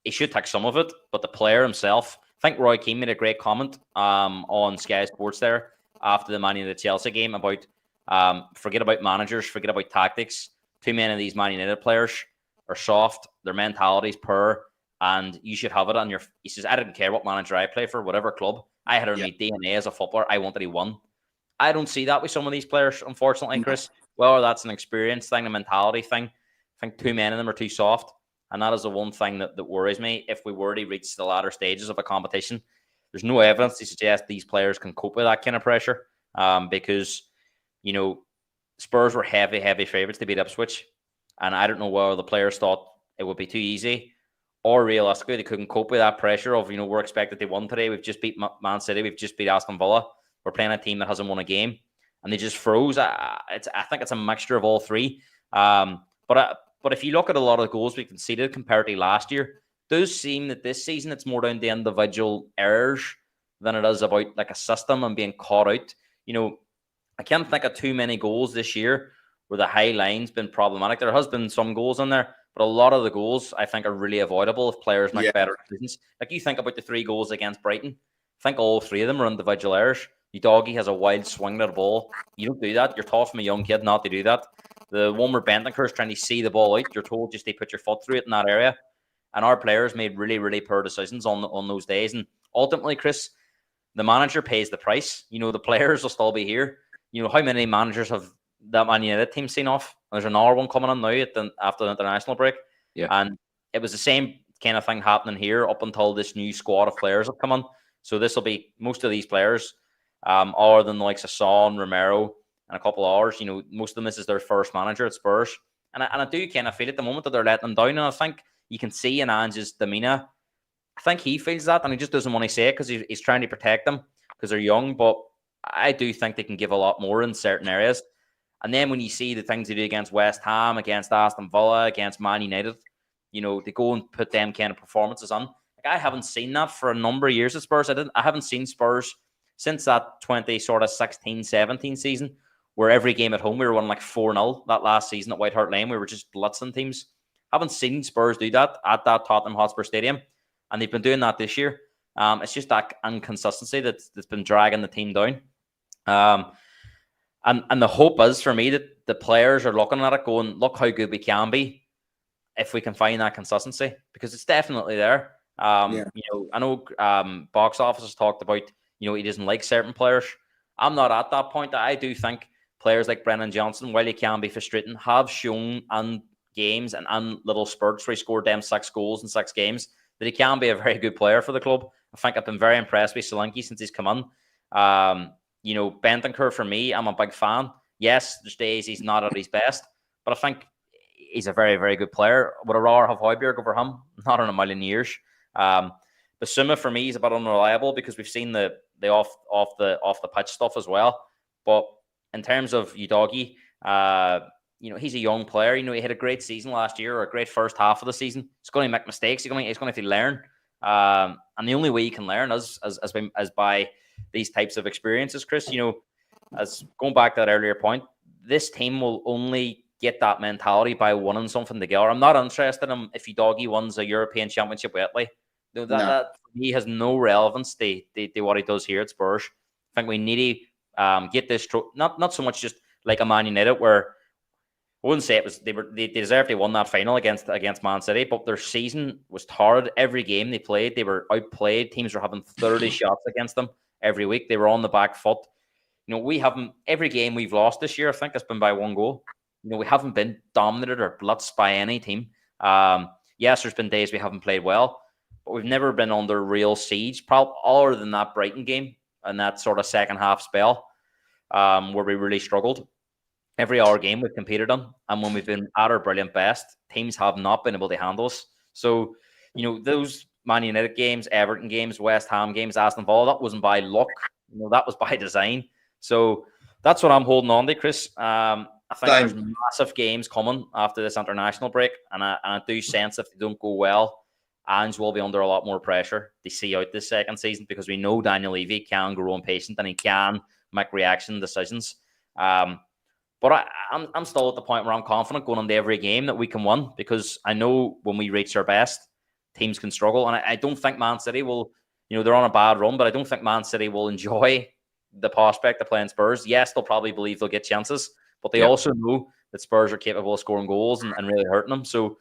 He should take some of it, but the player himself. I think Roy Keane made a great comment on Sky Sports there after the Man United Chelsea game about forget about managers, forget about tactics. Too many of these Man United players are soft, their mentality's poor, and you should have it on your. He says, I didn't care what manager I play for, whatever club. I had it in my DNA as a footballer. I wanted he won. I don't see that with some of these players, unfortunately, Chris. Well, that's an experience thing, a mentality thing. I think too many of them are too soft. And that is the one thing that worries me. If we were to reach the latter stages of a competition, there's no evidence to suggest these players can cope with that kind of pressure. Because, Spurs were heavy favourites to beat Ipswich. And I don't know whether the players thought it would be too easy or realistically they couldn't cope with that pressure of, we're expected to win today. We've just beat Man City. We've just beat Aston Villa. We're playing a team that hasn't won a game. And they just froze. I think it's a mixture of all three. But if you look at a lot of the goals we conceded compared to last year, it does seem that this season it's more down to individual errors than it is about like a system and being caught out. I can't think of too many goals this year where the high line's been problematic. There has been some goals in there, but a lot of the goals I think are really avoidable if players make better decisions. Like you think about the 3 goals against Brighton, I think all 3 of them are individual errors. Doggy has a wild swing at the ball. You don't do that. You're taught from a young kid not to do that. The one where Bentancur is trying to see the ball out, you're told just to put your foot through it in that area. And our players made really, really poor decisions on those days. And ultimately, Chris, the manager pays the price. The players will still be here. How many managers have that Man United team seen off? There's another one coming on now after the international break. Yeah. And it was the same kind of thing happening here up until this new squad of players have come on. So this will be most of these players. Other than the likes of Son, Romero, and a couple of others, most of them, this is their first manager at Spurs. And I do kind of feel at the moment that they're letting them down. And I think you can see in Ange's demeanour, I think he feels that, and he just doesn't want to say it because he's trying to protect them because they're young. But I do think they can give a lot more in certain areas. And then when you see the things they do against West Ham, against Aston Villa, against Man United, they go and put them kind of performances on. Like I haven't seen that for a number of years at Spurs. I haven't seen Spurs since that 2016-17 season, where every game at home we were winning like 4-0 that last season at White Hart Lane. We were just blitzing teams. Haven't seen Spurs do that at that Tottenham Hotspur Stadium, and they've been doing that this year. It's just that inconsistency that's been dragging the team down. And the hope is for me that the players are looking at it going, look how good we can be if we can find that consistency, because it's definitely there. I know Box Office has talked about, he doesn't like certain players. I'm not at that point. I do think players like Brennan Johnson, while he can be frustrating, have shown in games and little spurts where he scored them 6 goals in 6 games that he can be a very good player for the club. I think I've been very impressed with Solanke since he's come on. Bentancur, for me, I'm a big fan. Yes, there's days he's not at his best, but I think he's a very, very good player. Would I rather have Højbjerg over him? Not in a million years. Basuma, for me, is a bit unreliable because we've seen the off the pitch stuff as well. But in terms of Udogie, he's a young player. He had a great season last year, or a great first half of the season. He's going to make mistakes. He's going to have to learn. And the only way you can learn is by these types of experiences, Chris. As going back to that earlier point, this team will only get that mentality by winning something together. I'm not interested in if Udogie wins a European Championship with Italy. That he has no relevance to what he does here at Spurs. I think we need to get this not so much just like a Man United, where I wouldn't say it was they deserved to win that final against Man City, but their season was torrid. Every game they played, they were outplayed. Teams were having 30 shots against them every week. They were on the back foot. We haven't, every game we've lost this year, I think it's been by 1 goal. We haven't been dominated or blitzed by any team. Yes, there's been days we haven't played well, but we've never been under real siege, probably other than that Brighton game and that sort of second half spell where we really struggled. Every other game we've competed on, and when we've been at our brilliant best, teams have not been able to handle us. So, those Man United games, Everton games, West Ham games, Aston Villa, that wasn't by luck. that was by design. So that's what I'm holding on to, Chris. I think there's massive games coming after this international break, and I do sense if they don't go well, Ange will be under a lot more pressure to see out this second season, because we know Daniel Levy can grow impatient and he can make reaction decisions. But I'm still at the point where I'm confident going into every game that we can win, because I know when we reach our best, teams can struggle. And I don't think Man City will, they're on a bad run, but I don't think Man City will enjoy the prospect of playing Spurs. Yes, they'll probably believe they'll get chances, but they also know that Spurs are capable of scoring goals and really hurting them. So,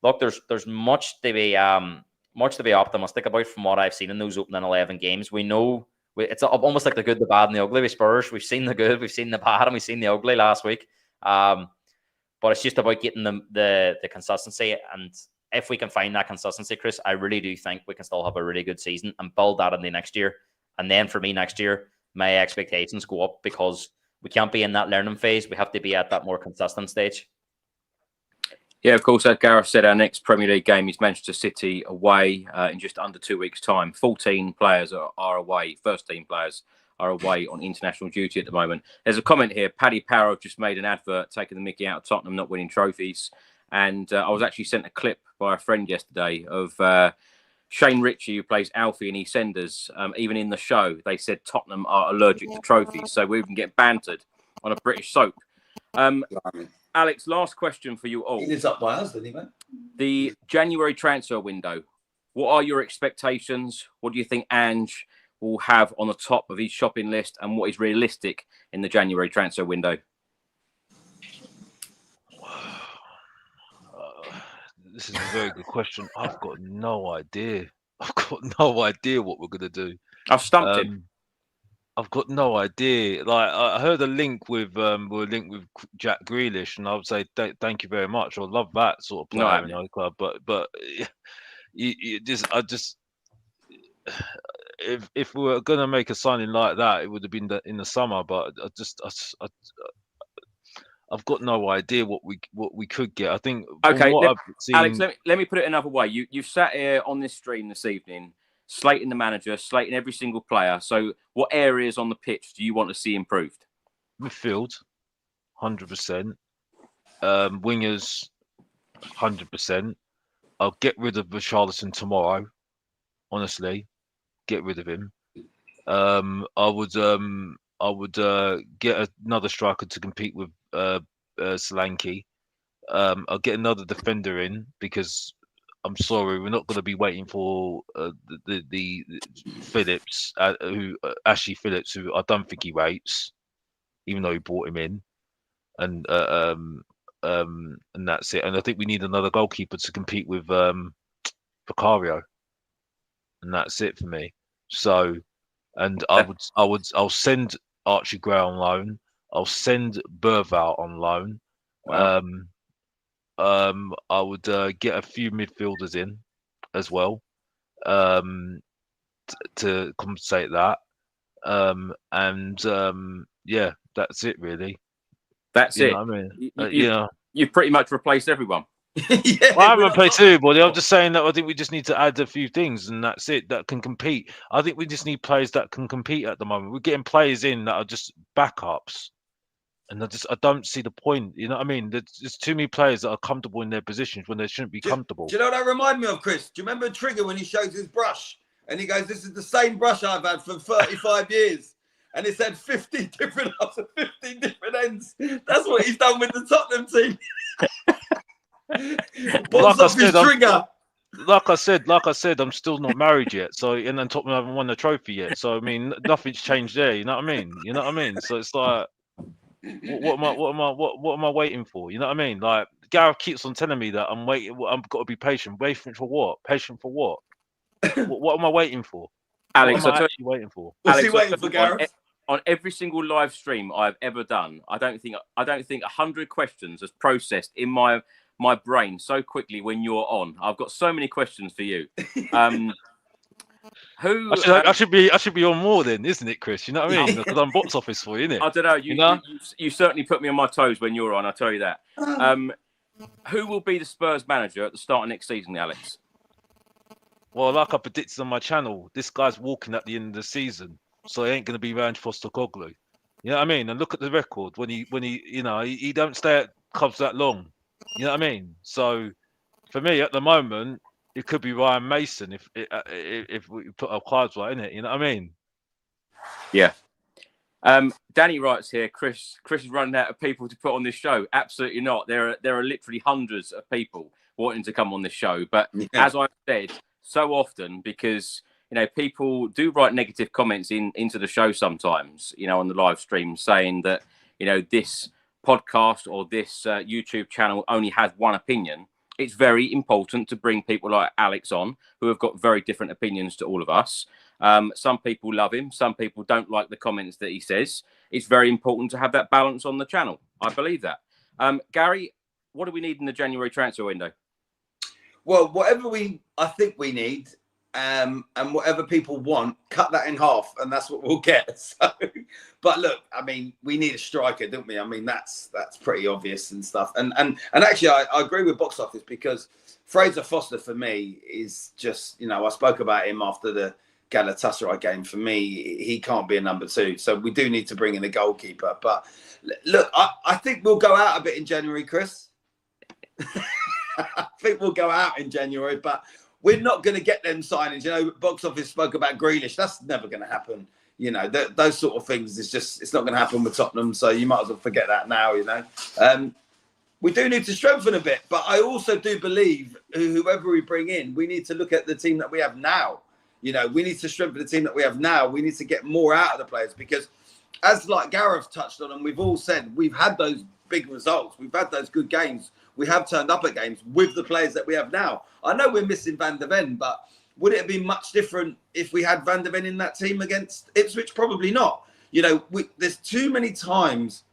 look, there's much to be optimistic about from what I've seen in those opening 11 games. We know it's almost like the good, the bad, and the ugly with Spurs. We've seen the good, we've seen the bad, and we've seen the ugly last week. But it's just about getting the consistency. And if we can find that consistency, Chris, I really do think we can still have a really good season and build that in the next year. And then for me next year, my expectations go up, because we can't be in that learning phase. We have to be at that more consistent stage. Yeah, of course, as Gareth said, our next Premier League game is Manchester City away in just under 2 weeks' time. 14 players are away. First-team players are away on international duty at the moment. There's a comment here. Paddy Power just made an advert taking the mickey out of Tottenham not winning trophies. And I was actually sent a clip by a friend yesterday of Shane Ritchie, who plays Alfie in EastEnders. Even in the show, they said Tottenham are allergic to trophies. So we even get bantered on a British soap. Alex, last question for you all. He lives up by us, doesn't he, mate? The January transfer window. What are your expectations? What do you think Ange will have on the top of his shopping list, and what is realistic in the January transfer window? This is a very good question. I've got no idea. What we're gonna do. I've stumped him. I've got no idea. Like, I heard a link with Jack Grealish, and I would say thank you very much. I love that sort of player in our club. But if we were gonna make a signing like that, it would have been in the summer. But I've got no idea what we could get. I think. Okay, I've seen... Alex. Let me put it another way. You've sat here on this stream this evening, slating the manager, slating every single player. So, what areas on the pitch do you want to see improved? Midfield, 100%. Wingers, 100%. I'll get rid of Richarlison tomorrow. Honestly, get rid of him. I would get another striker to compete with Solanke. I'll get another defender in, because I'm sorry, we're not going to be waiting for the Phillips, Ashley Phillips, who I don't think he rates, even though he brought him in, and that's it. And I think we need another goalkeeper to compete with Vicario, and that's it for me. So, and I'll send Archie Gray on loan. I'll send Burvout on loan. Wow. I would get a few midfielders in as well, to compensate that. Yeah, that's it really. That's it. Know what I mean, you've pretty much replaced everyone. Well, I haven't replaced everybody. I'm just saying that I think we just need to add a few things, and that's it. That can compete. I think we just need players that can compete at the moment. We're getting players in that are just backups. And I don't see the point. You know what I mean? There's too many players that are comfortable in their positions when they shouldn't be comfortable. Do you know what that reminds me of, Chris? Do you remember Trigger when he shows his brush? And he goes, "This is the same brush I've had for 35 years." And it's had 50 different ups and 50 different ends. That's what he's done with the Tottenham team. Like I said, I'm still not married yet. So, and then Tottenham haven't won the trophy yet. So, I mean, nothing's changed there. You know what I mean? So it's like, what am I waiting for? You know what I mean? Like, Gareth keeps on telling me that I'm waiting. I've got to be patient. Patient for what? Patient for what? What am I waiting for? Alex, what am I actually waiting for? What's he waiting for, Gareth? On every single live stream I've ever done, I don't think 100 questions has processed in my brain so quickly when you're on. I've got so many questions for you. I should be on more then, isn't it, Chris? You know what I mean? Because I'm box office for you, innit? I don't know. You certainly put me on my toes when you're on. I tell you that. Who will be the Spurs manager at the start of next season, Alex? Well, like I predicted on my channel, this guy's walking at the end of the season. so he ain't going to be around Postecoglou. You know what I mean? And look at the record when he he don't stay at clubs that long. You know what I mean? So for me at the moment, it could be Ryan Mason if we put our cards right in it. You know what I mean? Yeah. Danny writes here, Chris is running out of people to put on this show. Absolutely not. There are literally hundreds of people wanting to come on this show. But as I've said so often, because people do write negative comments into the show sometimes, on the live stream, saying that this podcast or this YouTube channel only has one opinion. It's very important to bring people like Alex on who have got very different opinions to all of us. Some people love him. Some people don't like the comments that he says. It's very important to have that balance on the channel. I believe that. Gary, what do we need in the January transfer window? Well, whatever I think we need, and whatever people want, cut that in half, and that's what we'll get. So, but look, I mean, we need a striker, don't we? I mean, that's pretty obvious and stuff. And actually, I agree with Box Office, because Fraser Foster for me is just, I spoke about him after the Galatasaray game. For me, he can't be a number 2. So we do need to bring in a goalkeeper. But look, I think we'll go out a bit in January, Chris. I think we'll go out in January, but we're not going to get them signings. Box Office spoke about Grealish. That's never going to happen. Those sort of things it's not going to happen with Tottenham. So you might as well forget that now. We do need to strengthen a bit, but I also do believe whoever we bring in, we need to look at the team that we have now. We need to strengthen the team that we have now. We need to get more out of the players, because as like Gareth touched on, and we've all said, we've had those big results. We've had those good games. We have turned up at games with the players that we have now. I know we're missing Van der Ven, but would it have been much different if we had Van der Ven in that team against Ipswich? Probably not. There's too many times,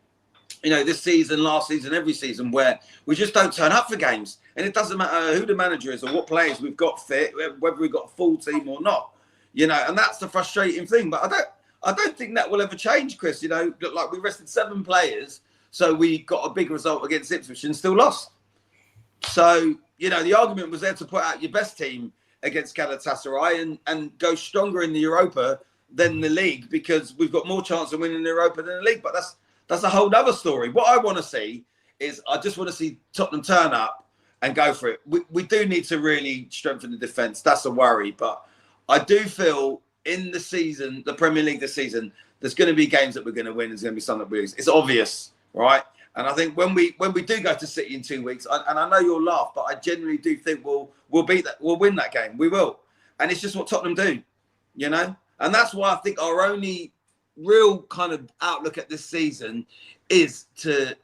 this season, last season, every season, where we just don't turn up for games. And it doesn't matter who the manager is or what players we've got fit, whether we've got a full team or not. And that's the frustrating thing. But I don't think that will ever change, Chris. Look, like we rested 7 players, so we got a big result against Ipswich and still lost. So, the argument was there to put out your best team against Galatasaray and go stronger in the Europa than the league, because we've got more chance of winning the Europa than the league. But that's a whole other story. What I want to see is, I just want to see Tottenham turn up and go for it. We do need to really strengthen the defence. That's a worry. But I do feel in the season, the Premier League this season, there's going to be games that we're going to win. There's going to be some that we lose. It's obvious, right? And I think when we do go to City in 2 weeks, and I know you'll laugh, but I genuinely do think we'll beat that. We'll win that game. We will. And it's just what Tottenham do, And that's why I think our only real kind of outlook at this season is to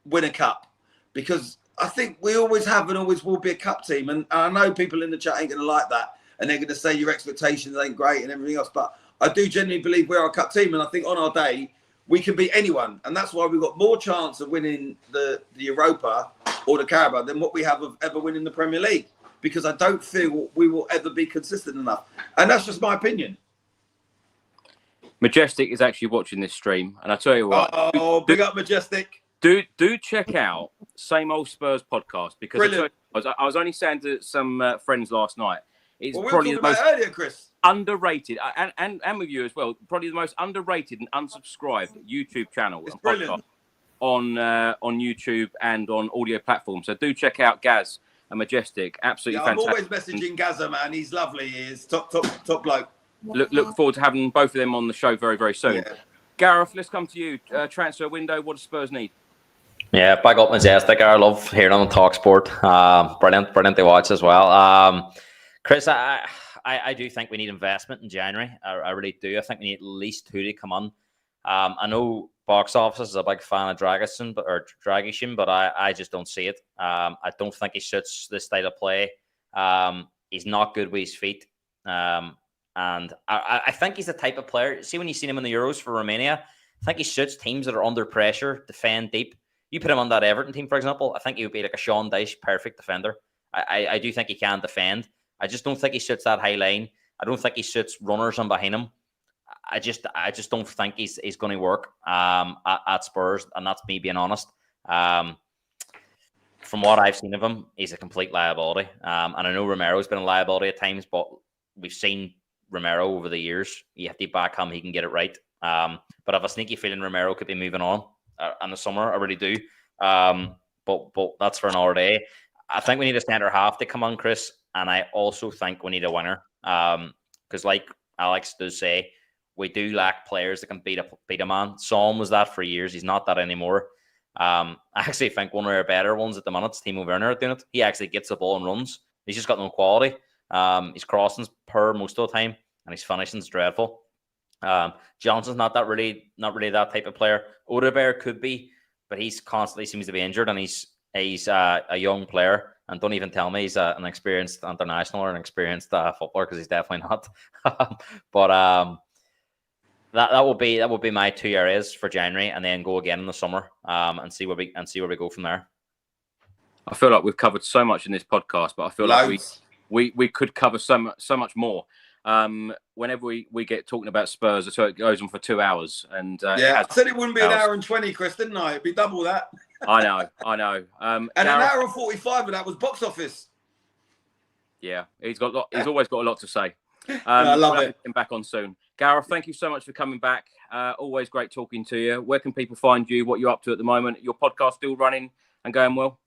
win a cup, because I think we always have and always will be a cup team. And I know people in the chat ain't going to like that, and they're going to say your expectations ain't great and everything else. But I do genuinely believe we're a cup team, and I think on our day, we can beat anyone. And that's why we've got more chance of winning the Europa or the Carabao than what we have of ever winning the Premier League, because I don't feel we will ever be consistent enough. And that's just my opinion. Majestic is actually watching this stream, and I tell you what. Big up Majestic. Do check out Same Old Spurs podcast, because I was only saying to some friends last night, it's probably the most earlier, Chris. Underrated, and with you as well, probably the most underrated and unsubscribed YouTube channel and podcast on YouTube and on audio platforms. So do check out Gaz and Majestic. Absolutely fantastic. I'm always messaging Gazza, man. He's lovely. He is top bloke. Look forward to having both of them on the show very, very soon. Yeah. Gareth, let's come to you. Transfer window, what do Spurs need? Yeah, back up Majestic. I love hearing on TalkSport. Brilliant to watch as well. Chris, I do think we need investment in January. I really do. I think we need at least 2 to come on. I know Box Office is a big fan of Dragishin, but I just don't see it. I don't think he suits this style of play. He's not good with his feet. And I think he's the type of player, see when you've seen him in the Euros for Romania, I think he suits teams that are under pressure, defend deep. You put him on that Everton team, for example, I think he would be like a Sean Dyche perfect defender. I do think he can defend. I just don't think he suits that high line. I don't think he suits runners on behind him. I just don't think he's going to work at Spurs, and that's me being honest. From what I've seen of him, he's a complete liability. And I know Romero's been a liability at times, but we've seen Romero over the years. You have to back him; he can get it right. But I have a sneaky feeling Romero could be moving on in the summer. I really do. But that's for another day. I think we need a centre half to come on, Chris, and I also think we need a winger. Because like Alex does say, we do lack players that can beat a man. Son was that for years. He's not that anymore. I actually think one of our better ones at the minute is Timo Werner doing it. He actually gets the ball and runs. He's just got no quality. His crossing's poor most of the time, and his finishing's dreadful. Johnson's not really that type of player. Odegaard could be, but he's constantly seems to be injured, and he's a young player. And don't even tell me he's an experienced international or an experienced footballer, because he's definitely not. But that will be my 2 areas for January, and then go again in the summer and see where we go from there. I feel like we've covered so much in this podcast, but I feel like we could cover so much more. Whenever we get talking about Spurs, so it goes on for 2 hours. And I said it wouldn't be an hour and 20, Chris, didn't I? It'd be double that. I know. And Gareth, an hour and 45 of that was box office. Yeah, he's always got a lot to say. I love it. Him back on soon. Gareth, thank you so much for coming back. Always great talking to you. Where can people find you? What you're up to at the moment? Your podcast still running and going well?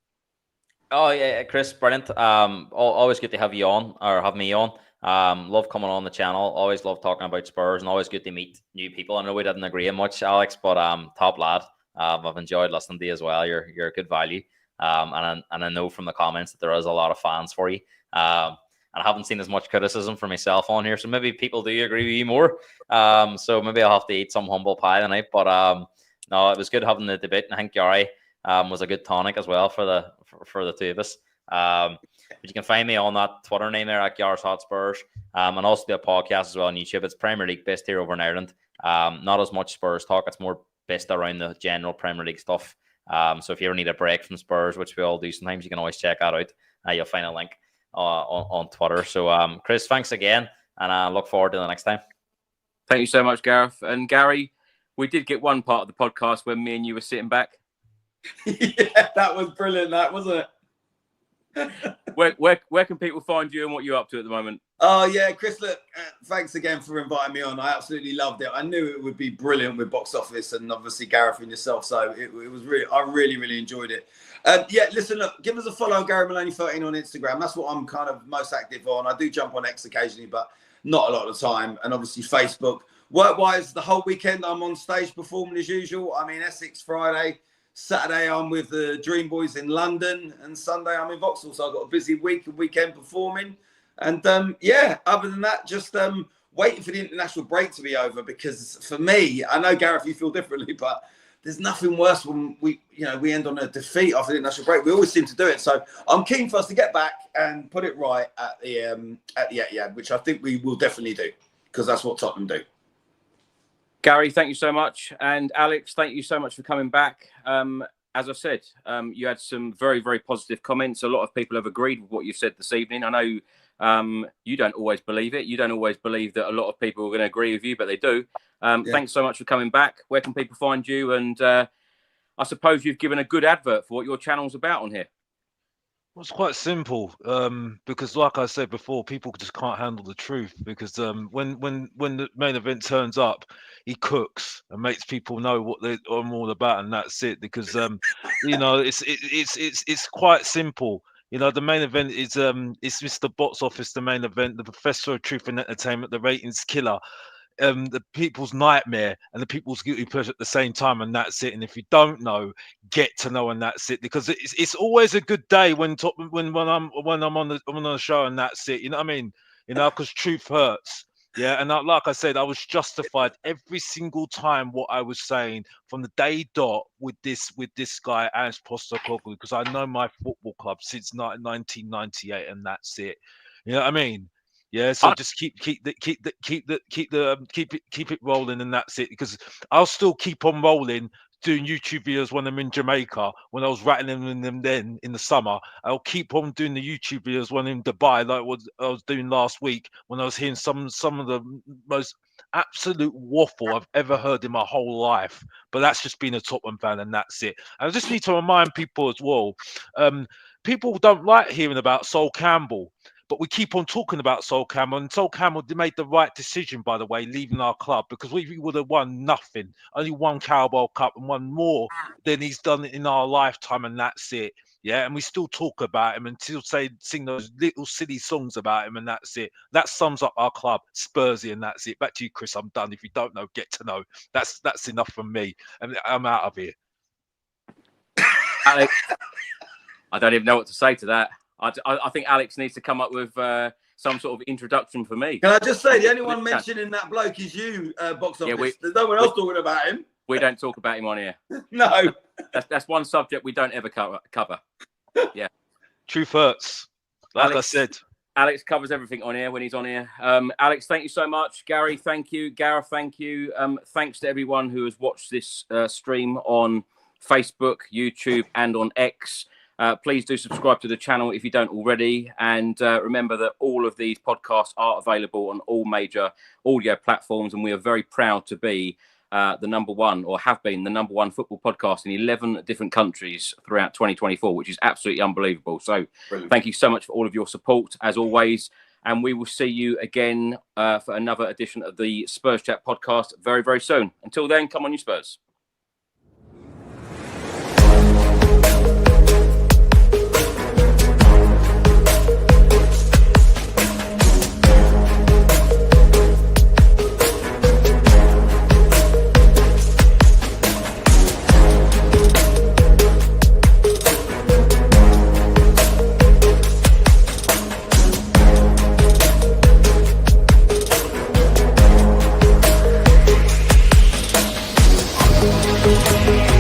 Oh yeah, Chris, brilliant. Always good to have you on, or have me on. Love coming on the channel. Always love talking about Spurs, and always good to meet new people. I know we didn't agree on much, Alex, but top lad. I've enjoyed listening to you as well. You're a good value. And I know from the comments that there is a lot of fans for you. And I haven't seen as much criticism for myself on here, so maybe people do agree with you more. So maybe I'll have to eat some humble pie tonight. But no, it was good having the debate, and I think Gary was a good tonic as well for the two of us. But you can find me on that Twitter name there at Gareth Hotspurs, and also the podcast as well on YouTube. It's Premier League based here over in Ireland. Not as much Spurs talk. It's more based around the general Premier League stuff. So if you ever need a break from Spurs, which we all do sometimes, you can always check that out. You'll find a link on Twitter. So Chris, thanks again, and I look forward to the next time. Thank you so much, Gareth. And Gary, we did get one part of the podcast when me and you were sitting back. Yeah, that was brilliant, that, wasn't it? Where can people find you and what you're up to at the moment? Oh yeah, Chris, look, thanks again for inviting me on. I absolutely loved it. I knew it would be brilliant with box office, and obviously Gareth and yourself. So it was I really enjoyed it. Yeah, listen, look, give us a follow, Gary Maloney 13 on Instagram. That's what I'm kind of most active on. I do jump on X occasionally, but not a lot of the time. And obviously Facebook. Work-wise, the whole weekend I'm on stage performing as usual. I'm in Essex Friday. Saturday I'm with the Dream Boys in London, and Sunday I'm in Vauxhall. So I've got a busy week and weekend performing. And yeah, other than that, just waiting for the international break to be over, because for me, I know Gareth, you feel differently, but there's nothing worse when we end on a defeat after the international break. We always seem to do it. So I'm keen for us to get back and put it right at the Etihad, which I think we will definitely do, because that's what Tottenham do. Gary, thank you so much. And Alex, thank you so much for coming back. As I said, you had some very, very positive comments. A lot of people have agreed with what you said this evening. I know you don't always believe it. You don't always believe that a lot of people are going to agree with you, but they do. Thanks so much for coming back. Where can people find you? And I suppose you've given a good advert for what your channel's about on here. Well, it's quite simple, because like I said before, people just can't handle the truth, because when the main event turns up, he cooks and makes people know what I'm all about, and that's it. Because it's quite simple. The main event is it's Mr. Box Office, the main event, the Professor of Truth and Entertainment, the ratings killer, the people's nightmare and the people's guilty pleasure at the same time, and that's it. And if you don't know, get to know, and that's it. Because it's always a good day when I'm on the show, and that's it. You know what I mean? Because truth hurts. Yeah, and like I said, I was justified every single time what I was saying from the day dot with this guy Ange Postecoglou, because I know my football club since 1998, and that's it. You know what I mean? Yeah, so just keep it rolling, and that's it. Because I'll still keep on rolling, doing YouTube videos when I'm in Jamaica, when I was rattling them then in the summer. I'll keep on doing the YouTube videos when I'm in Dubai, like what I was doing last week, when I was hearing some of the most absolute waffle I've ever heard in my whole life. But that's just being a Tottenham fan, and that's it. I just need to remind people as well, people don't like hearing about Sol Campbell. But we keep on talking about Sol Campbell, and Sol Campbell made the right decision, by the way, leaving our club, because we would have won nothing, only one Carabao Cup and one more than he's done in our lifetime, and that's it. Yeah, and we still talk about him and still sing those little silly songs about him, and that's it. That sums up our club, Spursy, and that's it. Back to you, Chris. I'm done. If you don't know, get to know. That's enough from me, and I'm out of here. Alex, I don't even know what to say to that. I think Alex needs to come up with some sort of introduction for me. Can I just say, the only one mentioning that bloke is you, box office. There's no one else talking about him. We don't talk about him on here. No. That's one subject we don't ever cover. Yeah. Truth hurts. Like I said. Alex covers everything on here when he's on here. Alex, thank you so much. Gary, thank you. Gareth, thank you. Thanks to everyone who has watched this stream on Facebook, YouTube, and on X. Please do subscribe to the channel if you don't already. And remember that all of these podcasts are available on all major audio platforms. And we are very proud to be the number one, or have been the number one football podcast in 11 different countries throughout 2024, which is absolutely unbelievable. So Thank you so much for all of your support, as always. And we will see you again for another edition of the Spurs Chat podcast very, very soon. Until then, come on, you Spurs. Yeah.